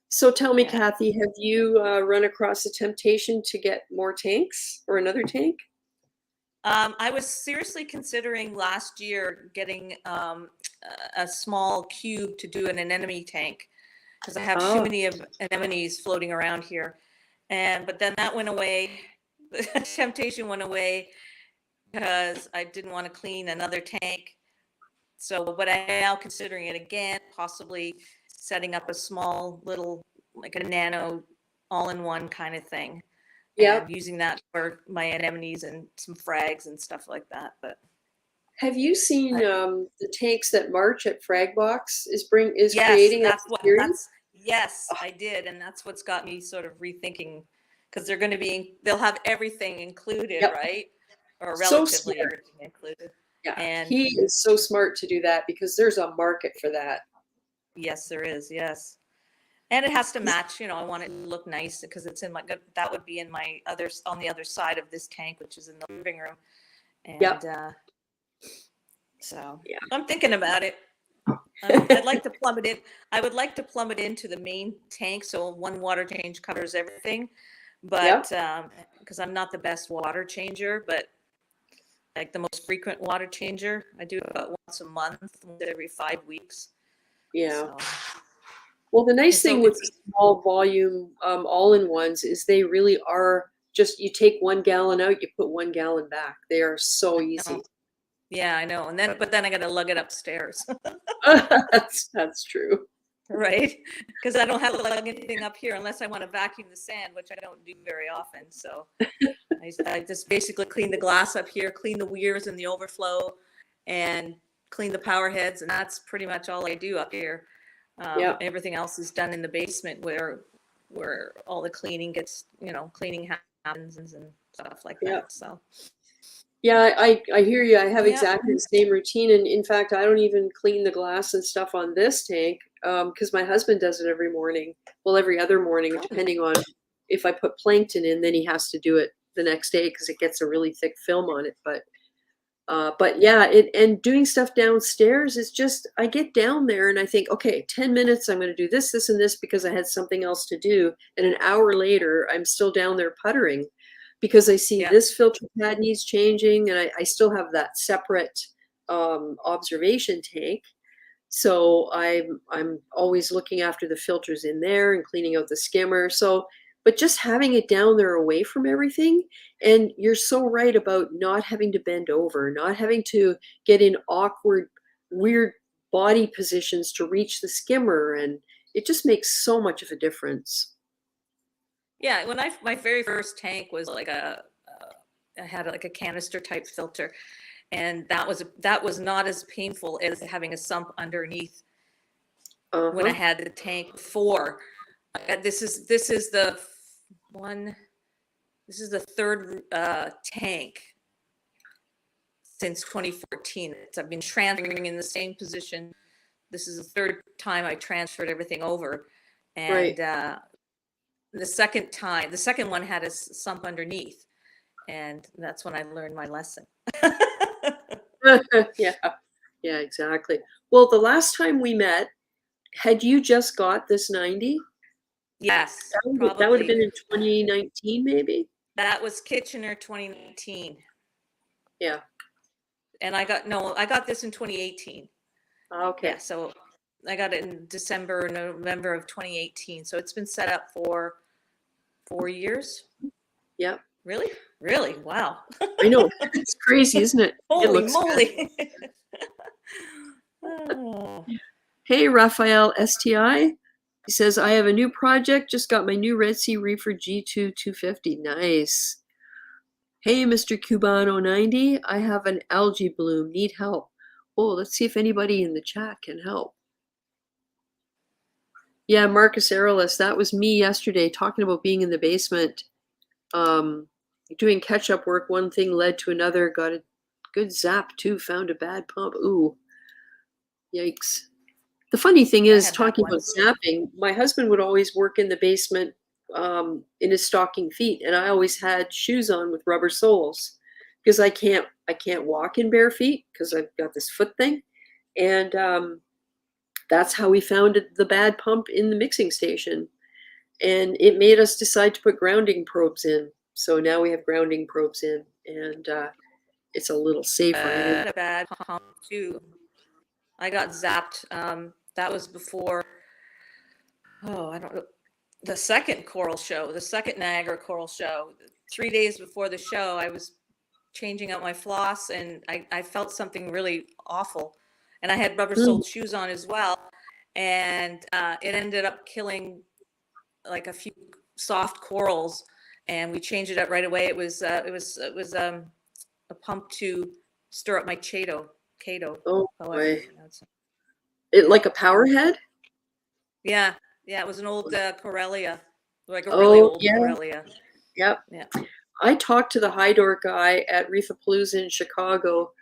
Speaker 1: So tell me,
Speaker 3: Yeah.
Speaker 1: Kathy, have you run across the temptation to get more tanks or another tank?
Speaker 3: I was seriously considering last year getting a small cube to do an anemone tank, because I have too many of anemones floating around here. But then that went away. The temptation went away because I didn't want to clean another tank. So, but I'm now considering it again, possibly setting up a small little, like a nano all-in-one kind of thing.
Speaker 1: Yeah.
Speaker 3: And using that for my anemones and some frags and stuff like that. But
Speaker 1: have you seen the tanks that March at Fragbox is
Speaker 3: yes,
Speaker 1: creating?
Speaker 3: Yes, I did, and that's what's got me sort of rethinking, because they'll have everything included,
Speaker 1: Yep.
Speaker 3: right? Or
Speaker 1: So
Speaker 3: relatively
Speaker 1: smart.
Speaker 3: everything included.
Speaker 1: Yeah,
Speaker 3: And
Speaker 1: he is so smart to do that because there's a market for that.
Speaker 3: yes, there is. Yes. And it has to match, I want it to look nice, because it's that would be on the other side of this tank, which is in the living room. And so
Speaker 1: yeah.
Speaker 3: I'm thinking about it. I'd like to plumb it in. I would like to plumb it into the main tank, so one water change covers everything. But because I'm not the best water changer, but like the most frequent water changer, I do about once a month, once every 5 weeks.
Speaker 1: Yeah.
Speaker 3: So.
Speaker 1: Well, the nice thing with small volume all-in-ones is they really are just, you take 1 gallon out, you put 1 gallon back. They are so easy.
Speaker 3: Yeah, I know. But then I got to lug it upstairs.
Speaker 1: That's true.
Speaker 3: Right? Because I don't have to lug anything up here unless I want to vacuum the sand, which I don't do very often. So I just basically clean the glass up here, clean the weirs and the overflow, and clean the power heads, and that's pretty much all I do up here.
Speaker 1: Yeah.
Speaker 3: Everything else is done in the basement where all the cleaning gets, cleaning happens and stuff like
Speaker 1: Yeah.
Speaker 3: that. So
Speaker 1: Yeah, I hear you. I have
Speaker 3: Yeah.
Speaker 1: exactly the same routine. And in fact, I don't even clean the glass and stuff on this tank because my husband does it every morning. Well, every other morning, depending on if I put plankton in, then he has to do it the next day because it gets a really thick film on it. But yeah, and doing stuff downstairs is just, I get down there and I think, okay, 10 minutes, I'm going to do this, this, and this because I had something else to do. And an hour later, I'm still down there puttering because I see this filter pad needs changing, and I still have that separate observation tank. So I'm always looking after the filters in there and cleaning out the skimmer. So, but just having it down there away from everything, and you're so right about not having to bend over, not having to get in awkward, weird body positions to reach the skimmer, and it just makes so much of a difference.
Speaker 3: Yeah, when my very first tank was like I had like a canister type filter, and that was not as painful as having a sump underneath when I had the tank before. This is the third tank since 2014. I've been transferring in the same position. This is the third time I transferred everything over, and the second one had a sump underneath, and that's when I learned my lesson.
Speaker 1: Yeah, exactly. Well, the last time we met, had you just got this 90?
Speaker 3: Yes,
Speaker 1: that would have been in 2019, maybe.
Speaker 3: That was Kitchener 2019.
Speaker 1: Yeah.
Speaker 3: And I got this in 2018.
Speaker 1: Okay.
Speaker 3: Yeah, so I got it in November of 2018. So it's been set up for 4 years.
Speaker 1: Yeah.
Speaker 3: Really? Really? Wow.
Speaker 1: I know. It's crazy, isn't it?
Speaker 3: Holy moly. Oh.
Speaker 1: Hey, Raphael STI. He says, I have a new project. Just got my new Red Sea Reefer G2 250. Nice. Hey, Mr. Cubano 90. I have an algae bloom. Need help. Oh, let's see if anybody in the chat can help. Yeah, Marcus Aerolis, that was me yesterday talking about being in the basement, doing catch-up work. One thing led to another. Got a good zap too. Found a bad pump. Ooh, yikes. The funny thing is, talking about zapping, my husband would always work in the basement in his stocking feet, and I always had shoes on with rubber soles because I can't walk in bare feet because I've got this foot thing, and that's how we found the bad pump in the mixing station, and it made us decide to put grounding probes in. So now we have grounding probes in, and it's a little safer.
Speaker 3: A bad pump too. I got zapped. That was before. Oh, I don't know. The second coral show, the second Niagara coral show. 3 days before the show, I was changing out my floss, and I felt something really awful. And I had rubber-soled shoes on as well, and it ended up killing like a few soft corals. And we changed it up right away. It was a pump to stir up my Cato.
Speaker 1: Oh boy! It like a power head?
Speaker 3: Yeah, it was an old Corellia, like a really old Corellia.
Speaker 1: Yep.
Speaker 3: Yeah.
Speaker 1: I talked to the high door guy at Reefapalooza in Chicago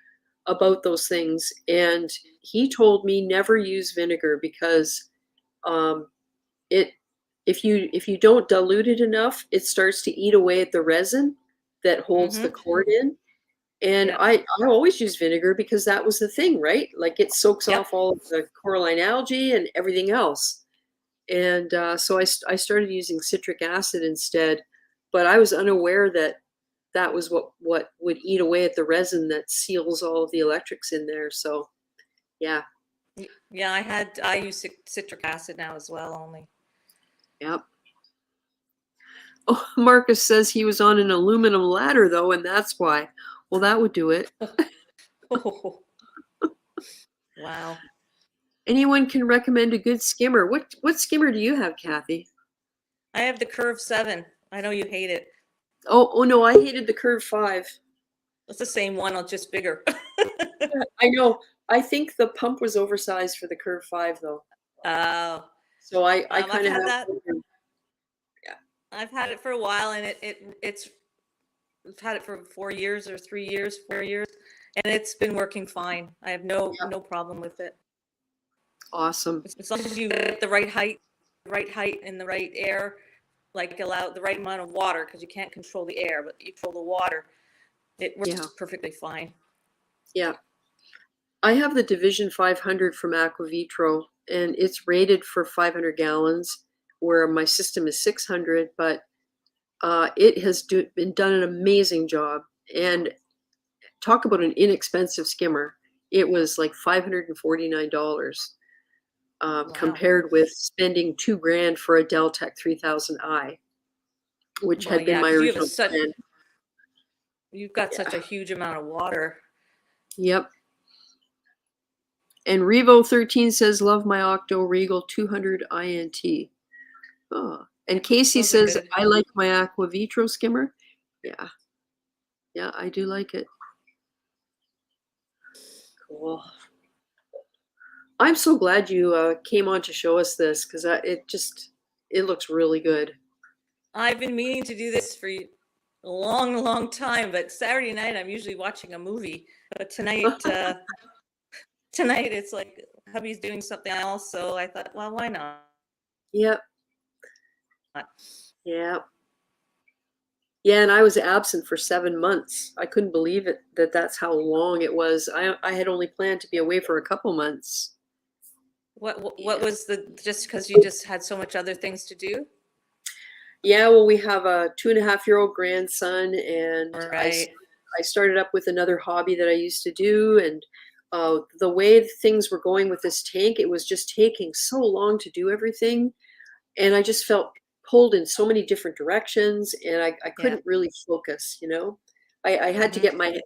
Speaker 1: about those things, and he told me never use vinegar because if you don't dilute it enough, it starts to eat away at the resin that holds the cord in. And I always use vinegar because that was the thing, right? Like it soaks off all of the coralline algae and everything else. And so I started using citric acid instead, but I was unaware that that was what would eat away at the resin that seals all of the electrics in there. So, yeah.
Speaker 3: Yeah, I use citric acid now as well only.
Speaker 1: Yep. Oh, Marcus says he was on an aluminum ladder though, and that's why. Well, that would do it.
Speaker 3: Oh. Wow.
Speaker 1: Anyone can recommend a good skimmer. What skimmer do you have, Kathy?
Speaker 3: I have the Curve 7. I know you hate it.
Speaker 1: Oh no, I hated the Curve 5.
Speaker 3: It's the same one, just bigger.
Speaker 1: I know, I think the pump was oversized for the Curve 5 though.
Speaker 3: Oh,
Speaker 1: So I
Speaker 3: I've
Speaker 1: kind of
Speaker 3: had
Speaker 1: have,
Speaker 3: that.
Speaker 1: yeah.
Speaker 3: I've had it for a while, and it's I've had it for 4 years or 3 years, 4 years, and it's been working fine. I have no problem with it.
Speaker 1: Awesome.
Speaker 3: As long as you get the right height and the right air, like allow the right amount of water, because you can't control the air, but you control the water. It works perfectly fine.
Speaker 1: Yeah. I have the Division 500 from Aquavitro, and it's rated for 500 gallons, where my system is 600, but it has been done an amazing job. And talk about an inexpensive skimmer. It was like $549 compared with spending $2,000 for a Deltec 3000i, which had been my original plan.
Speaker 3: You've got such a huge amount of water.
Speaker 1: Yep. And Revo13 says, love my Octo Regal 200 INT. Oh. And Casey says, I like my Aquavitro skimmer. Yeah. Yeah, I do like it. Cool. I'm so glad you came on to show us this, because it looks really good.
Speaker 3: I've been meaning to do this for a long, long time, but Saturday night I'm usually watching a movie. But tonight, tonight it's like hubby's doing something else, so I thought, well, why not?
Speaker 1: Yep. Yeah. Yeah, and I was absent for 7 months. I couldn't believe it that's how long it was. I had only planned to be away for a couple months.
Speaker 3: What was just because you just had so much other things to do?
Speaker 1: Yeah, well, we have a 2.5-year-old grandson, and
Speaker 3: Right.
Speaker 1: I started up with another hobby that I used to do, and the way things were going with this tank, it was just taking so long to do everything, and I just felt pulled in so many different directions, and I couldn't really focus, you know? I had to get my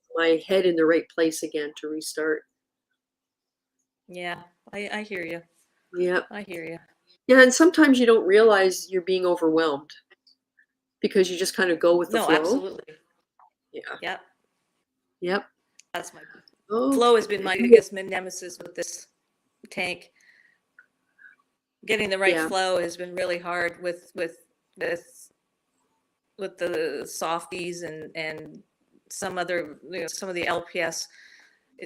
Speaker 1: head in the right place again to restart.
Speaker 3: Yeah, I hear you.
Speaker 1: Yep.
Speaker 3: I hear you.
Speaker 1: Yeah, and sometimes you don't realize you're being overwhelmed because you just kind of go with the flow.
Speaker 3: Absolutely.
Speaker 1: Yeah.
Speaker 3: Yep.
Speaker 1: Yep.
Speaker 3: That's my
Speaker 1: Oh,
Speaker 3: flow has been my, I guess, my nemesis with this tank. Getting the right flow has been really hard with the softies and some other, some of the LPS,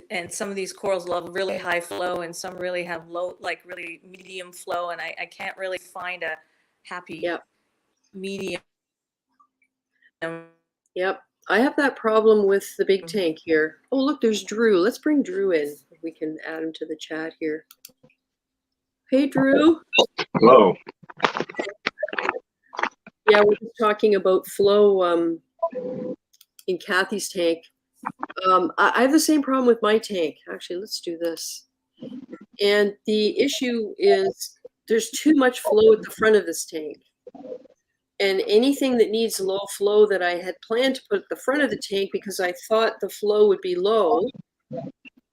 Speaker 3: and some of these corals love really high flow, and some really have low, like really medium flow, and I can't really find a happy medium.
Speaker 1: Yep. I have that problem with the big tank here. Oh, look, there's Drew. Let's bring Drew in. We can add him to the chat here. Hey, Drew.
Speaker 4: Hello.
Speaker 1: Yeah, we're just talking about flow in Kathy's tank. I have the same problem with my tank. Actually, let's do this. And the issue is there's too much flow at the front of this tank. And anything that needs low flow that I had planned to put at the front of the tank because I thought the flow would be low,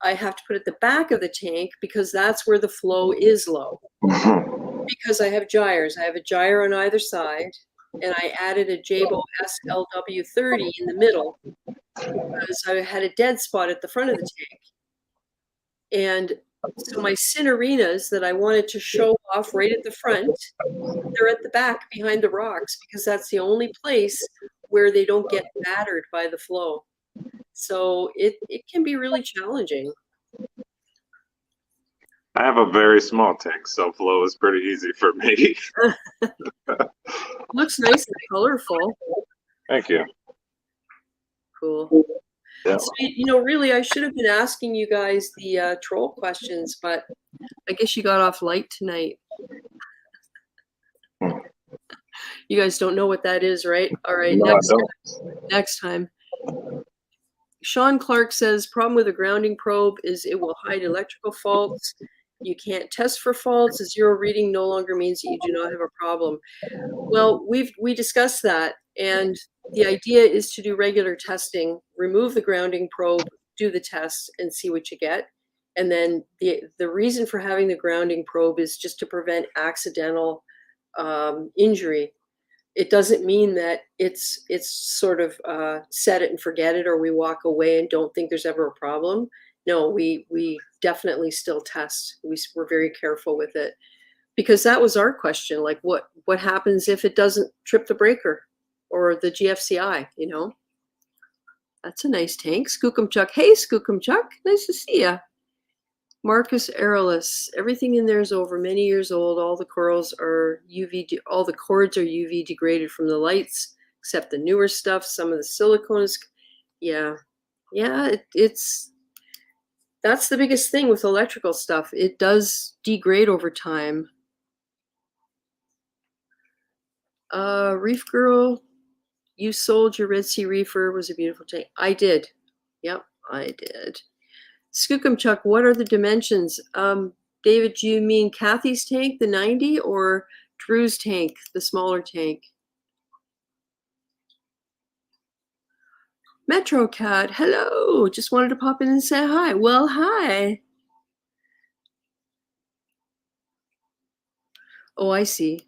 Speaker 1: I have to put at the back of the tank because that's where the flow is low. Because I have gyres. I have a gyre on either side, and I added a Jabo SLW30 in the middle because I had a dead spot at the front of the tank. And so my Cinerinas that I wanted to show off right at the front, they're at the back behind the rocks because that's the only place where they don't get battered by the flow. So it can be really challenging.
Speaker 4: I have a very small tank, so flow is pretty easy for me.
Speaker 1: Looks nice and colorful.
Speaker 4: Thank you.
Speaker 1: Cool.
Speaker 4: Yeah.
Speaker 1: So, really, I should have been asking you guys the troll questions, but I guess you got off light tonight. You guys don't know what that is, right? All right,
Speaker 4: No,
Speaker 1: next time. Sean Clark says, problem with a grounding probe is it will hide electrical faults. You can't test for faults. A zero reading no longer means that you do not have a problem. Well, we discussed that, and the idea is to do regular testing, remove the grounding probe, do the test, and see what you get. And then the reason for having the grounding probe is just to prevent accidental injury. It doesn't mean that it's sort of set it and forget it, or we walk away and don't think there's ever a problem. No, we definitely still test. We're very careful with it because that was our question. Like what happens if it doesn't trip the breaker or the GFCI, you know? That's a nice tank. Skookum Chuck. Hey, Skookum Chuck. Nice to see ya. Marcus Aerolis. Everything in there is over many years old. All the corals are all the cords are UV degraded from the lights, except the newer stuff. Some of the silicone is, yeah. It's that's the biggest thing with electrical stuff. It does degrade over time. ReefGrrl, you sold your Red Sea Reefer. Was a beautiful tank. I did. Yep, I did. Skookum Chuck, what are the dimensions? David, do you mean Kathy's tank, the 90, or Drew's tank, the smaller tank? Metro Cat, hello. Just wanted to pop in and say hi. Well, hi. Oh, I see.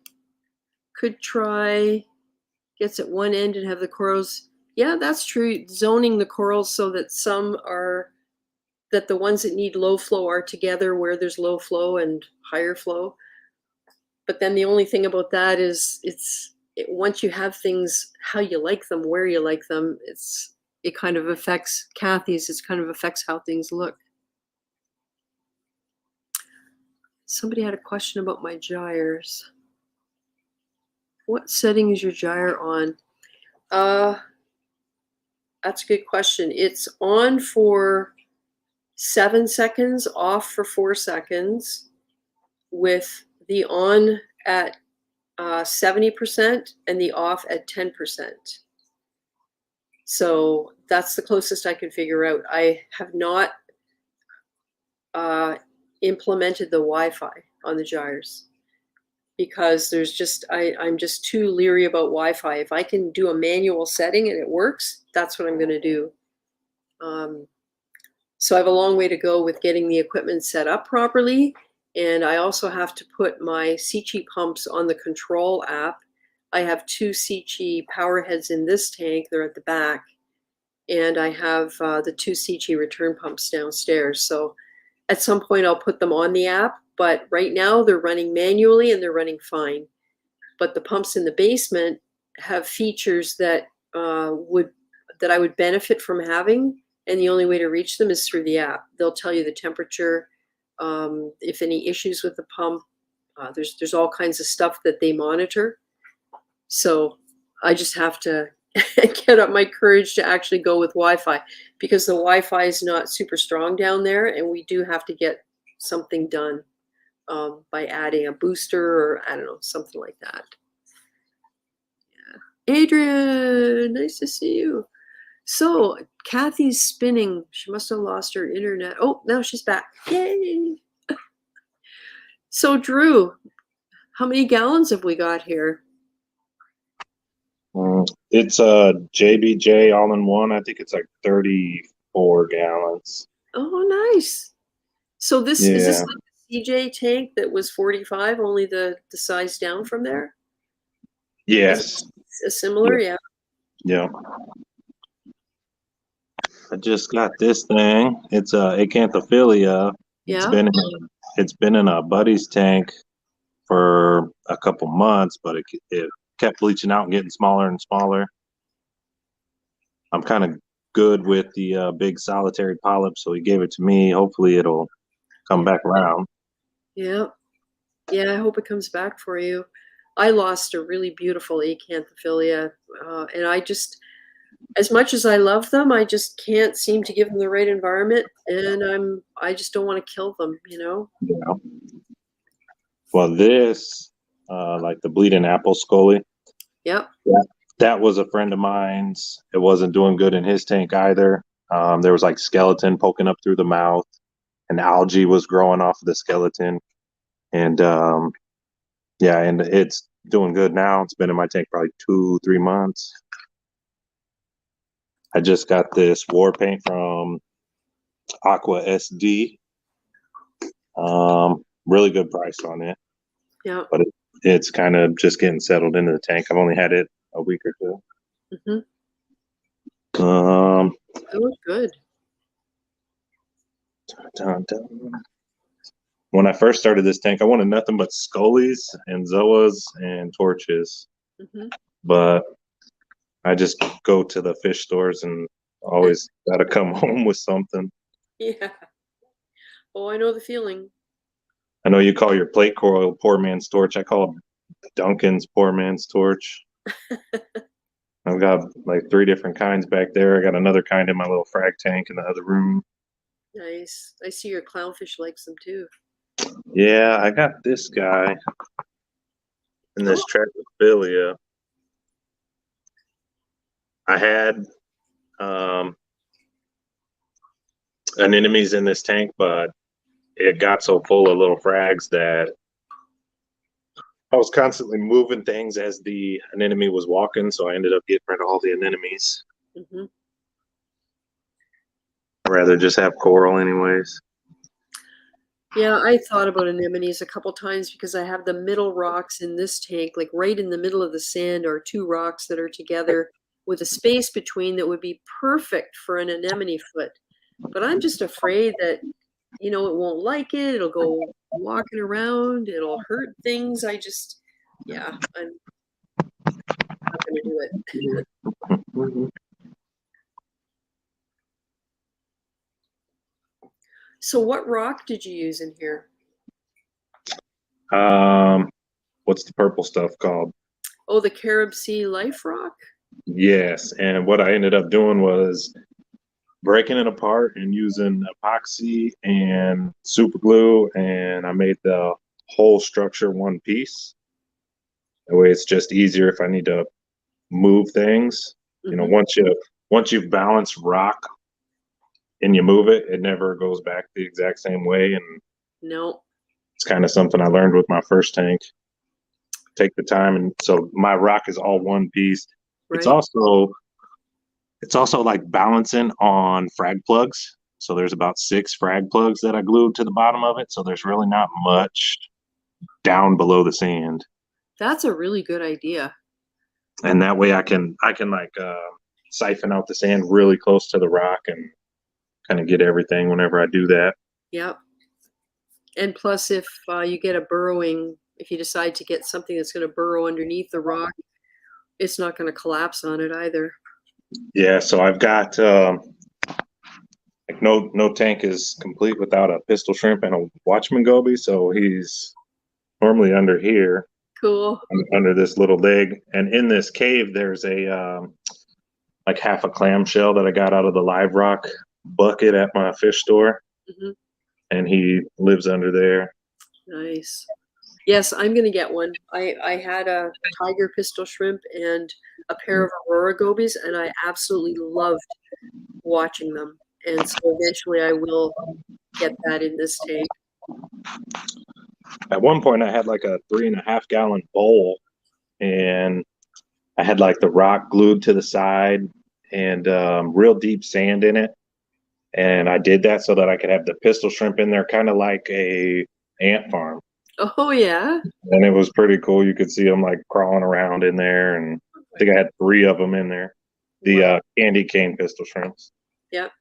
Speaker 1: Could try, gets at one end and have the corals. Yeah, that's true. Zoning the corals so that some are, that the ones that need low flow are together where there's low flow and higher flow. But then the only thing about that is once you have things how you like them, where you like them, it kind of affects Kathy's. It kind of affects how things look. Somebody had a question about my gyres. What setting is your gyre on? That's a good question. It's on for 7 seconds, off for 4 seconds, with the on at 70% and the off at 10%. So that's the closest I can figure out. I have not implemented the Wi-Fi on the gyres because there's just, I'm just too leery about Wi-Fi. If I can do a manual setting and it works, that's what I'm going to do. So I have a long way to go with getting the equipment set up properly. And I also have to put my Seachi pumps on the control app. I have 2 Seachi power heads in this tank. They're at the back. And I have the 2 Seachi return pumps downstairs. So at some point I'll put them on the app. But right now they're running manually and they're running fine. But the pumps in the basement have features that I would benefit from having. And the only way to reach them is through the app. They'll tell you the temperature, if any issues with the pump. There's all kinds of stuff that they monitor. So I just have to get up my courage to actually go with Wi-Fi because the Wi-Fi is not super strong down there, and we do have to get something done by adding a booster or I don't know, something like that. Yeah. Adrian, nice to see you. So Kathy's spinning. She must have lost her internet. Oh, now she's back. Yay. So Drew, how many gallons have we got here?
Speaker 4: It's a JBJ all-in-one. I think it's like 34 gallons.
Speaker 1: Oh, nice. So this is this like the CJ tank that was 45, only the size down from there?
Speaker 4: Yes.
Speaker 1: A similar, yeah.
Speaker 4: Yeah. I just got this thing. It's a Acanthophilia.
Speaker 1: Yeah.
Speaker 4: It's been in a buddy's tank for a couple months, but it kept bleaching out and getting smaller and smaller. I'm kind of good with the big solitary polyp, so he gave it to me. Hopefully it'll come back around.
Speaker 1: Yeah. Yeah, I hope it comes back for you. I lost a really beautiful Acanthophilia, and I just, as much as I love them, I just can't seem to give them the right environment, and I just don't want to kill them, you know?
Speaker 4: Yeah. Well, this, like the bleeding apple scully.
Speaker 1: Yep.
Speaker 4: That was a friend of mine's. It wasn't doing good in his tank either. There was like skeleton poking up through the mouth, and algae was growing off of the skeleton. And yeah, and it's doing good now. It's been in my tank probably 2-3 months. I just got this war paint from Aqua SD. Really good price on it.
Speaker 1: Yeah.
Speaker 4: But it's kind of just getting settled into the tank. I've only had it a week or two.
Speaker 1: Mm-hmm. It looks good.
Speaker 4: Dun, dun. When I first started this tank, I wanted nothing but scullies and zoas and torches. But I just go to the fish stores and always got to come home with something.
Speaker 1: Yeah. Oh, I know the feeling.
Speaker 4: I know you call your plate coral poor man's torch. I call it Duncan's poor man's torch. I've got like 3 different kinds back there. I got another kind in my little frag tank in the other room.
Speaker 1: Nice. I see your clownfish likes them too.
Speaker 4: Yeah, I got this guy in this Trachyphilia. I had anemones in this tank, but it got so full of little frags that I was constantly moving things as the anemone was walking, so I ended up getting rid of all the anemones. I'd rather just have coral anyways.
Speaker 1: Yeah, I thought about anemones a couple times because I have the middle rocks in this tank, like right in the middle of the sand are 2 rocks that are together with a space between that would be perfect for an anemone foot. But I'm just afraid that, you know, it won't like it. It'll go walking around. It'll hurt things. I'm not going to do it. So what rock did you use in here?
Speaker 4: What's the purple stuff called?
Speaker 1: Oh, the Carib Sea Life Rock?
Speaker 4: Yes, and what I ended up doing was breaking it apart and using epoxy and super glue, and I made the whole structure one piece. That way it's just easier if I need to move things. You know, once you've balanced rock and you move it, it never goes back the exact same way. And
Speaker 1: no,
Speaker 4: it's kind of something I learned with my first tank. Take the time, and so my rock is all one piece. Right. It's also like balancing on frag plugs. So there's about 6 frag plugs that I glued to the bottom of it. So there's really not much down below the sand.
Speaker 1: That's a really good idea.
Speaker 4: And that way I can like siphon out the sand really close to the rock and kind of get everything whenever I do that.
Speaker 1: Yep. And plus, if you get a burrowing, if you decide to get something that's going to burrow underneath the rock, it's not going to collapse on it either.
Speaker 4: Yeah, so I've got like no tank is complete without a pistol shrimp and a watchman goby. So he's normally under here.
Speaker 1: Cool.
Speaker 4: Under this little leg, and in this cave, there's a like half a clamshell that I got out of the live rock bucket at my fish store, and he lives under there.
Speaker 1: Nice. Yes, I'm going to get one. I had a tiger pistol shrimp and a pair of aurora gobies, and I absolutely loved watching them. And so eventually I will get that in this tank.
Speaker 4: At one point, I had like a 3.5 gallon bowl, and I had like the rock glued to the side and real deep sand in it. And I did that so that I could have the pistol shrimp in there, kind of like a ant farm.
Speaker 1: Oh, yeah.
Speaker 4: And it was pretty cool. You could see them like crawling around in there. And I think I had 3 of them in there. The candy cane pistol shrimps.
Speaker 1: Yep.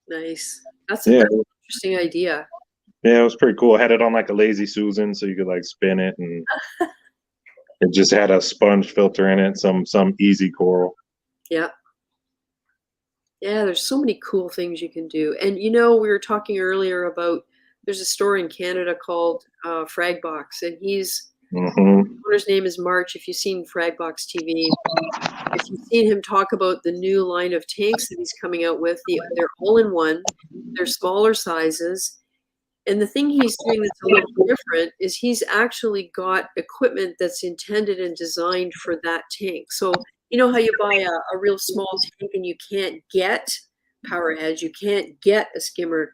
Speaker 1: Nice. That's an interesting idea.
Speaker 4: Yeah, it was pretty cool. I had it on like a Lazy Susan, so you could like spin it, and it just had a sponge filter in it, some easy coral.
Speaker 1: Yeah. Yeah, there's so many cool things you can do. And you know, we were talking earlier about there's a store in Canada called Fragbox, and his owner's name is March. If you've seen Fragbox TV, if you've seen him talk about the new line of tanks that he's coming out with, they're all in one, they're smaller sizes. And the thing he's doing that's a little different is he's actually got equipment that's intended and designed for that tank. So you know how you buy a real small tank and you can't get power heads, you can't get a skimmer.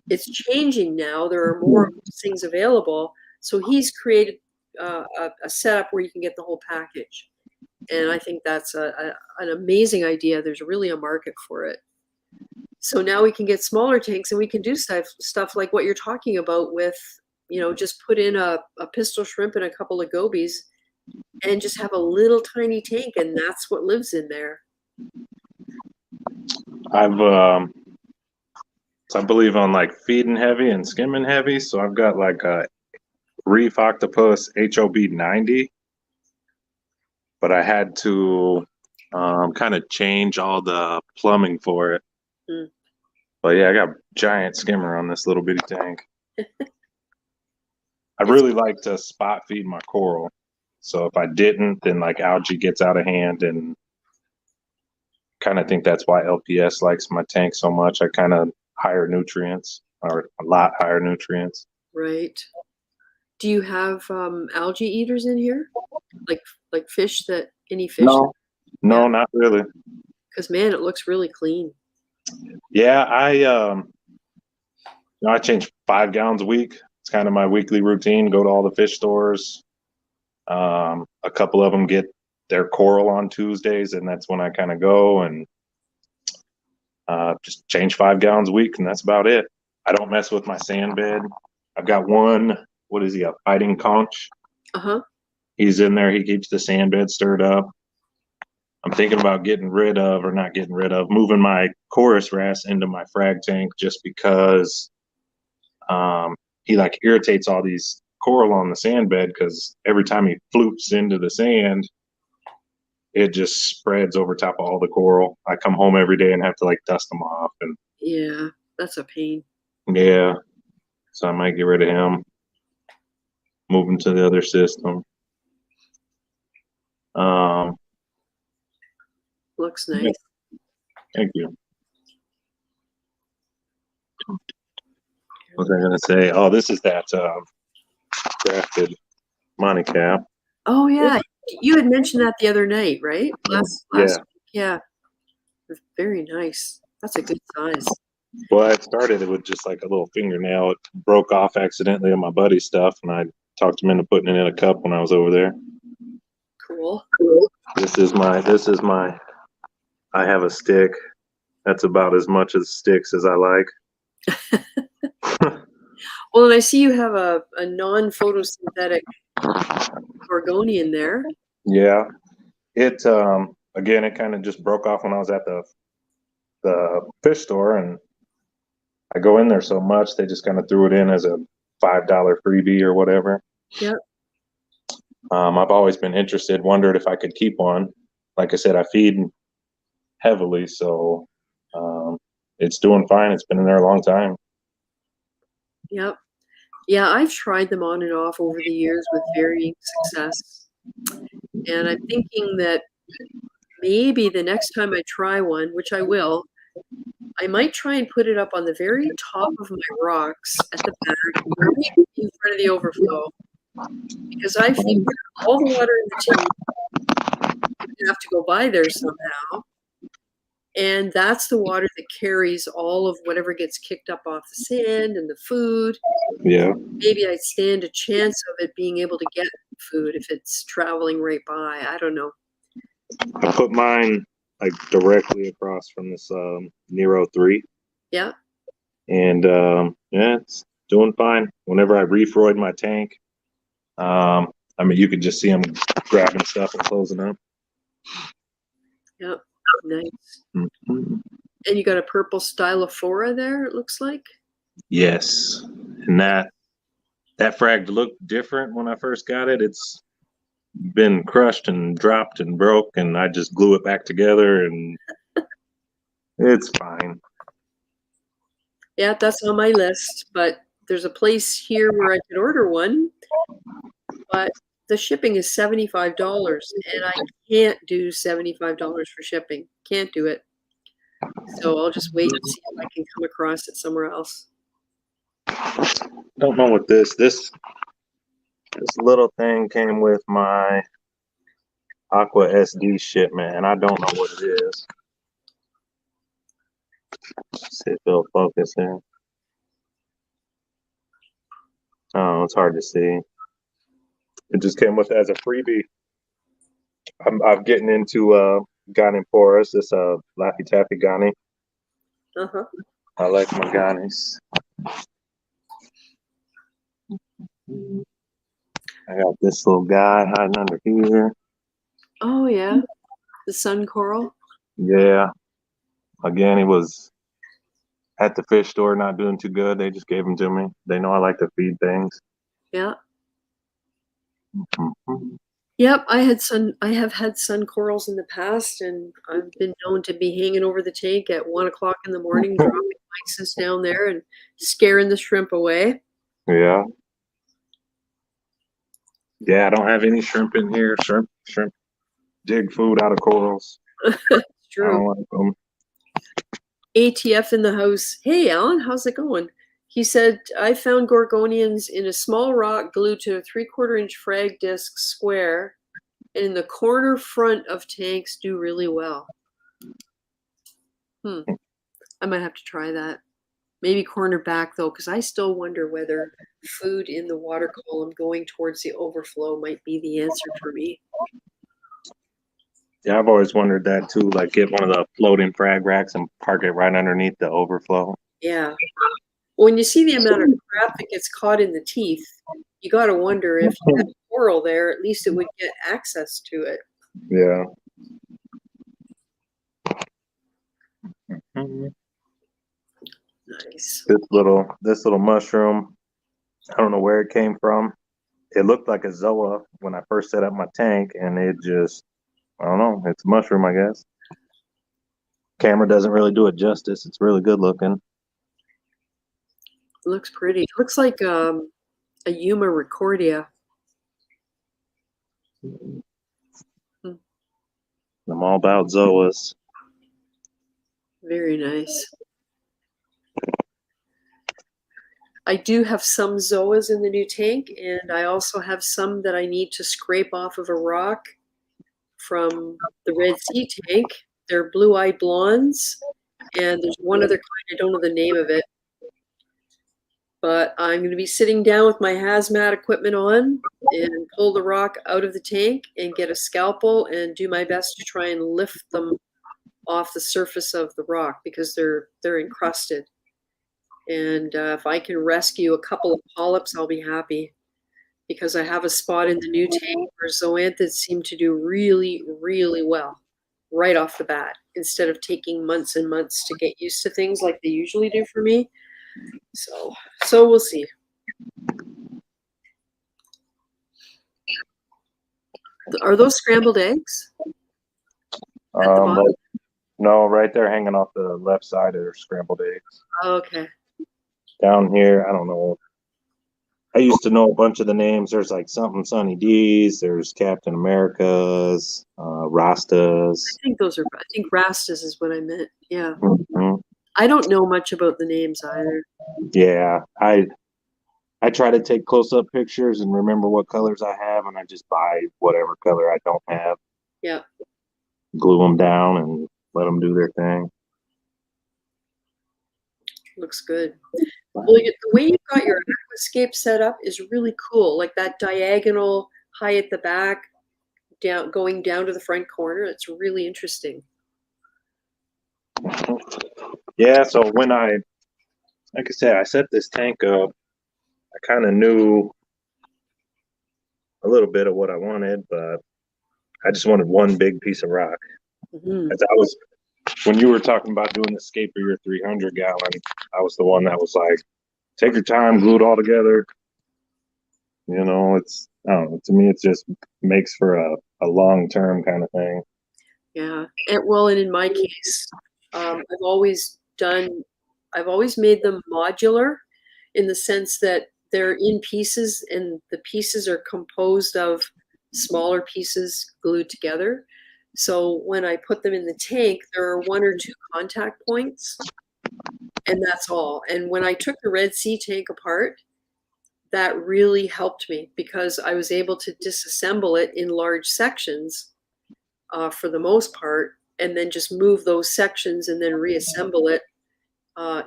Speaker 1: It's changing now. There are more of those things available. So he's created a setup where you can get the whole package. And I think that's an amazing idea. There's really a market for it. So now we can get smaller tanks and we can do stuff like what you're talking about with, you know, just put in a pistol shrimp and a couple of gobies and just have a little tiny tank, and that's what lives in there.
Speaker 4: I've So I believe on like feeding heavy and skimming heavy. So I've got like a Reef Octopus HOB 90, but I had to kind of change all the plumbing for it.
Speaker 1: Mm.
Speaker 4: But yeah, I got a giant skimmer on this little bitty tank. I really like to spot feed my coral. So if I didn't, then like algae gets out of hand, and kind of think that's why LPS likes my tank so much. I kind of higher nutrients, or a lot higher nutrients.
Speaker 1: Right. Do you have algae eaters in here? Like fish that any fish?
Speaker 4: No, not really.
Speaker 1: Because man, it looks really clean.
Speaker 4: Yeah, I change 5 gallons a week. It's kind of my weekly routine. Go to all the fish stores. A couple of them get their coral on Tuesdays, and that's when I kind of go and just change 5 gallons a week, and that's about it. I don't mess with my sand bed. I've got one. What is he? A fighting conch. He's in there. He keeps the sand bed stirred up. I'm thinking about moving my chorus wrasse into my frag tank, just because he like irritates all these coral on the sand bed, because every time he floops into the sand, it just spreads over top of all the coral. I come home every day and have to like dust them off, and
Speaker 1: yeah, that's a pain.
Speaker 4: Yeah, so I might get rid of him, move him to the other system.
Speaker 1: Looks nice.
Speaker 4: Thank you. What was I gonna say? Oh, this is that grafted monocat.
Speaker 1: Oh yeah, you had mentioned that the other night, right? Last
Speaker 4: Yeah.
Speaker 1: week. Yeah. Very nice. That's a good size.
Speaker 4: Well, I started it with just like a little fingernail. It broke off accidentally on my buddy's stuff, and I talked him into putting it in a cup when I was over there.
Speaker 1: Cool.
Speaker 4: This is my. I have a stick. That's about as much as sticks as I like.
Speaker 1: Well, and I see you have a non-photosynthetic Gorgonian there.
Speaker 4: Yeah, it again, it kind of just broke off when I was at the fish store, and I go in there so much they just kind of threw it in as a $5 freebie or whatever.
Speaker 1: Yep.
Speaker 4: I've always been interested, wondered if I could keep one. Like I said, I feed heavily, so it's doing fine. It's been in there a long time.
Speaker 1: Yep. Yeah, I've tried them on and off over the years with varying success. And I'm thinking that maybe the next time I try one, which I will, I might try and put it up on the very top of my rocks at the back, right in front of the overflow. Because I figure all the water in the tank, you have to go by there somehow. And that's the water that carries all of whatever gets kicked up off the sand and the food.
Speaker 4: Yeah.
Speaker 1: Maybe I'd stand a chance of it being able to get food if it's traveling right by. I don't know.
Speaker 4: I put mine like directly across from this Nero 3.
Speaker 1: Yeah.
Speaker 4: And yeah, it's doing fine. Whenever I refroid my tank, I mean, you could just see them grabbing stuff and closing up.
Speaker 1: Yep. Nice.
Speaker 4: Mm-hmm.
Speaker 1: And you got a purple stylophora there, it looks like?
Speaker 4: Yes. And that frag looked different when I first got it. It's been crushed and dropped and broke, and I just glue it back together, and it's fine.
Speaker 1: Yeah, that's on my list, but there's a place here where I could order one, but the shipping is $75, and I can't do $75 for shipping. Can't do it. So I'll just wait and see if I can come across it somewhere else.
Speaker 4: Don't know what this little thing came with my Aqua SD shipment, and I don't know what it is. See if it'll focus here. Oh, it's hard to see. It just came with as a freebie. I'm getting into Ghani porous, this Laffy Taffy Ghani.
Speaker 1: Uh-huh.
Speaker 4: I like my Ghanis. I got this little guy hiding under here.
Speaker 1: Oh yeah, the sun coral.
Speaker 4: Yeah. Again, he was at the fish store, not doing too good. They just gave them to me. They know I like to feed things.
Speaker 1: Yeah.
Speaker 4: Mhm.
Speaker 1: Yep, I have had sun corals in the past, and I've been known to be hanging over the tank at 1 o'clock in the morning, dropping ices down there and scaring the shrimp away.
Speaker 4: Yeah. Yeah, I don't have any shrimp in here. Shrimp dig food out of corals.
Speaker 1: It's
Speaker 4: I
Speaker 1: true.
Speaker 4: don't like them.
Speaker 1: ATF in the house. Hey, Alan, how's it going? He said, I found gorgonians in a small rock glued to a 3/4 inch frag disc square, and in the corner front of tanks do really well. I might have to try that. Maybe corner back though, because I still wonder whether food in the water column going towards the overflow might be the answer for me.
Speaker 4: Yeah, I've always wondered that too. Like, get one of the floating frag racks and park it right underneath the overflow.
Speaker 1: Yeah. When you see the amount of crap that gets caught in the teeth, you got to wonder if you had coral there, at least it would get access to it.
Speaker 4: Yeah. Mm-hmm.
Speaker 1: Nice.
Speaker 4: This little mushroom, I don't know where it came from. It looked like a zoa when I first set up my tank, and it just, I don't know, it's a mushroom, I guess. Camera doesn't really do it justice. It's really good looking.
Speaker 1: Looks pretty. Looks like a Yuma recordia.
Speaker 4: I'm all about zoas.
Speaker 1: Very nice. I do have some zoas in the new tank, and I also have some that I need to scrape off of a rock from the Red Sea tank. They're blue-eyed blondes, and there's one other kind, I don't know the name of it. But I'm going to be sitting down with my hazmat equipment on and pull the rock out of the tank and get a scalpel and do my best to try and lift them off the surface of the rock because they're encrusted. And if I can rescue a couple of polyps, I'll be happy because I have a spot in the new tank where zoanthids seem to do really, really well right off the bat instead of taking months and months to get used to things like they usually do for me. So we'll see. Are those scrambled eggs? At the bottom?
Speaker 4: No, right there hanging off the left side are scrambled eggs.
Speaker 1: Oh, okay.
Speaker 4: Down here, I don't know. I used to know a bunch of the names. There's like something Sunny D's. There's Captain America's, Rastas.
Speaker 1: I think Rastas is what I meant. Yeah.
Speaker 4: Mm-hmm.
Speaker 1: I don't know much about the names either.
Speaker 4: Yeah, I try to take close-up pictures and remember what colors I have, and I just buy whatever color I don't have.
Speaker 1: Yeah.
Speaker 4: Glue them down and let them do their thing.
Speaker 1: Looks good. Well, the way you've got your aquascape set up is really cool. Like that diagonal high at the back, going down to the front corner. It's really interesting.
Speaker 4: Yeah, so when like I said, I set this tank up, I kind of knew a little bit of what I wanted, but I just wanted one big piece of rock.
Speaker 1: Mm-hmm.
Speaker 4: As I was, when you were talking about doing the scape for your 300 gallon, I was the one that was like, take your time, glue it all together. You know, I don't know, to me, it just makes for a long-term kind of thing.
Speaker 1: Yeah. And in my case, I've always made them modular in the sense that they're in pieces and the pieces are composed of smaller pieces glued together. So when I put them in the tank, there are 1 or 2 contact points, and that's all. And when I took the Red Sea tank apart, that really helped me because I was able to disassemble it in large sections for the most part, and then just move those sections and then reassemble it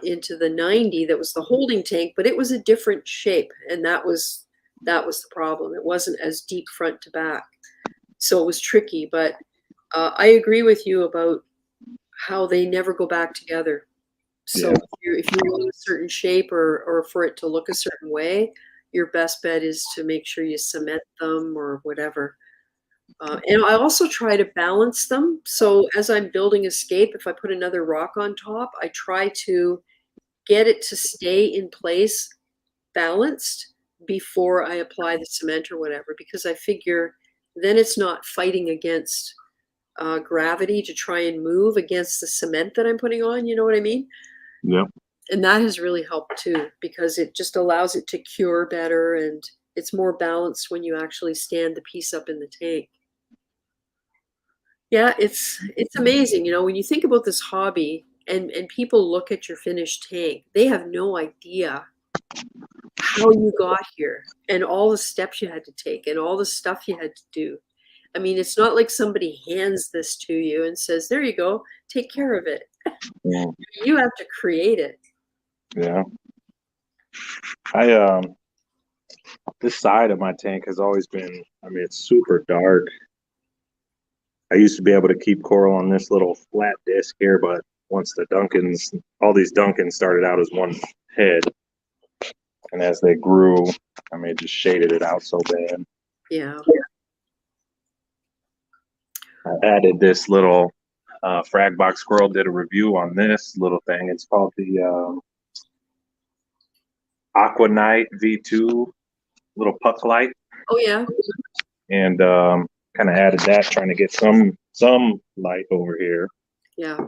Speaker 1: into the 90 that was the holding tank, but it was a different shape, and that was the problem. It wasn't as deep front to back, so it was tricky. But I agree with you about how they never go back together. So
Speaker 4: Yeah.
Speaker 1: if you want a certain shape or for it to look a certain way, your best bet is to make sure you cement them or whatever. And I also try to balance them. So as I'm building a scape, if I put another rock on top, I try to get it to stay in place balanced before I apply the cement or whatever, because I figure then it's not fighting against gravity to try and move against the cement that I'm putting on. You know what I mean?
Speaker 4: Yep.
Speaker 1: And that has really helped too, because it just allows it to cure better, and it's more balanced when you actually stand the piece up in the tank. Yeah, it's amazing. You know, when you think about this hobby and people look at your finished tank, they have no idea how you got here and all the steps you had to take and all the stuff you had to do. I mean, it's not like somebody hands this to you and says, "There you go, take care of it."
Speaker 4: Yeah.
Speaker 1: You have to create it.
Speaker 4: Yeah. This side of my tank has always been, I mean, it's super dark. I used to be able to keep coral on this little flat disc here, but once the Duncans, all these Duncans started out as one head. And as they grew, I mean, it just shaded it out so bad.
Speaker 1: Yeah.
Speaker 4: I added this little Frag Box Squirrel did a review on this little thing. It's called the Aqua Night V2 little puck light.
Speaker 1: Oh yeah.
Speaker 4: And kind of added that, trying to get some light over here.
Speaker 1: Yeah.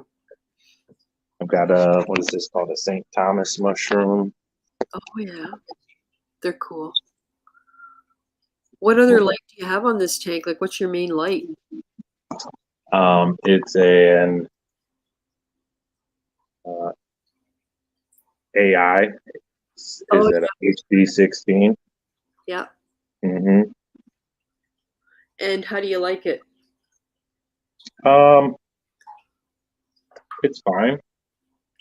Speaker 4: I've got what is this called? A St. Thomas mushroom.
Speaker 1: Oh yeah. They're cool. What other light do you have on this tank? Like, what's your main light?
Speaker 4: It's an AI. Is it a HD16?
Speaker 1: Yeah.
Speaker 4: Mm-hmm.
Speaker 1: And how do you like it?
Speaker 4: It's fine.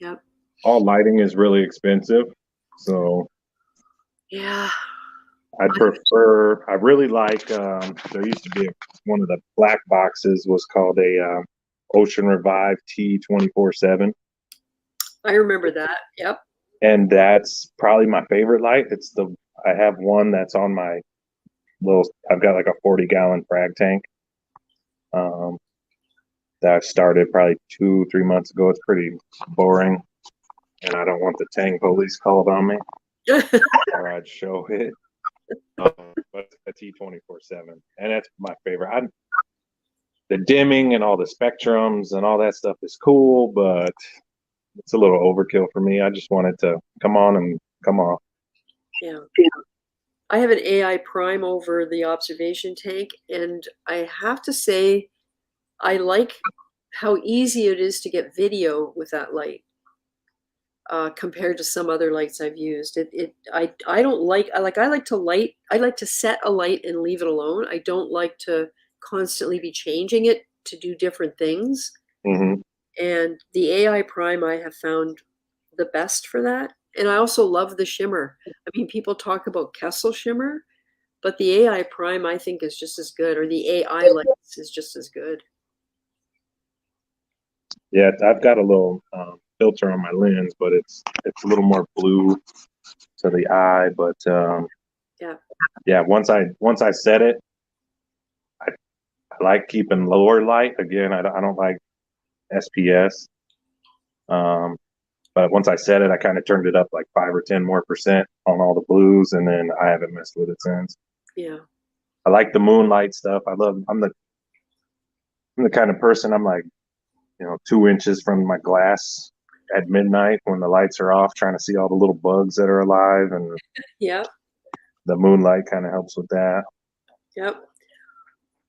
Speaker 1: Yep.
Speaker 4: All lighting is really expensive, so
Speaker 1: yeah,
Speaker 4: I'd prefer. I really like. There used to be one of the black boxes was called a Ocean Revive T 24/7.
Speaker 1: I remember that. Yep.
Speaker 4: And that's probably my favorite light. I have one that's on my I've got like a 40-gallon frag tank. That I started probably 2-3 months ago. It's pretty boring, and I don't want the tank police called on me, or I'd show it. But a T 24/7, and that's my favorite. The dimming and all the spectrums and all that stuff is cool, but it's a little overkill for me. I just want it to come on and come off.
Speaker 1: Yeah. I have an AI prime over the observation tank, and I have to say, I like how easy it is to get video with that light compared to some other lights I've used. I don't like, I like to set a light and leave it alone. I don't like to constantly be changing it to do different things.
Speaker 4: Mm-hmm.
Speaker 1: And the AI prime I have found the best for that. And I also love the shimmer. I mean, people talk about Kessel shimmer, but the AI prime I think is just as good, or the AI lights is just as good.
Speaker 4: Yeah, I've got a little filter on my lens, but it's a little more blue to the eye. But yeah. Once I set it, I like keeping lower light. Again, I don't like SPS. But once I set it, I kind of turned it up like 5 or 10 more percent on all the blues, and then I haven't messed with it since.
Speaker 1: Yeah.
Speaker 4: I like the moonlight stuff. I'm the kind of person, I'm like, 2 inches from my glass at midnight when the lights are off, trying to see all the little bugs that are alive, and
Speaker 1: Yeah.
Speaker 4: the moonlight kind of helps with that.
Speaker 1: Yep.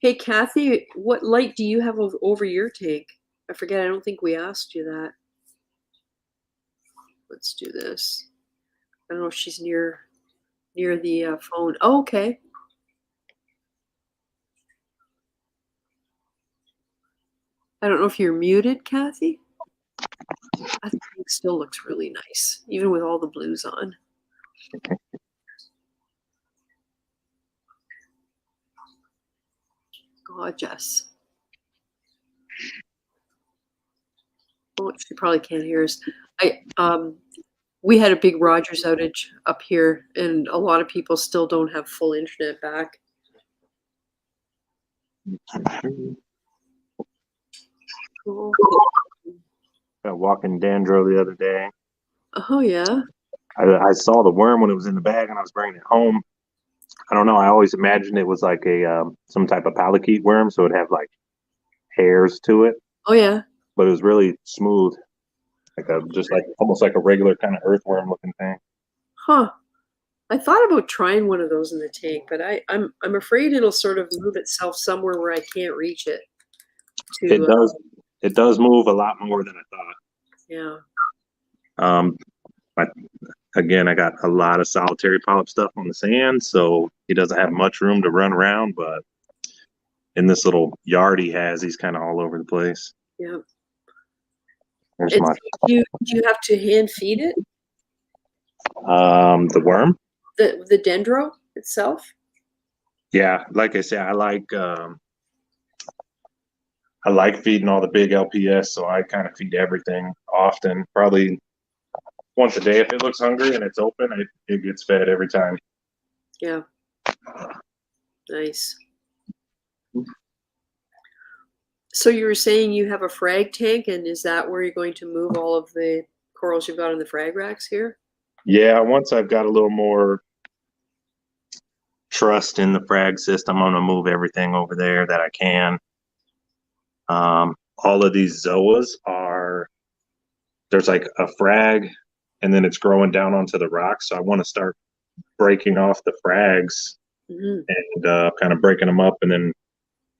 Speaker 1: Hey, Kathy, what light do you have over your tank? I forget. I don't think we asked you that. Let's do this. I don't know if she's near the phone. Oh, okay. I don't know if you're muted, Kathy. I think it still looks really nice, even with all the blues on. Gorgeous. Oh, she probably can't hear us. We had a big Rogers outage up here, and a lot of people still don't have full internet back. Cool.
Speaker 4: Got walking Dandro the other day.
Speaker 1: Oh yeah.
Speaker 4: I saw the worm when it was in the bag and I was bringing it home. I don't know. I always imagined it was like a some type of parakeet worm, so it'd have like hairs to it,
Speaker 1: Oh yeah.
Speaker 4: but it was really smooth, like a just like almost like a regular kind of earthworm looking thing.
Speaker 1: Huh. I thought about trying one of those in the tank, but I'm afraid it'll sort of move itself somewhere where I can't reach it.
Speaker 4: It
Speaker 1: To
Speaker 4: does it does move a lot more than I thought.
Speaker 1: yeah.
Speaker 4: Um, I, again, I got a lot of solitary polyp stuff on the sand, so he doesn't have much room to run around. But in this little yard he has, he's kind of all over the place.
Speaker 1: Yeah.
Speaker 4: There's
Speaker 1: It's
Speaker 4: my
Speaker 1: do you have to hand feed it?
Speaker 4: the worm.
Speaker 1: The dendro itself?
Speaker 4: Yeah, like I said, I like feeding all the big LPS, so I kind of feed everything often, probably once a day. If it looks hungry and it's open, it gets fed every time.
Speaker 1: Yeah. Nice. So you were saying you have a frag tank, and is that where you're going to move all of the corals you've got in the frag racks here?
Speaker 4: Yeah, once I've got a little more trust in the frag system, I'm gonna move everything over there that I can. All of these zoas are there's like a frag, and then it's growing down onto the rocks. So I want to start breaking off the frags
Speaker 1: Mm-hmm.
Speaker 4: and kind of breaking them up, and then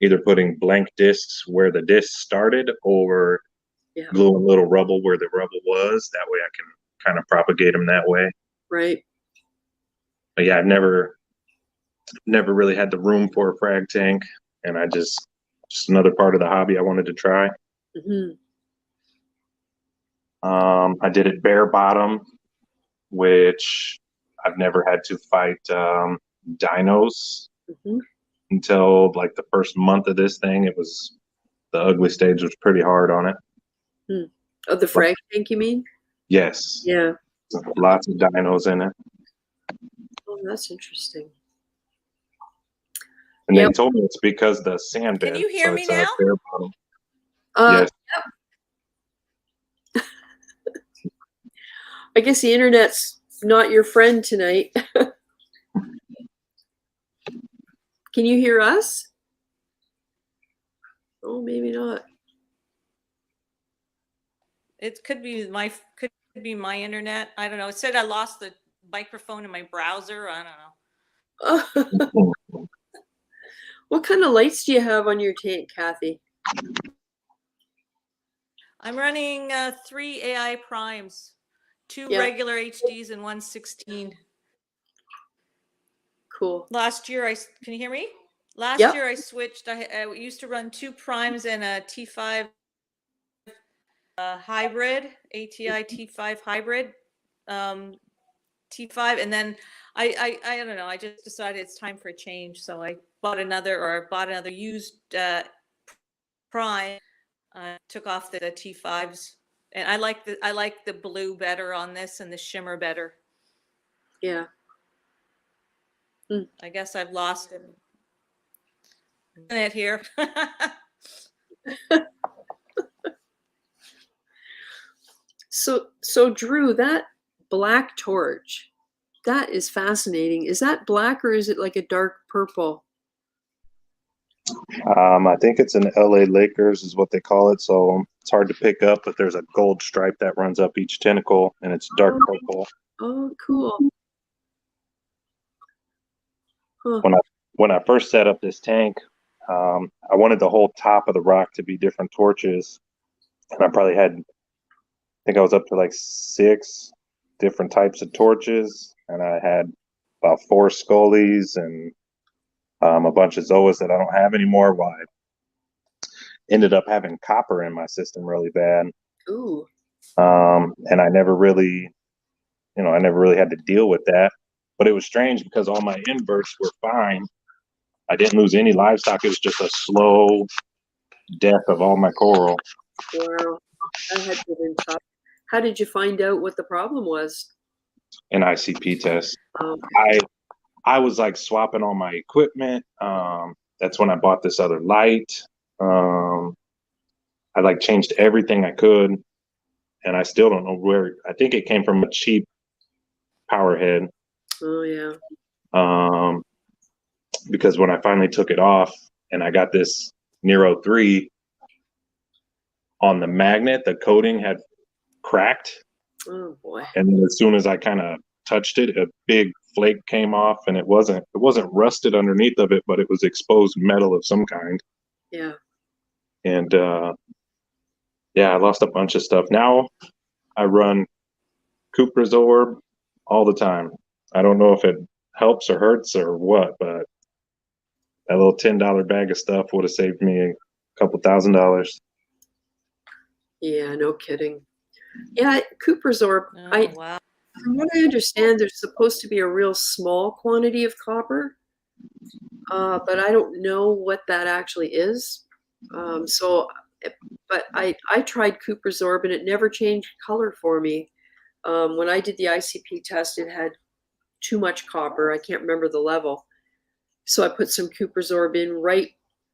Speaker 4: either putting blank discs where the discs started, or
Speaker 1: Yeah.
Speaker 4: gluing little rubble where the rubble was. That way I can kind of propagate them that way.
Speaker 1: Right.
Speaker 4: But yeah, I've never really had the room for a frag tank, and I just another part of the hobby I wanted to try.
Speaker 1: Mm-hmm.
Speaker 4: I did it bare bottom, which I've never had to fight dinos
Speaker 1: Mm-hmm.
Speaker 4: until like the first month of this thing. It was the ugly stage was pretty hard on it.
Speaker 1: Oh, the frag tank, you mean?
Speaker 4: Yes,
Speaker 1: Yeah.
Speaker 4: lots of dinos in it.
Speaker 1: Oh, that's interesting.
Speaker 4: And
Speaker 1: Yep.
Speaker 4: they told me it's because the sand bed.
Speaker 3: Can you hear
Speaker 4: so
Speaker 3: me
Speaker 4: it's,
Speaker 3: now?
Speaker 4: bare bottom. Yes.
Speaker 1: I guess the internet's not your friend tonight. Can you hear us? Oh, maybe not.
Speaker 3: It could be my internet. I don't know. It said I lost the microphone in my browser. I don't know.
Speaker 1: What kind of lights do you have on your tank, Kathy?
Speaker 3: I'm running 3 AI primes, 2
Speaker 1: Yeah.
Speaker 3: regular HDs and 1 16.
Speaker 1: Cool.
Speaker 3: Last year, can you hear me? Last
Speaker 1: Yep.
Speaker 3: year I switched. I used to run 2 primes and a T5 hybrid, ATI T5 hybrid, T5, and then I don't know. I just decided it's time for a change, so I bought another used prime. Took off the T5s, and I like the blue better on this and the shimmer better.
Speaker 1: Yeah.
Speaker 3: I guess I've lost it here.
Speaker 1: So Drew, that black torch, that is fascinating. Is that black or is it like a dark purple?
Speaker 4: I think it's an LA Lakers is what they call it. So it's hard to pick up, but there's a gold stripe that runs up each tentacle, and it's dark purple.
Speaker 1: Oh, cool. Huh.
Speaker 4: When I first set up this tank, I wanted the whole top of the rock to be different torches, and I probably had, I think I was up to like 6 different types of torches, and I had about 4 scullies and a bunch of zoas that I don't have anymore. Well, I ended up having copper in my system really bad.
Speaker 1: Ooh.
Speaker 4: And I never really had to deal with that. But it was strange because all my inverts were fine. I didn't lose any livestock. It was just a slow death of all my coral.
Speaker 1: Wow. That had to have been tough. How did you find out what the problem was?
Speaker 4: An ICP test.
Speaker 1: Okay.
Speaker 4: I was like swapping all my equipment. That's when I bought this other light. I like changed everything I could. and I still don't know where. I think it came from a cheap power head.
Speaker 1: Oh yeah.
Speaker 4: Because when I finally took it off and I got this Nero 3 on the magnet, the coating had cracked.
Speaker 1: Oh boy.
Speaker 4: And then as soon as I kind of touched it, a big flake came off, and it wasn't rusted underneath of it, but it was exposed metal of some kind.
Speaker 1: Yeah.
Speaker 4: And yeah, I lost a bunch of stuff. Now I run Cooper's Orb all the time. I don't know if it helps or hurts or what, but that little $10 bag of stuff would have saved me a couple $1,000.
Speaker 1: Yeah, no kidding. Yeah, Cooper's Orb.
Speaker 3: Oh, wow.
Speaker 1: From what I understand, there's supposed to be a real small quantity of copper, but I don't know what that actually is. But I tried Cooper's Orb and it never changed color for me. When I did the ICP test, it had too much copper. I can't remember the level. So I put some Cooper's Orb in right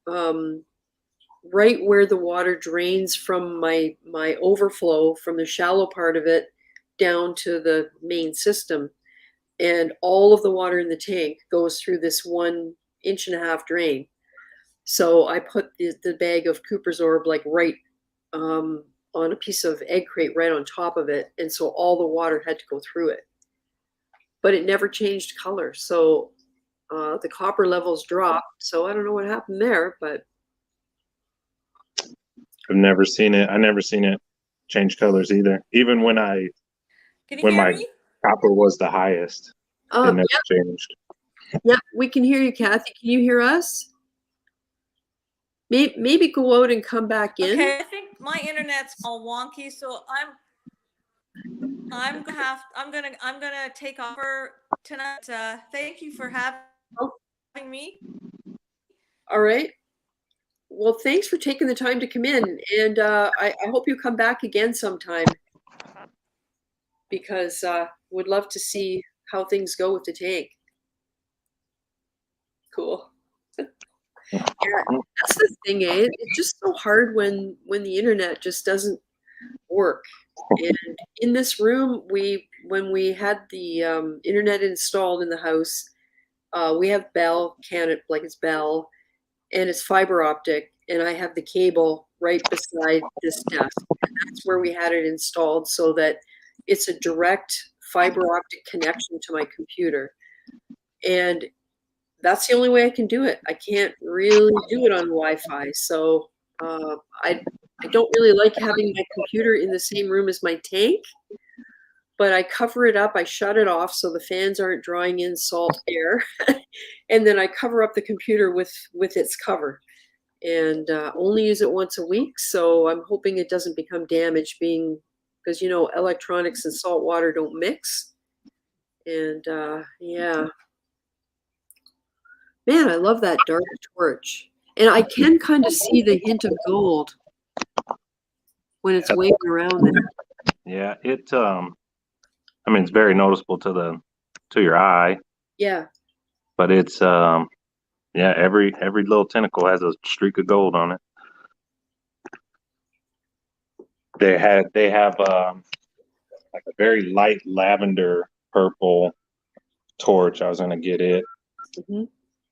Speaker 1: where the water drains from my overflow from the shallow part of it down to the main system. And all of the water in the tank goes through this 1.5 inch drain. So I put the bag of Cooper's Orb like right on a piece of egg crate right on top of it. And so all the water had to go through it. But it never changed color. So the copper levels dropped. So I don't know what happened there, but
Speaker 4: I've never seen it. I never seen it change colors either. Even when
Speaker 3: Can you
Speaker 4: when
Speaker 3: hear
Speaker 4: my
Speaker 3: me?
Speaker 4: copper was the highest, it never changed.
Speaker 1: Yeah, we can hear you, Kathy. Can you hear us? Maybe go out and come back in.
Speaker 3: Okay, I think my internet's all wonky, so I'm gonna take over tonight. Thank you for having me.
Speaker 1: All right. Well, thanks for taking the time to come in, and I hope you come back again sometime, because would love to see how things go with the tank. Cool. Yeah, that's the thing, eh? It's just so hard when the internet just doesn't work. And in this room, when we had the internet installed in the house, we have Bell Canada, like it's Bell, and it's fiber optic, and I have the cable right beside this desk. And that's where we had it installed, so that it's a direct fiber optic connection to my computer. And that's the only way I can do it. I can't really do it on Wi-Fi. So I don't really like having my computer in the same room as my tank, but I cover it up. I shut it off so the fans aren't drawing in salt air. And then I cover up the computer with its cover, and only use it once a week. So I'm hoping it doesn't become damaged, because electronics and salt water don't mix. And yeah. Man, I love that dark torch. And I can kind of see the hint of gold when it's waving around there.
Speaker 4: Yeah, I mean, it's very noticeable to your eye,
Speaker 1: Yeah.
Speaker 4: but it's yeah, every little tentacle has a streak of gold on it. They have like a very light lavender purple torch. I was gonna get it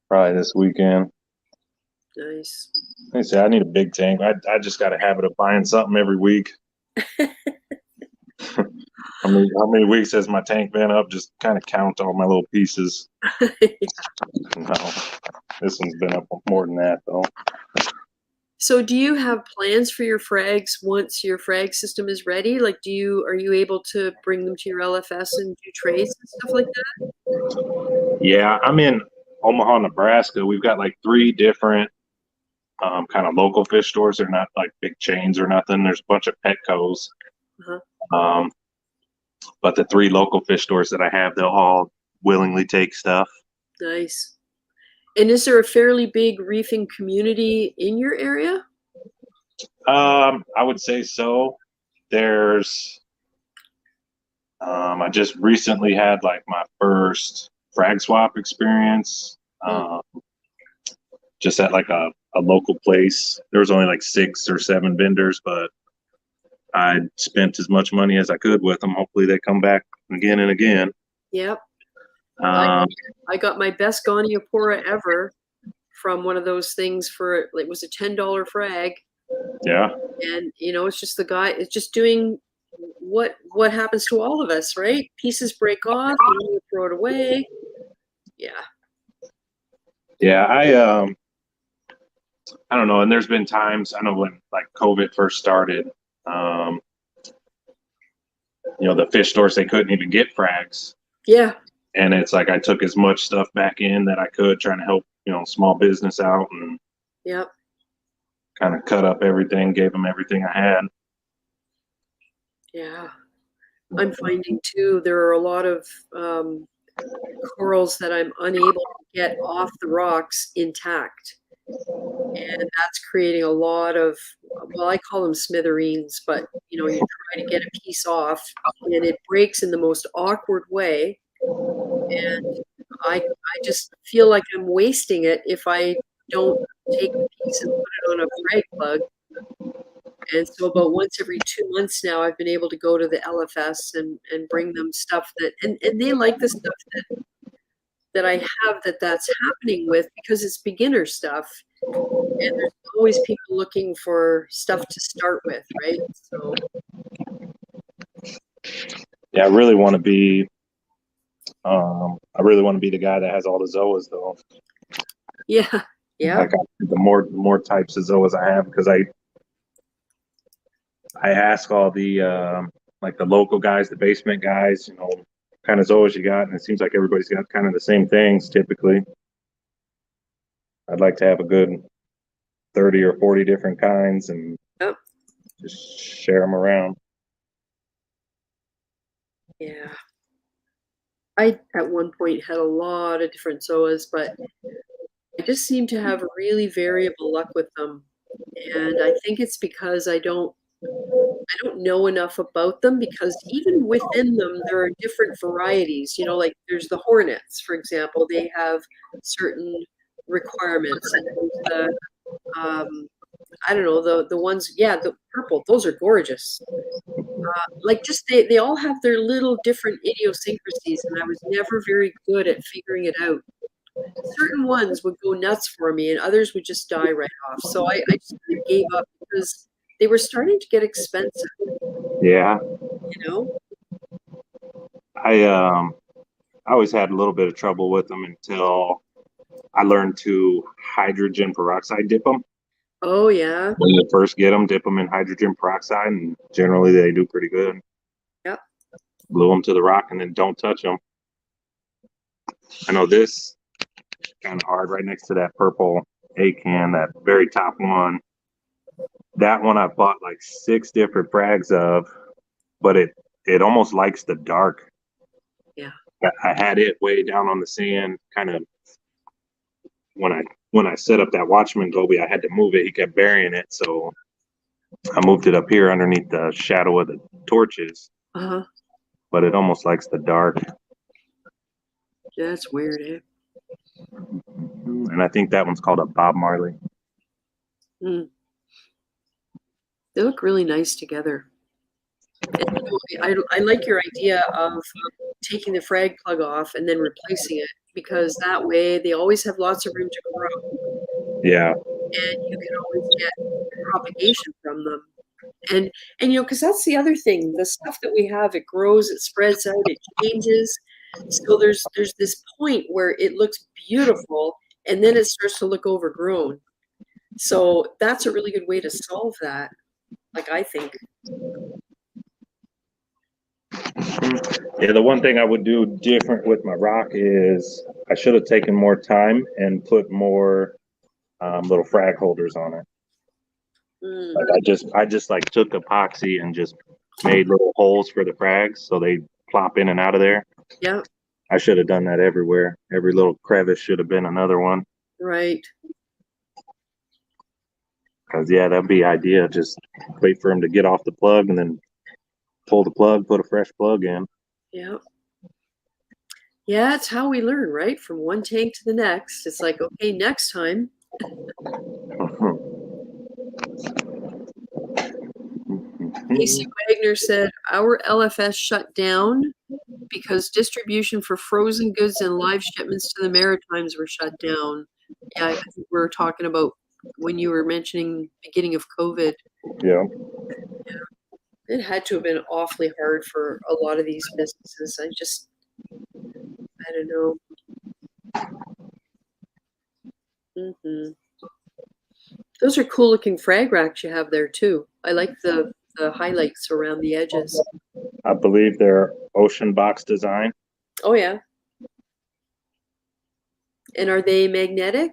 Speaker 4: probably this weekend.
Speaker 1: Nice.
Speaker 4: I say I need a big tank. I just got a habit of buying something every week. How many weeks has my tank been up? Just kind of count all my little pieces. No, this one's been up more than that though.
Speaker 1: So do you have plans for your frags once your frag system is ready? Like, are you able to bring them to your LFS and do trades and stuff like that?
Speaker 4: Yeah, I'm in Omaha, Nebraska. We've got like 3 different kind of local fish stores. They're not like big chains or nothing. There's a bunch of Petcos. But the 3 local fish stores that I have, they'll all willingly take stuff.
Speaker 1: Nice. And is there a fairly big reefing community in your area?
Speaker 4: I would say so. There's I just recently had like my first frag swap experience. Just at like a local place. There was only like 6 or 7 vendors, but I spent as much money as I could with them. Hopefully they come back again and again.
Speaker 1: Yep.
Speaker 4: Um,
Speaker 1: I got my best Goniopora ever from one of those things for, it was a $10 frag.
Speaker 4: yeah.
Speaker 1: And, it's just it's just doing what happens to all of us, right? Pieces break off, you throw it away. Yeah.
Speaker 4: Yeah. I don't know. And there's been times, I know when like COVID first started, the fish stores, they couldn't even get frags.
Speaker 1: Yeah.
Speaker 4: And it's like I took as much stuff back in that I could, trying to help, small business out, and
Speaker 1: Yep.
Speaker 4: kind of cut up everything, gave them everything I had.
Speaker 1: Yeah. I'm finding too, there are a lot of corals that I'm unable to get off the rocks intact. And that's creating a lot of, well, I call them smithereens, but you try to get a piece off and it breaks in the most awkward way. And I just feel like I'm wasting it if I don't take a piece and put it on a frag plug. And so about once every 2 months now, I've been able to go to the LFS and bring them stuff that, and they like the stuff that I have that's happening with, because it's beginner stuff. And there's always people looking for stuff to start with, right? So
Speaker 4: Yeah, I really want to be the guy that has all the zoas though.
Speaker 1: yeah.
Speaker 4: Like the more types of zoas I have, because I ask all the like the local guys, the basement guys, kind of zoas you got, and it seems like everybody's got kind of the same things typically. I'd like to have a good 30 or 40 different kinds and just share them around.
Speaker 1: Yeah. I at one point had a lot of different zoas, but I just seem to have really variable luck with them. And I think it's because I don't know enough about them, because even within them there are different varieties. Like there's the hornets, for example, they have certain requirements, and there's the I don't know, the ones, the purple, those are gorgeous. Like just they all have their little different idiosyncrasies, and I was never very good at figuring it out. Certain ones would go nuts for me and others would just die right off. So I just kind of gave up because they were starting to get expensive.
Speaker 4: Yeah.
Speaker 1: I
Speaker 4: always had a little bit of trouble with them until I learned to hydrogen peroxide dip them.
Speaker 1: Oh, yeah.
Speaker 4: When you first get them, dip them in hydrogen peroxide, and generally they do pretty good.
Speaker 1: Yep.
Speaker 4: Glue them to the rock and then don't touch them. I know this kind of hard right next to that purple A-can, that very top one. That one I bought like 6 different frags of, but it almost likes the dark.
Speaker 1: Yeah.
Speaker 4: I had it way down on the sand, kind of when I set up that Watchman goby, I had to move it. He kept burying it, so I moved it up here underneath the shadow of the torches.
Speaker 1: Uh-huh.
Speaker 4: But it almost likes the dark.
Speaker 1: Yeah, that's weird, eh?
Speaker 4: And I think that one's called a Bob Marley.
Speaker 1: Mm. They look really nice together. And I like your idea of taking the frag plug off and then replacing it, because that way they always have lots of room to grow.
Speaker 4: Yeah.
Speaker 1: And you can always get propagation from them. And because that's the other thing, the stuff that we have, it grows, it spreads out, it changes. So there's this point where it looks beautiful and then it starts to look overgrown. So that's a really good way to solve that, like, I think.
Speaker 4: Yeah, the one thing I would do different with my rock is I should have taken more time and put more little frag holders on it. Like I just like took epoxy and just made little holes for the frags so they plop in and out of there.
Speaker 1: Yeah.
Speaker 4: I should have done that everywhere. Every little crevice should have been another one.
Speaker 1: Right.
Speaker 4: Because that'd be ideal. Just wait for them to get off the plug and then pull the plug, put a fresh plug in.
Speaker 1: Yeah. Yeah, it's how we learn, right? From one tank to the next. It's like, okay, next time. AC Wagner said, our LFS shut down because distribution for frozen goods and live shipments to the Maritimes were shut down. Yeah, I think we were talking about when you were mentioning beginning of COVID.
Speaker 4: Yeah.
Speaker 1: It had to have been awfully hard for a lot of these businesses. I don't know. Those are cool looking frag racks you have there too. I like the highlights around the edges.
Speaker 4: I believe they're ocean box design.
Speaker 1: Oh yeah. And are they magnetic?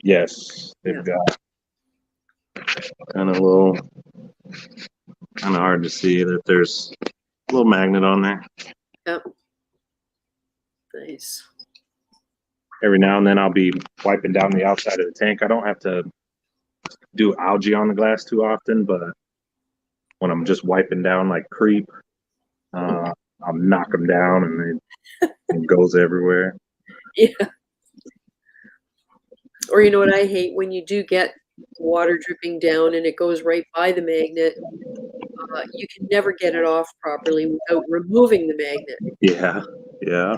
Speaker 4: Yes, they've got kind of hard to see that there's a little magnet on there.
Speaker 1: Yep. Nice.
Speaker 4: Every now and then I'll be wiping down the outside of the tank. I don't have to do algae on the glass too often, but when I'm just wiping down like creep, I'll knock them down and it goes everywhere.
Speaker 1: Yeah. Or you know what I hate? When you do get water dripping down and it goes right by the magnet, you can never get it off properly without removing the magnet.
Speaker 4: Yeah, yeah.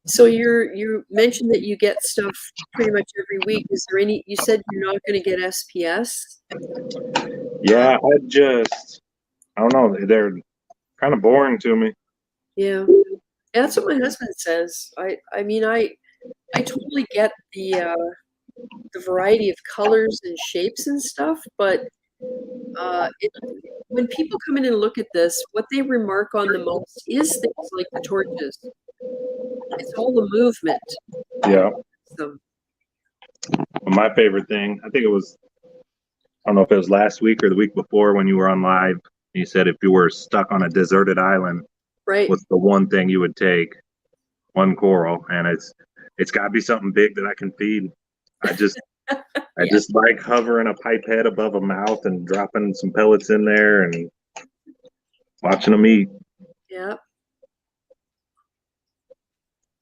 Speaker 1: So you mentioned that you get stuff pretty much every week. Is there any? You said you're not going to get SPS.
Speaker 4: Yeah, I don't know. They're kind of boring to me.
Speaker 1: Yeah, that's what my husband says. I mean, I totally get the variety of colors and shapes and stuff, but when people come in and look at this, what they remark on the most is things like the torches. It's all the movement.
Speaker 4: Yeah. My favorite thing, I think it was, I don't know if it was last week or the week before when you were on live, you said if you were stuck on a deserted island,
Speaker 1: right,
Speaker 4: what's the one thing you would take? One coral, and it's got to be something big that I can feed. I just like hovering a pipette above a mouth and dropping some pellets in there and watching them eat.
Speaker 1: Yeah.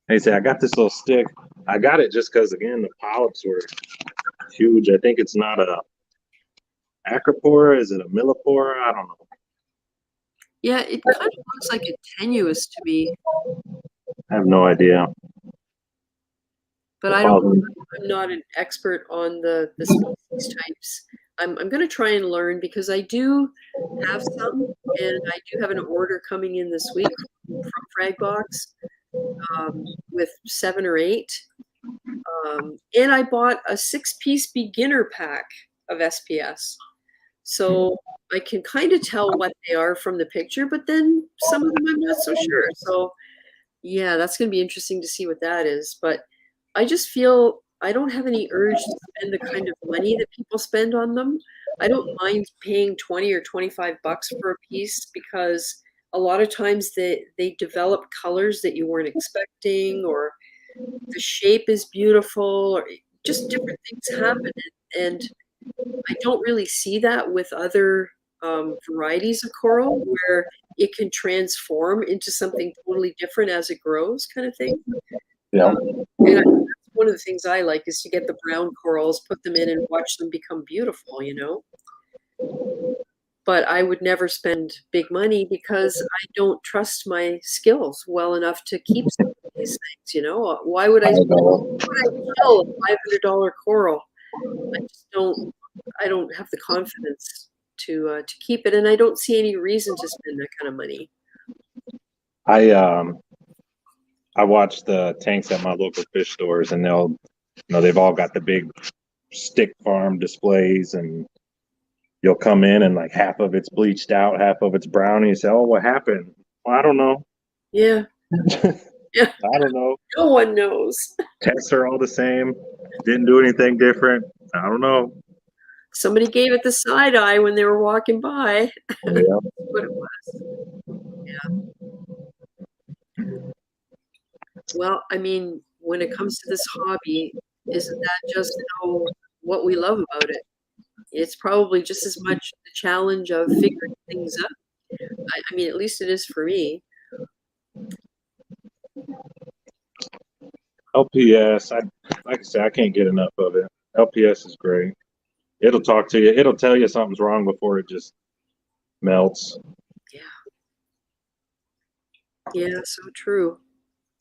Speaker 4: Hey, say I got this little stick. I got it just because again the polyps were huge. I think it's not a acropora. Is it a millipora? I don't know.
Speaker 1: Yeah, it kind of looks like a tenuous to me.
Speaker 4: I have no idea.
Speaker 1: But I'm not an expert on the species types. I'm going to try and learn because I do have some, and I do have an order coming in this week from Fragbox with 7 or 8. And I bought a 6-piece beginner pack of SPS. So I can kind of tell what they are from the picture, but then some of them I'm not so sure. So yeah, that's going to be interesting to see what that is. But I just feel I don't have any urge to spend the kind of money that people spend on them. I don't mind paying 20 or 25 bucks for a piece because a lot of times they develop colors that you weren't expecting, or the shape is beautiful, or just different things happen. And I don't really see that with other varieties of coral where it can transform into something totally different as it grows, kind of thing.
Speaker 4: Yeah.
Speaker 1: And that's one of the things I like is to get the brown corals, put them in, and watch them become beautiful, you know. But I would never spend big money because I don't trust my skills well enough to keep some of these things, you know. Why would I kill a $500 coral? I just don't. I don't have the confidence to keep it, and I don't see any reason to spend that kind of money.
Speaker 4: I watch the tanks at my local fish stores, and they've all got the big stick farm displays, and you'll come in and like half of it's bleached out, half of it's brown, and you say, "Oh, what happened?" Well, I don't know.
Speaker 1: Yeah. Yeah.
Speaker 4: I don't know.
Speaker 1: No one knows.
Speaker 4: Tests are all the same. Didn't do anything different. I don't know.
Speaker 1: Somebody gave it the side eye when they were walking by.
Speaker 4: Yeah.
Speaker 1: That's what it was. Yeah. Well, I mean, when it comes to this hobby, isn't that just what we love about it? It's probably just as much the challenge of figuring things out. I mean, at least it is for me.
Speaker 4: LPS, like I said, I can't get enough of it. LPS is great. It'll talk to you. It'll tell you something's wrong before it just melts.
Speaker 1: Yeah. Yeah, so true.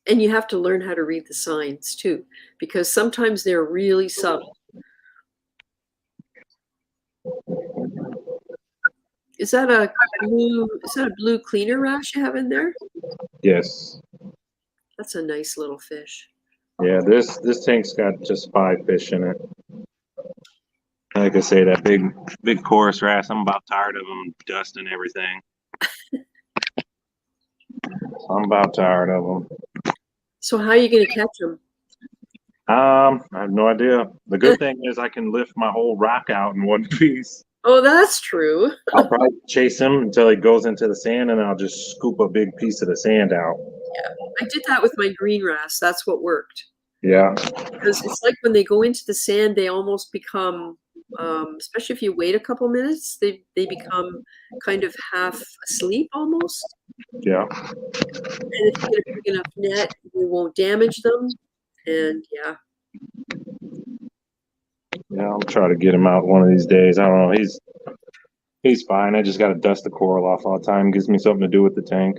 Speaker 1: And you have to learn how to read the signs too, because sometimes they're really subtle. Is that a blue cleaner wrasse you have in there?
Speaker 4: Yes.
Speaker 1: That's a nice little fish.
Speaker 4: Yeah, this tank's got just 5 fish in it. Like I say, that big chorus wrasse, I'm about tired of them dusting everything. I'm about tired of them.
Speaker 1: So how are you going to catch them?
Speaker 4: I have no idea. The good thing is I can lift my whole rock out in one piece.
Speaker 1: Oh, that's true.
Speaker 4: I'll probably chase him until he goes into the sand, and I'll just scoop a big piece of the sand out.
Speaker 1: Yeah, I did that with my green wrasse. That's what worked.
Speaker 4: Yeah.
Speaker 1: Because it's like when they go into the sand, they almost become, especially if you wait a couple minutes, they become kind of half asleep almost.
Speaker 4: Yeah.
Speaker 1: And if you get a big enough net, you won't damage them. And yeah.
Speaker 4: Yeah, I'll try to get him out one of these days. I don't know. He's fine. I just got to dust the coral off all the time. Gives me something to do with the tank.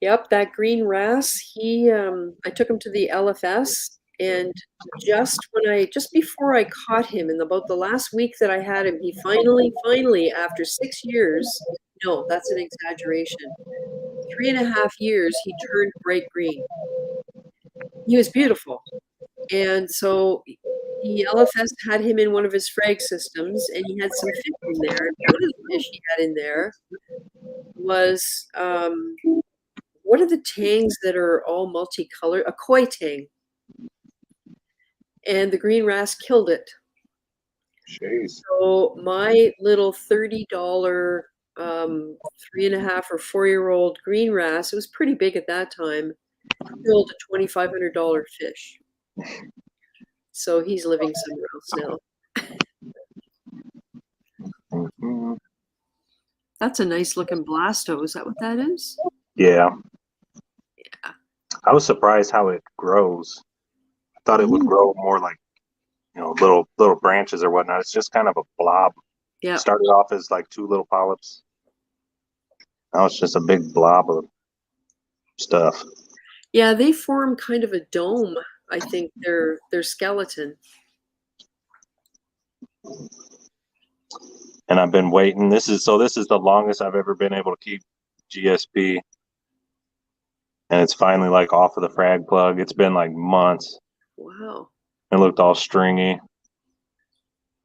Speaker 1: Yep, that green wrasse, I took him to the LFS, and just before I caught him, in about the last week that I had him, he finally, after 6 years, no, that's an exaggeration, 3.5 years, he turned bright green. He was beautiful. And so the LFS had him in one of his frag systems, and he had some fish in there. And one of the fish he had in there was, what are the tangs that are all multicolored? A koi tang. And the green wrasse killed it.
Speaker 4: Jeez.
Speaker 1: So my little $30 3.5 or 4-year-old green wrasse, it was pretty big at that time, killed a $2,500 fish. So he's living somewhere else now.
Speaker 4: Mm-hmm.
Speaker 1: That's a nice looking blasto. Is that what that is?
Speaker 4: Yeah.
Speaker 1: Yeah.
Speaker 4: I was surprised how it grows. I thought it would grow more like, little branches or whatnot. It's just kind of a blob.
Speaker 1: Yeah.
Speaker 4: Started off as like 2 little polyps. Now it's just a big blob of stuff.
Speaker 1: Yeah, they form kind of a dome, I think, their skeleton.
Speaker 4: And I've been waiting. This is the longest I've ever been able to keep GSP. And it's finally like off of the frag plug. It's been like months.
Speaker 1: Wow.
Speaker 4: It looked all stringy.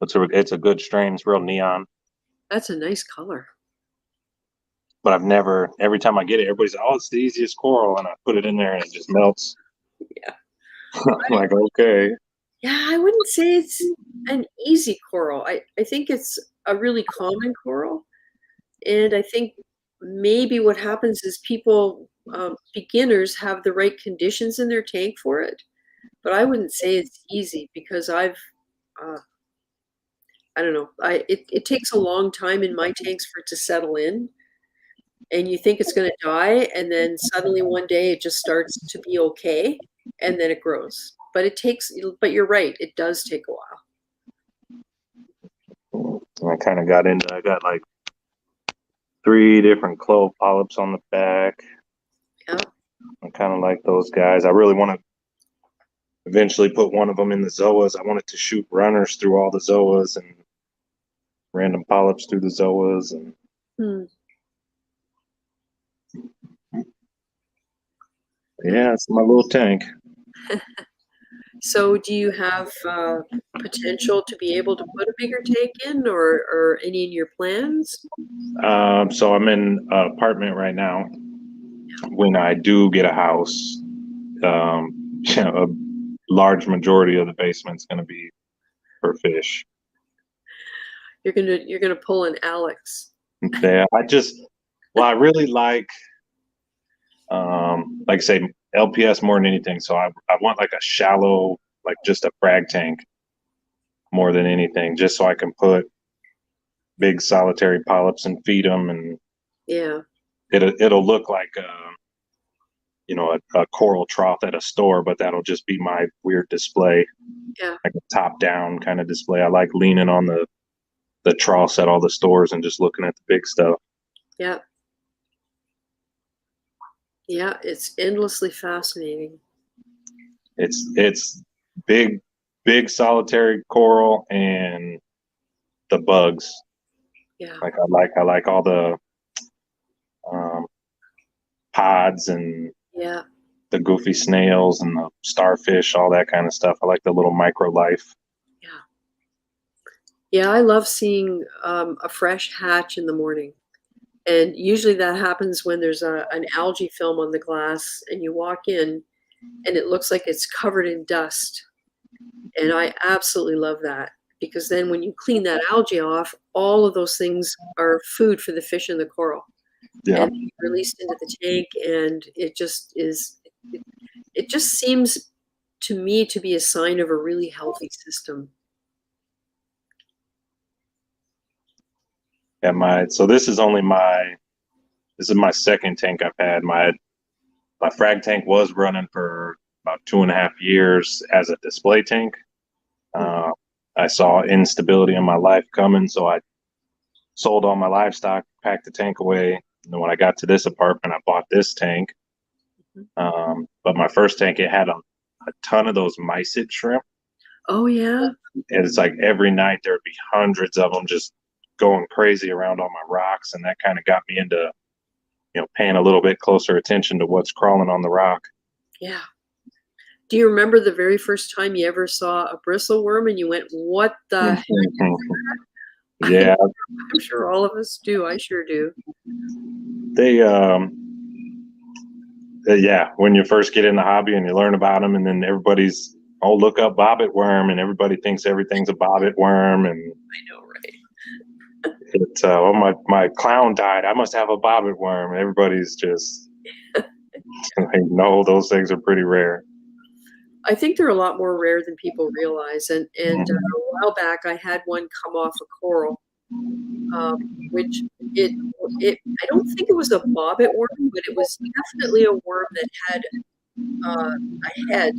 Speaker 4: It's a good strain. It's real neon.
Speaker 1: That's a nice color.
Speaker 4: But every time I get it, everybody's, oh, it's the easiest coral. And I put it in there and it just melts.
Speaker 1: Yeah.
Speaker 4: I'm like, okay.
Speaker 1: Yeah, I wouldn't say it's an easy coral. I think it's a really common coral. And I think maybe what happens is people, beginners, have the right conditions in their tank for it. But I wouldn't say it's easy because I don't know. It takes a long time in my tanks for it to settle in. And you think it's going to die, and then suddenly one day it just starts to be okay, and then it grows. But you're right, it does take a while.
Speaker 4: I kind of I got like 3 different clove polyps on the back.
Speaker 1: Yeah.
Speaker 4: I kind of like those guys. I really want to eventually put one of them in the zoas. I wanted to shoot runners through all the zoas and random polyps through the zoas. And yeah, it's my little tank.
Speaker 1: So do you have potential to be able to put a bigger tank in, or any in your plans?
Speaker 4: So I'm in an apartment right now. When I do get a house, a large majority of the basement's going to be for fish.
Speaker 1: You're gonna pull an Alex.
Speaker 4: Yeah, I really like I say, LPS more than anything. So I want like a shallow, like just a frag tank more than anything, just so I can put big solitary polyps and feed them, and
Speaker 1: Yeah.
Speaker 4: it'll look like a coral trough at a store, but that'll just be my weird display.
Speaker 1: Yeah.
Speaker 4: Like a top down kind of display. I like leaning on the troughs at all the stores and just looking at the big stuff.
Speaker 1: Yeah. Yeah, it's endlessly fascinating.
Speaker 4: It's big solitary coral and the bugs.
Speaker 1: Yeah.
Speaker 4: Like I like all the pods and
Speaker 1: Yeah.
Speaker 4: the goofy snails and the starfish, all that kind of stuff. I like the little micro life.
Speaker 1: Yeah. Yeah, I love seeing a fresh hatch in the morning. And usually that happens when there's an algae film on the glass and you walk in and it looks like it's covered in dust. And I absolutely love that because then when you clean that algae off, all of those things are food for the fish and the coral.
Speaker 4: Yeah.
Speaker 1: And released into the tank, and it just is. It just seems to me to be a sign of a really healthy system.
Speaker 4: Yeah, so this is my second tank I've had. My frag tank was running for about 2.5 years as a display tank. I saw instability in my life coming, so I sold all my livestock, packed the tank away. And then when I got to this apartment, I bought this tank. But my first tank, it had a ton of those mysid shrimp.
Speaker 1: Oh yeah.
Speaker 4: And it's like every night there'd be hundreds of them just going crazy around on my rocks, and that kind of got me into paying a little bit closer attention to what's crawling on the rock.
Speaker 1: Yeah. Do you remember the very first time you ever saw a bristleworm and you went, "What the heck?"
Speaker 4: Yeah.
Speaker 1: I'm sure all of us do. I sure do.
Speaker 4: They yeah, when you first get in the hobby and you learn about them, and then everybody's, oh, look up bobbit worm, and everybody thinks everything's a bobbit worm, and
Speaker 1: I know, right?
Speaker 4: it's oh, my clown died, I must have a bobbit worm. Everybody's just like, no, those things are pretty rare.
Speaker 1: I think they're a lot more rare than people realize. And a while back, I had one come off a coral, which I don't think it was a bobbit worm, but it was definitely a worm that had a head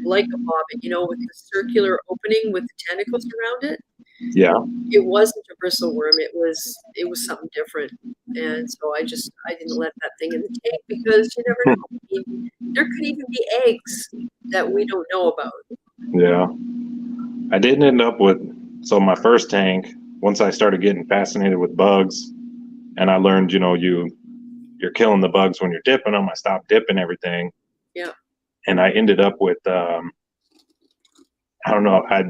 Speaker 1: like a bobbit, with the circular opening with the tentacles around it.
Speaker 4: Yeah.
Speaker 1: It wasn't a bristleworm. It was something different. And so I didn't let that thing in the tank because you never know. I mean, there could even be eggs that we don't know about.
Speaker 4: Yeah. I didn't end up with, so my first tank, once I started getting fascinated with bugs and I learned, you're killing the bugs when you're dipping them, I stopped dipping everything.
Speaker 1: Yeah.
Speaker 4: And I ended up with, I don't know, I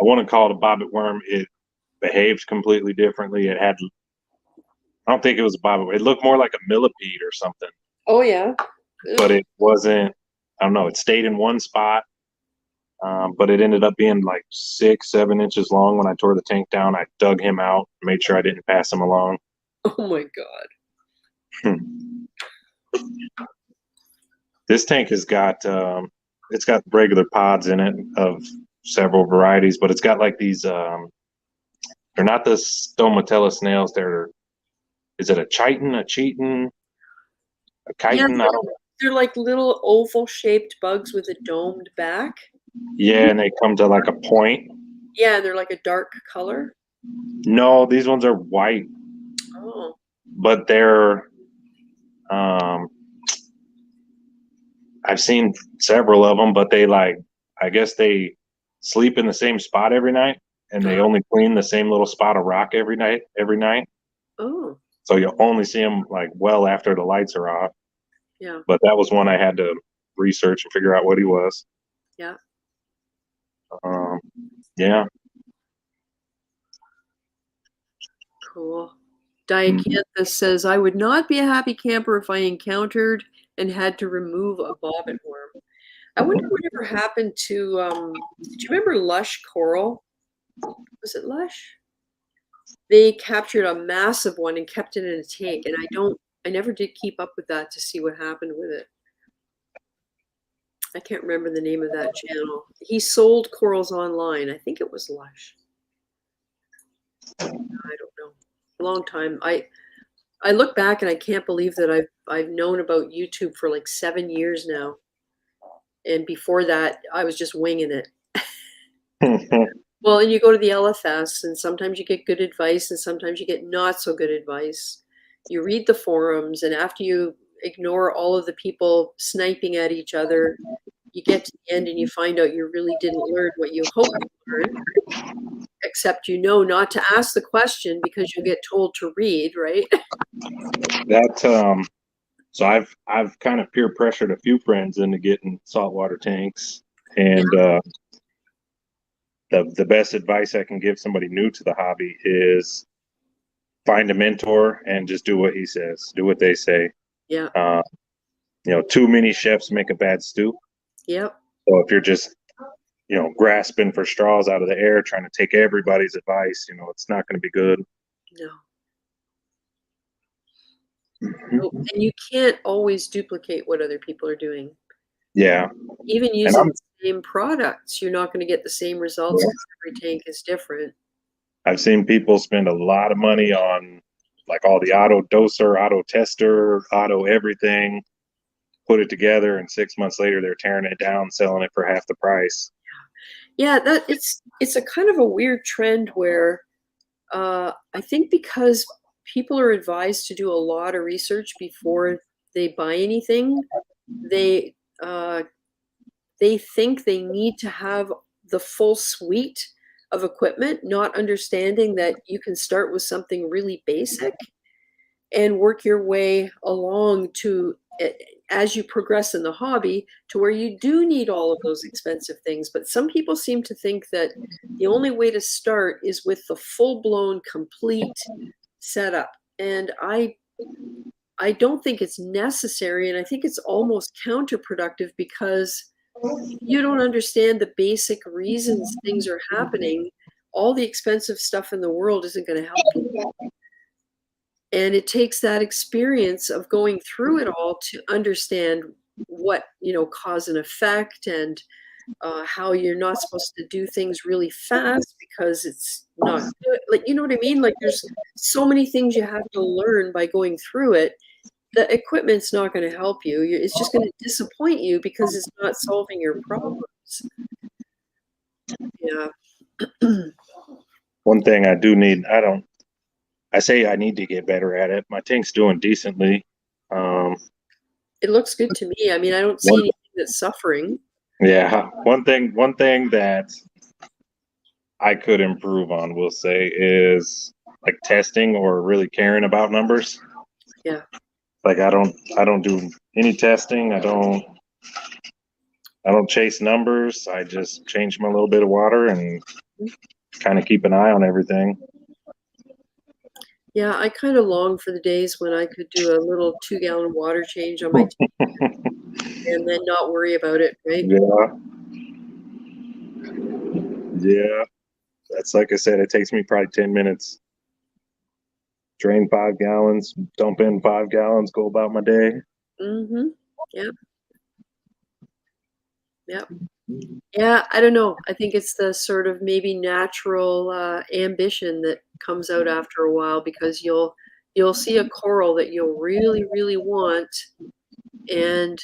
Speaker 4: want to call it a bobbit worm. It behaved completely differently. I don't think it was a bobbit. It looked more like a millipede or something.
Speaker 1: Oh, yeah.
Speaker 4: But it wasn't, I don't know, it stayed in one spot. But it ended up being like 6-7 inches long. When I tore the tank down, I dug him out, made sure I didn't pass him along.
Speaker 1: Oh my God.
Speaker 4: This tank has got, it's got regular pods in it of several varieties, but it's got like these, they're not the stomatella snails. Is it a chitin, a cheatin, a chitin?
Speaker 1: Yeah,
Speaker 4: I don't know.
Speaker 1: they're like little oval-shaped bugs with a domed back.
Speaker 4: Yeah, and they come to like a point.
Speaker 1: Yeah, they're like a dark color.
Speaker 4: No, these ones are white.
Speaker 1: Oh.
Speaker 4: But they're, I've seen several of them, but I guess they sleep in the same spot every night, and they only clean the same little spot of rock every night.
Speaker 1: Oh.
Speaker 4: So you only see them like well after the lights are off.
Speaker 1: Yeah.
Speaker 4: But that was one I had to research and figure out what he was.
Speaker 1: Yeah.
Speaker 4: Yeah.
Speaker 1: Cool. Diacanthus says, I would not be a happy camper if I encountered and had to remove a bobbit worm. I wonder whatever happened to, did you remember Lush Coral? Was it Lush? They captured a massive one and kept it in a tank, and I never did keep up with that to see what happened with it. I can't remember the name of that channel. He sold corals online. I think it was Lush. I don't know. A long time. I look back and I can't believe that I've known about YouTube for like 7 years now. And before that, I was just winging it. Well, and you go to the LFS, and sometimes you get good advice, and sometimes you get not so good advice. You read the forums, and after you ignore all of the people sniping at each other, you get to the end and you find out you really didn't learn what you hoped you learned, except you know not to ask the question because you'll get told to read, right?
Speaker 4: That so I've kind of peer pressured a few friends into getting saltwater tanks, and the best advice I can give somebody new to the hobby is find a mentor and just do what he says, do what they say.
Speaker 1: Yeah.
Speaker 4: You know, too many chefs make a bad stew.
Speaker 1: Yep.
Speaker 4: So if you're just, you know, grasping for straws out of the air, trying to take everybody's advice, you know, it's not going to be good.
Speaker 1: No. No. And you can't always duplicate what other people are doing.
Speaker 4: Yeah.
Speaker 1: Even using the same products, you're not going to get the same results because every tank is different.
Speaker 4: I've seen people spend a lot of money on like all the auto doser, auto tester, auto everything, put it together, and 6 months later they're tearing it down, selling it for half the price.
Speaker 1: Yeah, that it's a kind of a weird trend where I think because people are advised to do a lot of research before they buy anything, they think they need to have the full suite of equipment, not understanding that you can start with something really basic and work your way along to, as you progress in the hobby, to where you do need all of those expensive things. But some people seem to think that the only way to start is with the full-blown, complete setup. And I don't think it's necessary, and I think it's almost counterproductive, because if you don't understand the basic reasons things are happening, all the expensive stuff in the world isn't going to help you. And it takes that experience of going through it all to understand what, cause and effect, and how you're not supposed to do things really fast because it's not good. Like, you know what I mean? Like, there's so many things you have to learn by going through it. The equipment's not going to help you. It's just going to disappoint you because it's not solving your problems. Yeah.
Speaker 4: One thing I do need, I say I need to get better at it. My tank's doing decently.
Speaker 1: It looks good to me. I mean, I don't see anything that's suffering.
Speaker 4: Yeah. One thing that I could improve on, we'll say, is like testing or really caring about numbers.
Speaker 1: Yeah.
Speaker 4: Like I don't do any testing. I don't chase numbers. I just change my little bit of water and kind of keep an eye on everything.
Speaker 1: Yeah, I kind of long for the days when I could do a little 2-gallon water change on my tank and then not worry about it, right?
Speaker 4: Yeah. That's, like I said, it takes me probably 10 minutes. Drain 5 gallons, dump in 5 gallons, go about my day.
Speaker 1: Mm-hmm. Yep. Yep. Yeah, I don't know. I think it's the sort of maybe natural ambition that comes out after a while, because you'll see a coral that you'll really, really want, and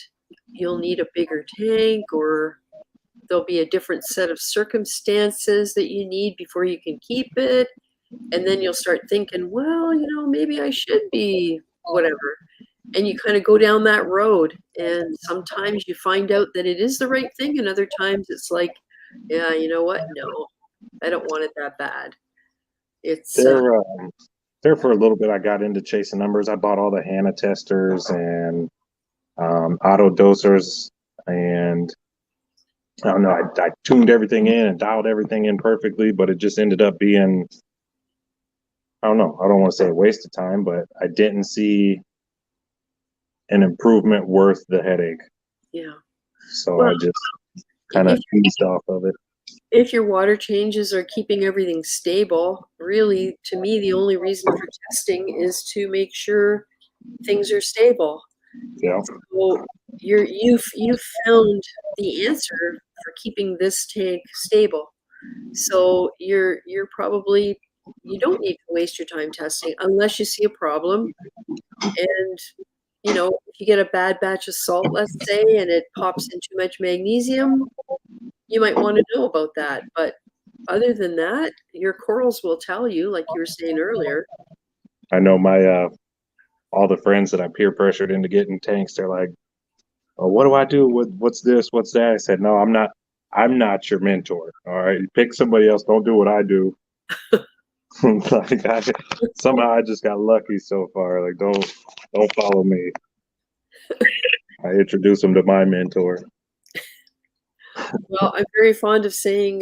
Speaker 1: you'll need a bigger tank, or there'll be a different set of circumstances that you need before you can keep it. And then you'll start thinking, well, maybe I should be whatever. And you kind of go down that road. And sometimes you find out that it is the right thing. And other times it's like, yeah, you know what? No, I don't want it that bad. It's
Speaker 4: there for a little bit. I got into chasing numbers. I bought all the Hannah testers and auto dosers, and I don't know. I tuned everything in and dialed everything in perfectly, but it just ended up being, I don't know. I don't want to say a waste of time, but I didn't see an improvement worth the headache.
Speaker 1: Yeah.
Speaker 4: So I just kind of eased off of it.
Speaker 1: If your water changes are keeping everything stable, really, to me, the only reason for testing is to make sure things are stable.
Speaker 4: Yeah.
Speaker 1: So you've found the answer for keeping this tank stable. So you're probably you don't need to waste your time testing unless you see a problem. And, you know, if you get a bad batch of salt, let's say, and it pops in too much magnesium, you might want to know about that. But other than that, your corals will tell you, like you were saying earlier.
Speaker 4: I know my all the friends that I peer pressured into getting tanks, they're like, "Oh, what do I do? What's this? What's that?" I said, "No, I'm not your mentor. All right, pick somebody else. Don't do what I do." Like somehow I just got lucky so far. Like don't follow me. I introduce them to my mentor.
Speaker 1: Well, I'm very fond of saying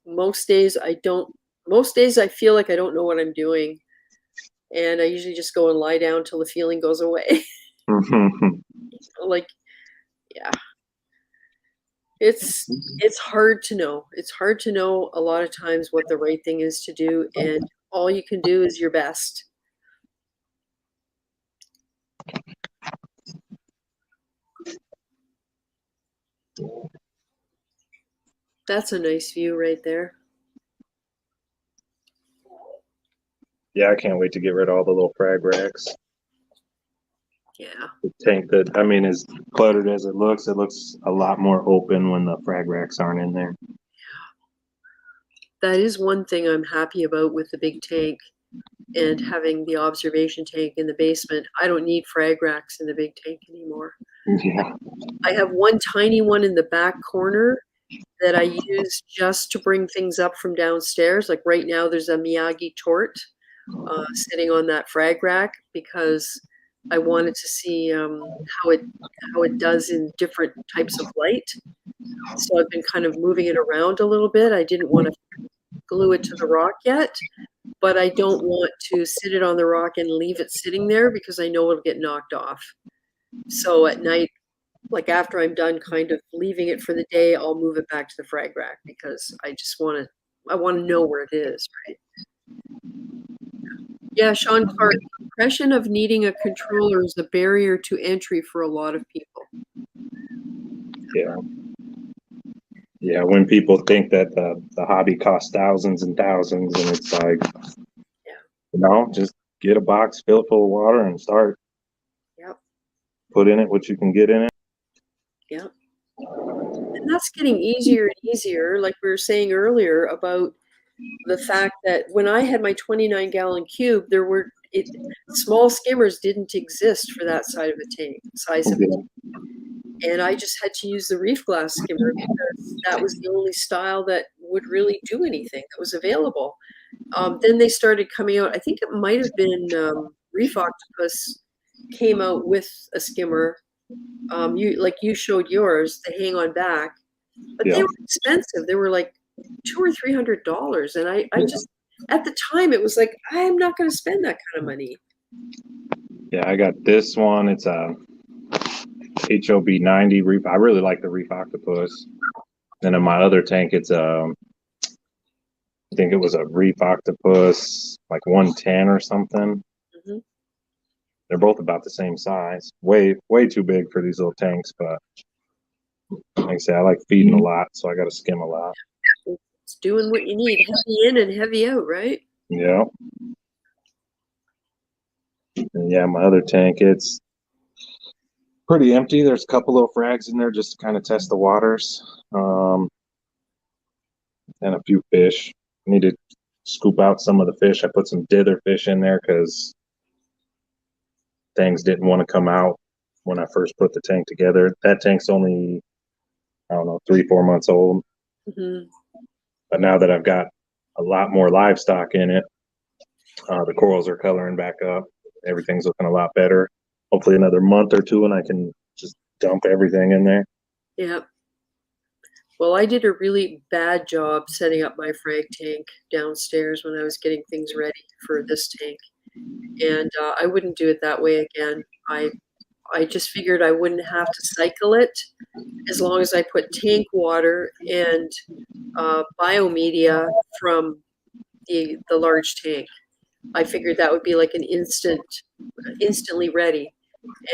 Speaker 1: most days most days I feel like I don't know what I'm doing. And I usually just go and lie down till the feeling goes away. Like, yeah. It's hard to know. It's hard to know a lot of times what the right thing is to do, and all you can do is your best. That's a nice view right there.
Speaker 4: Yeah, I can't wait to get rid of all the little frag racks.
Speaker 1: Yeah.
Speaker 4: The tank that, I mean, as cluttered as it looks a lot more open when the frag racks aren't in there.
Speaker 1: That is one thing I'm happy about with the big tank and having the observation tank in the basement. I don't need frag racks in the big tank anymore.
Speaker 4: Yeah.
Speaker 1: I have one tiny one in the back corner that I use just to bring things up from downstairs. Like right now, there's a Miyagi tort sitting on that frag rack because I wanted to see how it does in different types of light. So I've been kind of moving it around a little bit. I didn't want to glue it to the rock yet, but I don't want to sit it on the rock and leave it sitting there because I know it'll get knocked off. So at night, like after I'm done kind of leaving it for the day, I'll move it back to the frag rack because I want to know where it is, right? Yeah, Sean Clark, the impression of needing a controller is a barrier to entry for a lot of people.
Speaker 4: Yeah. Yeah, when people think that the hobby costs thousands and thousands, and it's like, just get a box, fill it full of water, and start.
Speaker 1: Yep.
Speaker 4: Put in it what you can get in it.
Speaker 1: Yep. And that's getting easier and easier, like we were saying earlier about the fact that when I had my 29-gallon cube, small skimmers didn't exist for that size of a tank. And I just had to use the Reef glass skimmer because that was the only style that would really do anything that was available. Then they started coming out. I think it might have been Reef Octopus came out with a skimmer. You showed yours, the hang on back, but they were expensive. They were like $200 or $300, and I just at the time it was like I'm not going to spend that kind of money.
Speaker 4: Yeah, I got this one. It's a HOB 90 Reef. I really like the Reef Octopus. And in my other tank, it's I think it was a Reef Octopus like 110 or something. Mm-hmm. They're both about the same size. Way too big for these little tanks, but like I say, I like feeding a lot, so I got to skim a lot.
Speaker 1: It's doing what you need, heavy in and heavy out, right?
Speaker 4: Yeah. And yeah, my other tank, it's pretty empty. There's a couple little frags in there just to kind of test the waters, and a few fish. I need to scoop out some of the fish. I put some dither fish in there because things didn't want to come out when I first put the tank together. That tank's only, I don't know, 3-4 months old. Mm-hmm. But now that I've got a lot more livestock in it, the corals are coloring back up. Everything's looking a lot better. Hopefully another month or two and I can just dump everything in there.
Speaker 1: Yep. Well, I did a really bad job setting up my frag tank downstairs when I was getting things ready for this tank. And I wouldn't do it that way again. I just figured I wouldn't have to cycle it as long as I put tank water and biomedia from the large tank. I figured that would be like an instantly ready.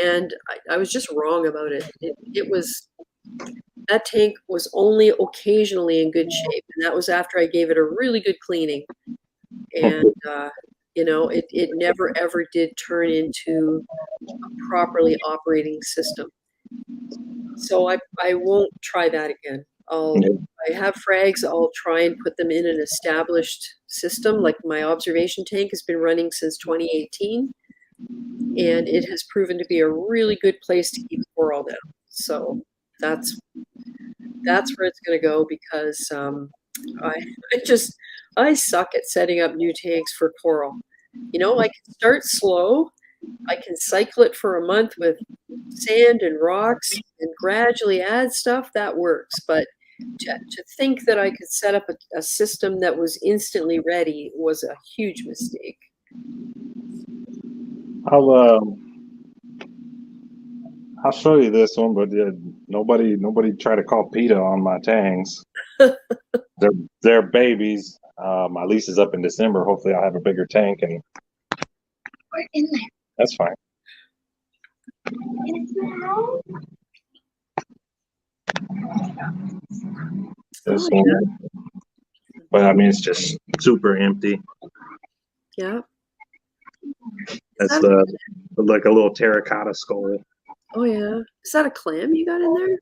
Speaker 1: And I was just wrong about it. That tank was only occasionally in good shape. And that was after I gave it a really good cleaning. And, it never ever did turn into a properly operating system. So I won't try that again. I have frags, I'll try and put them in an established system. Like my observation tank has been running since 2018, and it has proven to be a really good place to keep coral down. So that's where it's going to go, because I suck at setting up new tanks for coral. I can start slow. I can cycle it for a month with sand and rocks and gradually add stuff. That works. But to think that I could set up a system that was instantly ready was a huge mistake.
Speaker 4: I'll show you this one, but nobody try to call PETA on my tangs. They're babies. My lease is up in December. Hopefully, I'll have a bigger tank, and
Speaker 5: We're in there.
Speaker 4: that's fine. This one. But I mean, it's just super empty.
Speaker 1: Yeah.
Speaker 4: That's like a little terracotta skull.
Speaker 1: Oh yeah. Is that a clam you got in there?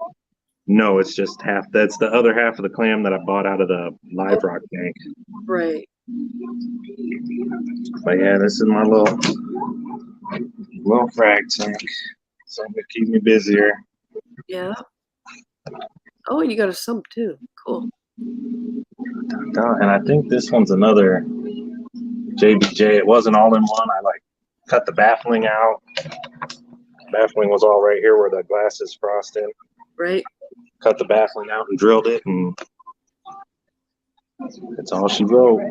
Speaker 4: No, it's just half. That's the other half of the clam that I bought out of the live rock tank.
Speaker 1: Right.
Speaker 4: But yeah, this is my little frag tank. Something to keep me busier.
Speaker 1: Yeah. Oh, and you got a sump too. Cool.
Speaker 4: And I think this one's another JBJ. It wasn't all in one. I cut the baffling out. Baffling was all right here where the glass is frosted.
Speaker 1: Right.
Speaker 4: Cut the baffling out and drilled it, and that's all she wrote. I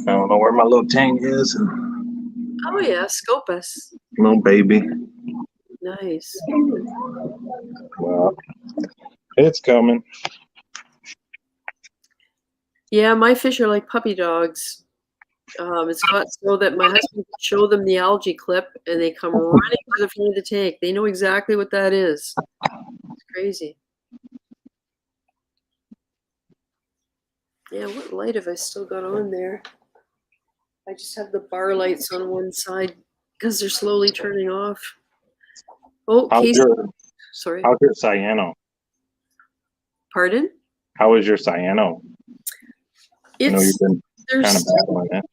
Speaker 4: don't know where my little tank is.
Speaker 1: Oh yeah, Scopus.
Speaker 4: Little baby.
Speaker 1: Nice.
Speaker 4: Well, it's coming.
Speaker 1: Yeah, my fish are like puppy dogs. It's got so that my husband can show them the algae clip and they come running to the front of the tank. They know exactly what that is. It's crazy. Yeah, what light have I still got on there? I just have the bar lights on one side because they're slowly turning off. Oh, Casey. Sorry.
Speaker 4: How's your cyano?
Speaker 1: Pardon?
Speaker 4: How is your cyano? I know you've been kind of battling it.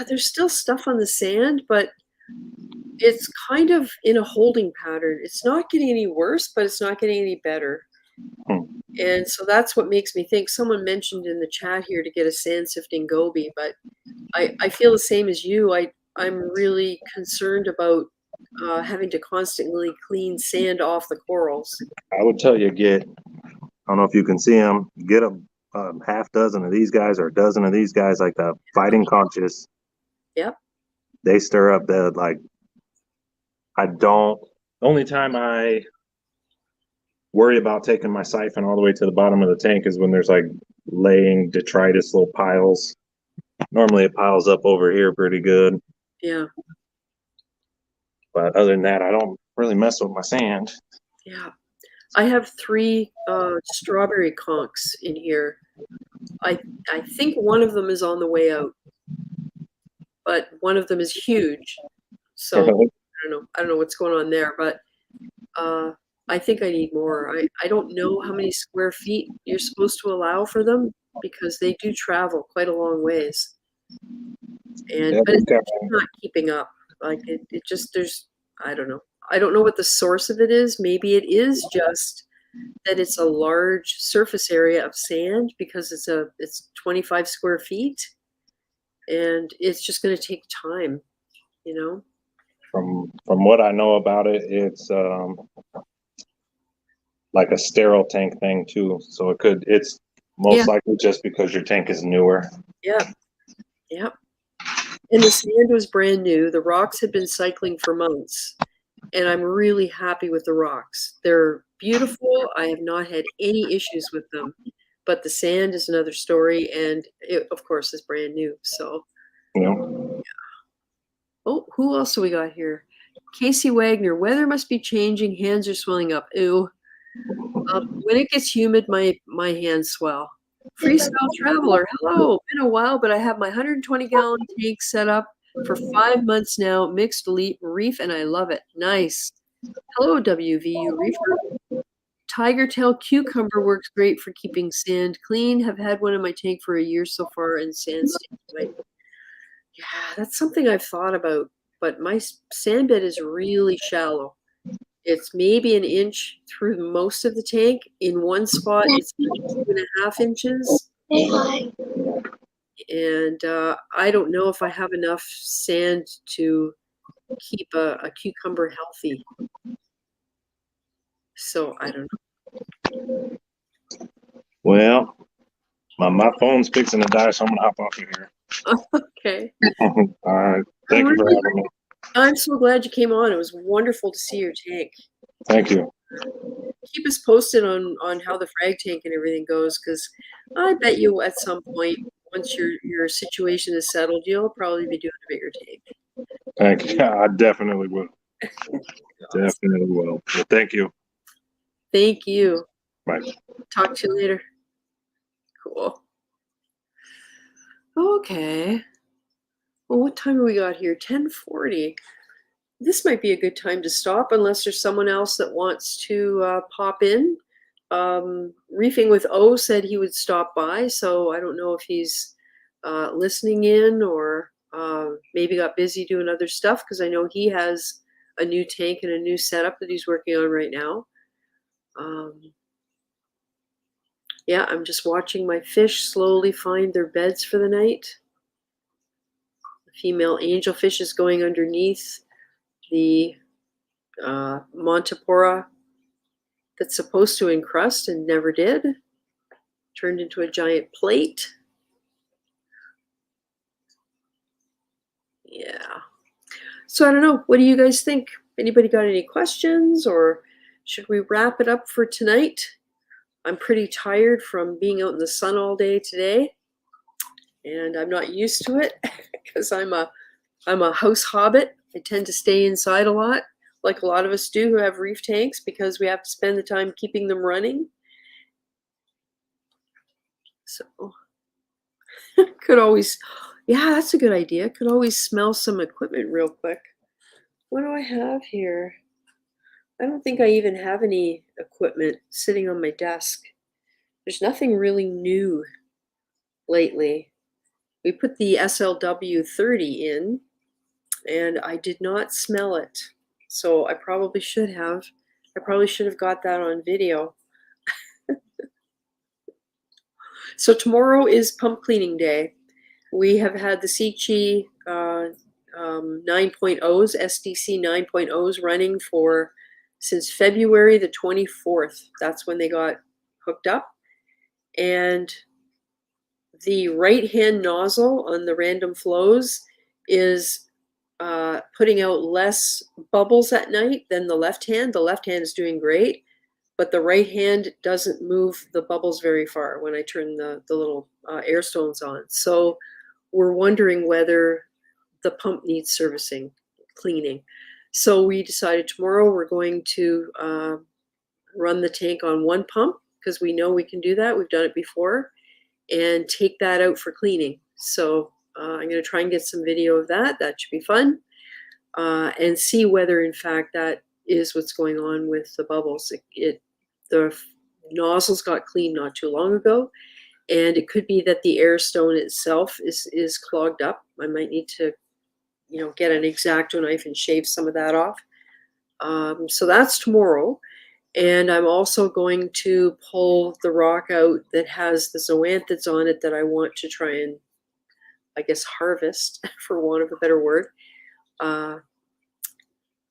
Speaker 1: There's still stuff on the sand, but it's kind of in a holding pattern. It's not getting any worse, but it's not getting any better. And so that's what makes me think. Someone mentioned in the chat here to get a sand sifting goby, but I feel the same as you. I'm really concerned about having to constantly clean sand off the corals.
Speaker 4: I would tell you, I don't know if you can see them, get a half dozen of these guys or a dozen of these guys, like the fighting conscious.
Speaker 1: Yep.
Speaker 4: They stir up the only time I worry about taking my siphon all the way to the bottom of the tank is when there's laying detritus little piles. Normally it piles up over here pretty good.
Speaker 1: Yeah.
Speaker 4: But other than that, I don't really mess with my sand.
Speaker 1: Yeah. I have 3 strawberry conchs in here. I think one of them is on the way out, but one of them is huge. So I don't know what's going on there, but I think I need more. I don't know how many square feet you're supposed to allow for them because they do travel quite a long ways. And but it's not keeping up. It just I don't know. I don't know what the source of it is. Maybe it is just that it's a large surface area of sand because it's 25 square feet, and it's just going to take time,
Speaker 4: From what I know about it, it's like a sterile tank thing too. So it's most likely just because your tank is newer.
Speaker 1: Yeah. Yep. And the sand was brand new. The rocks had been cycling for months. And I'm really happy with the rocks. They're beautiful. I have not had any issues with them. But the sand is another story. And it, of course, is brand new. So,
Speaker 4: yeah.
Speaker 1: Oh, who else do we got here? Casey Wagner. Weather must be changing. Hands are swelling up. Ew. When it gets humid, my hands swell. Freestyle Traveler, hello. Been a while, but I have my 120-gallon tank set up for 5 months now. Mixed reef, and I love it. Nice. Hello, WVU Reefer. Tiger tail cucumber works great for keeping sand clean. Have had one in my tank for a year so far, and sand stays white. Yeah, that's something I've thought about, but my sand bed is really shallow. It's maybe an inch through most of the tank. In one spot, it's like 2.5 inches.
Speaker 5: Say hi.
Speaker 1: And I don't know if I have enough sand to keep a cucumber healthy. So I don't know.
Speaker 4: Well, my phone's fixing to die, so I'm gonna hop off of here.
Speaker 1: Okay.
Speaker 4: All right. Thank you for having me.
Speaker 1: I'm so glad you came on. It was wonderful to see your tank.
Speaker 4: Thank you.
Speaker 1: Keep us posted on how the frag tank and everything goes, because I bet you at some point, once your situation is settled, you'll probably be doing a bigger tank.
Speaker 4: Thank you. I definitely will. Definitely will. Well, thank you.
Speaker 1: Thank you.
Speaker 4: Bye.
Speaker 1: Talk to you later. Cool. Okay. Well, what time have we got here? 10:40. This might be a good time to stop unless there's someone else that wants to pop in. Reefing with O said he would stop by, so I don't know if he's listening in or maybe got busy doing other stuff, because I know he has a new tank and a new setup that he's working on right now. Yeah, I'm just watching my fish slowly find their beds for the night. The female angelfish is going underneath the Montipora that's supposed to encrust and never did. Turned into a giant plate. Yeah. So I don't know. What do you guys think? Anybody got any questions, or should we wrap it up for tonight? I'm pretty tired from being out in the sun all day today, and I'm not used to it because I'm a house hobbit. I tend to stay inside a lot, like a lot of us do who have reef tanks, because we have to spend the time keeping them running. So could always, yeah, that's a good idea. Could always smell some equipment real quick. What do I have here? I don't think I even have any equipment sitting on my desk. There's nothing really new lately. We put the SLW 30 in, and I did not smell it. So I probably should have. I probably should have got that on video. So tomorrow is pump cleaning day. We have had the Seachi 9.0s, SDC 9.0s running since February the 24th. That's when they got hooked up. And the right-hand nozzle on the random flows is putting out less bubbles at night than the left hand. The left hand is doing great, but the right hand doesn't move the bubbles very far when I turn the little air stones on. So we're wondering whether the pump needs servicing, cleaning. So we decided tomorrow we're going to run the tank on one pump, because we know we can do that. We've done it before, and take that out for cleaning. So I'm going to try and get some video of that. That should be fun. And see whether, in fact, that is what's going on with the bubbles. The nozzles got cleaned not too long ago, and it could be that the air stone itself is clogged up. I might need to, get an X-Acto knife and shave some of that off. So that's tomorrow. And I'm also going to pull the rock out that has the zoanthids on it that I want to try and, I guess, harvest, for want of a better word.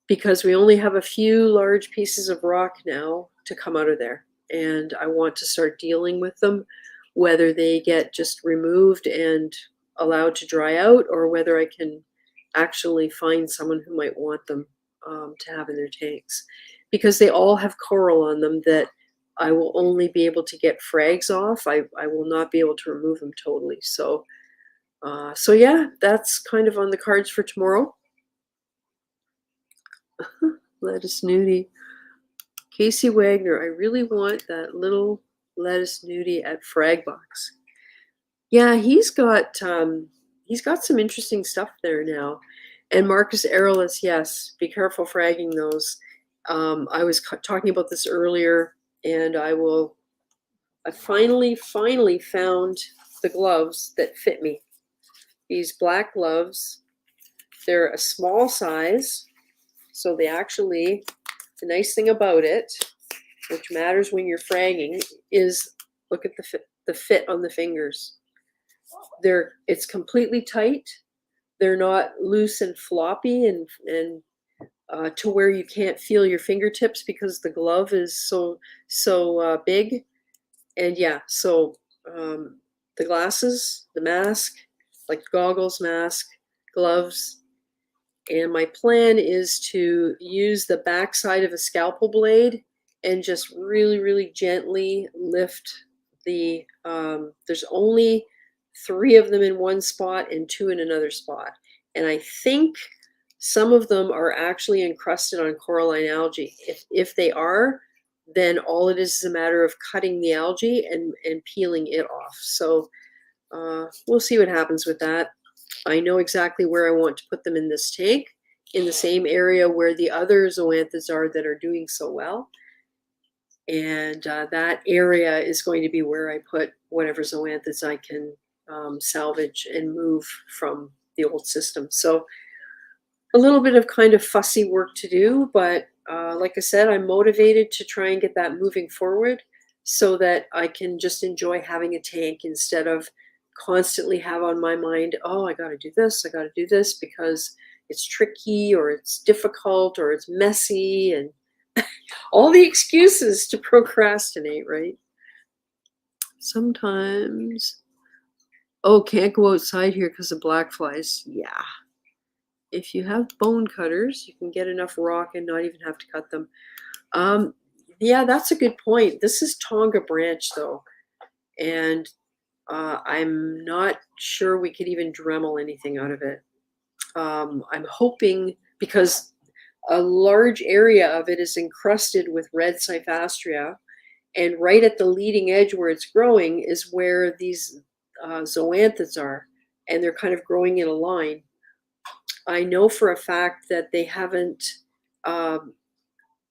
Speaker 1: Because we only have a few large pieces of rock now to come out of there. And I want to start dealing with them, whether they get just removed and allowed to dry out, or whether I can actually find someone who might want them to have in their tanks. Because they all have coral on them that I will only be able to get frags off. I will not be able to remove them totally. So yeah, that's kind of on the cards for tomorrow. Lettuce Nudie. Casey Wagner, I really want that little lettuce nudie at Fragbox. Yeah, he's got some interesting stuff there now. And Marcus Aerolis, yes, be careful fragging those. I was talking about this earlier, and I finally found the gloves that fit me. These black gloves, they're a small size, so they actually, the nice thing about it, which matters when you're fragging, is look at the fit on the fingers. It's completely tight. They're not loose and floppy and to where you can't feel your fingertips because the glove is so big. And yeah, so the glasses, the mask, like goggles, mask, gloves, and my plan is to use the backside of a scalpel blade and just really gently lift the. There's only 3 of them in one spot and 2 in another spot, and I think some of them are actually encrusted on coralline algae. If they are, then all it is a matter of cutting the algae and peeling it off. So we'll see what happens with that. I know exactly where I want to put them in this tank, in the same area where the other zoanthids are that are doing so well. And that area is going to be where I put whatever zoanthids I can salvage and move from the old system. So a little bit of kind of fussy work to do, but like I said, I'm motivated to try and get that moving forward so that I can just enjoy having a tank instead of constantly have on my mind, oh, I got to do this, because it's tricky or it's difficult or it's messy and all the excuses to procrastinate, right? Sometimes, oh, can't go outside here because of black flies. Yeah. If you have bone cutters, you can get enough rock and not even have to cut them. Yeah, that's a good point. This is Tonga branch, though, and I'm not sure we could even Dremel anything out of it. I'm hoping, because a large area of it is encrusted with red Cyphastria, and right at the leading edge where it's growing is where these zoanthids are, and they're kind of growing in a line. I know for a fact that they haven't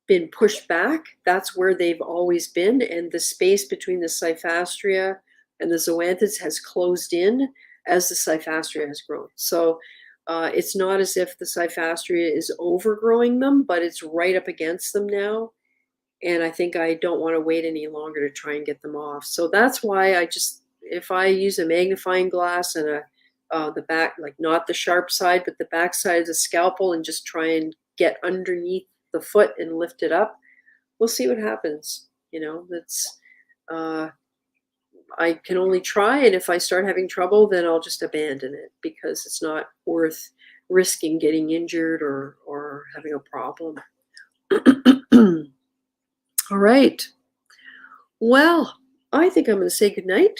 Speaker 1: been pushed back. That's where they've always been, and the space between the Cyphastria and the zoanthids has closed in as the Cyphastria has grown. So it's not as if the Cyphastria is overgrowing them, but it's right up against them now. And I think I don't want to wait any longer to try and get them off. So that's why if I use a magnifying glass and the back, like not the sharp side, but the back side of the scalpel, and just try and get underneath the foot and lift it up, we'll see what happens. That's I can only try, and if I start having trouble, then I'll just abandon it because it's not worth risking getting injured or having a problem. All right. Well, I think I'm going to say goodnight,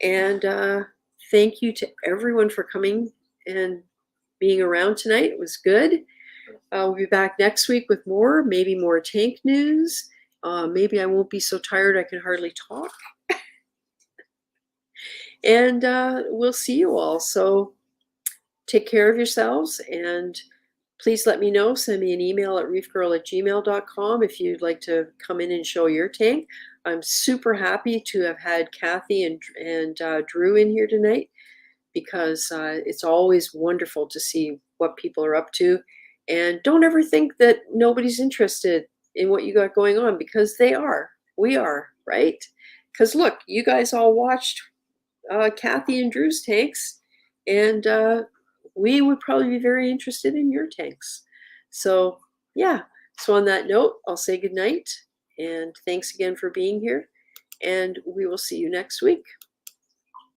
Speaker 1: and thank you to everyone for coming and being around tonight. It was good. We'll be back next week with maybe more tank news. Maybe I won't be so tired I can hardly talk. And we'll see you all. So take care of yourselves, and please let me know. Send me an email at reefgrrl@gmail.com if you'd like to come in and show your tank. I'm super happy to have had Kathy and Drew in here tonight, because it's always wonderful to see what people are up to. And don't ever think that nobody's interested in what you got going on, because they are. We are, right? Because look, you guys all watched Kathy and Drew's tanks, and we would probably be very interested in your tanks. So yeah, so on that note, I'll say goodnight, and thanks again for being here, and we will see you next week.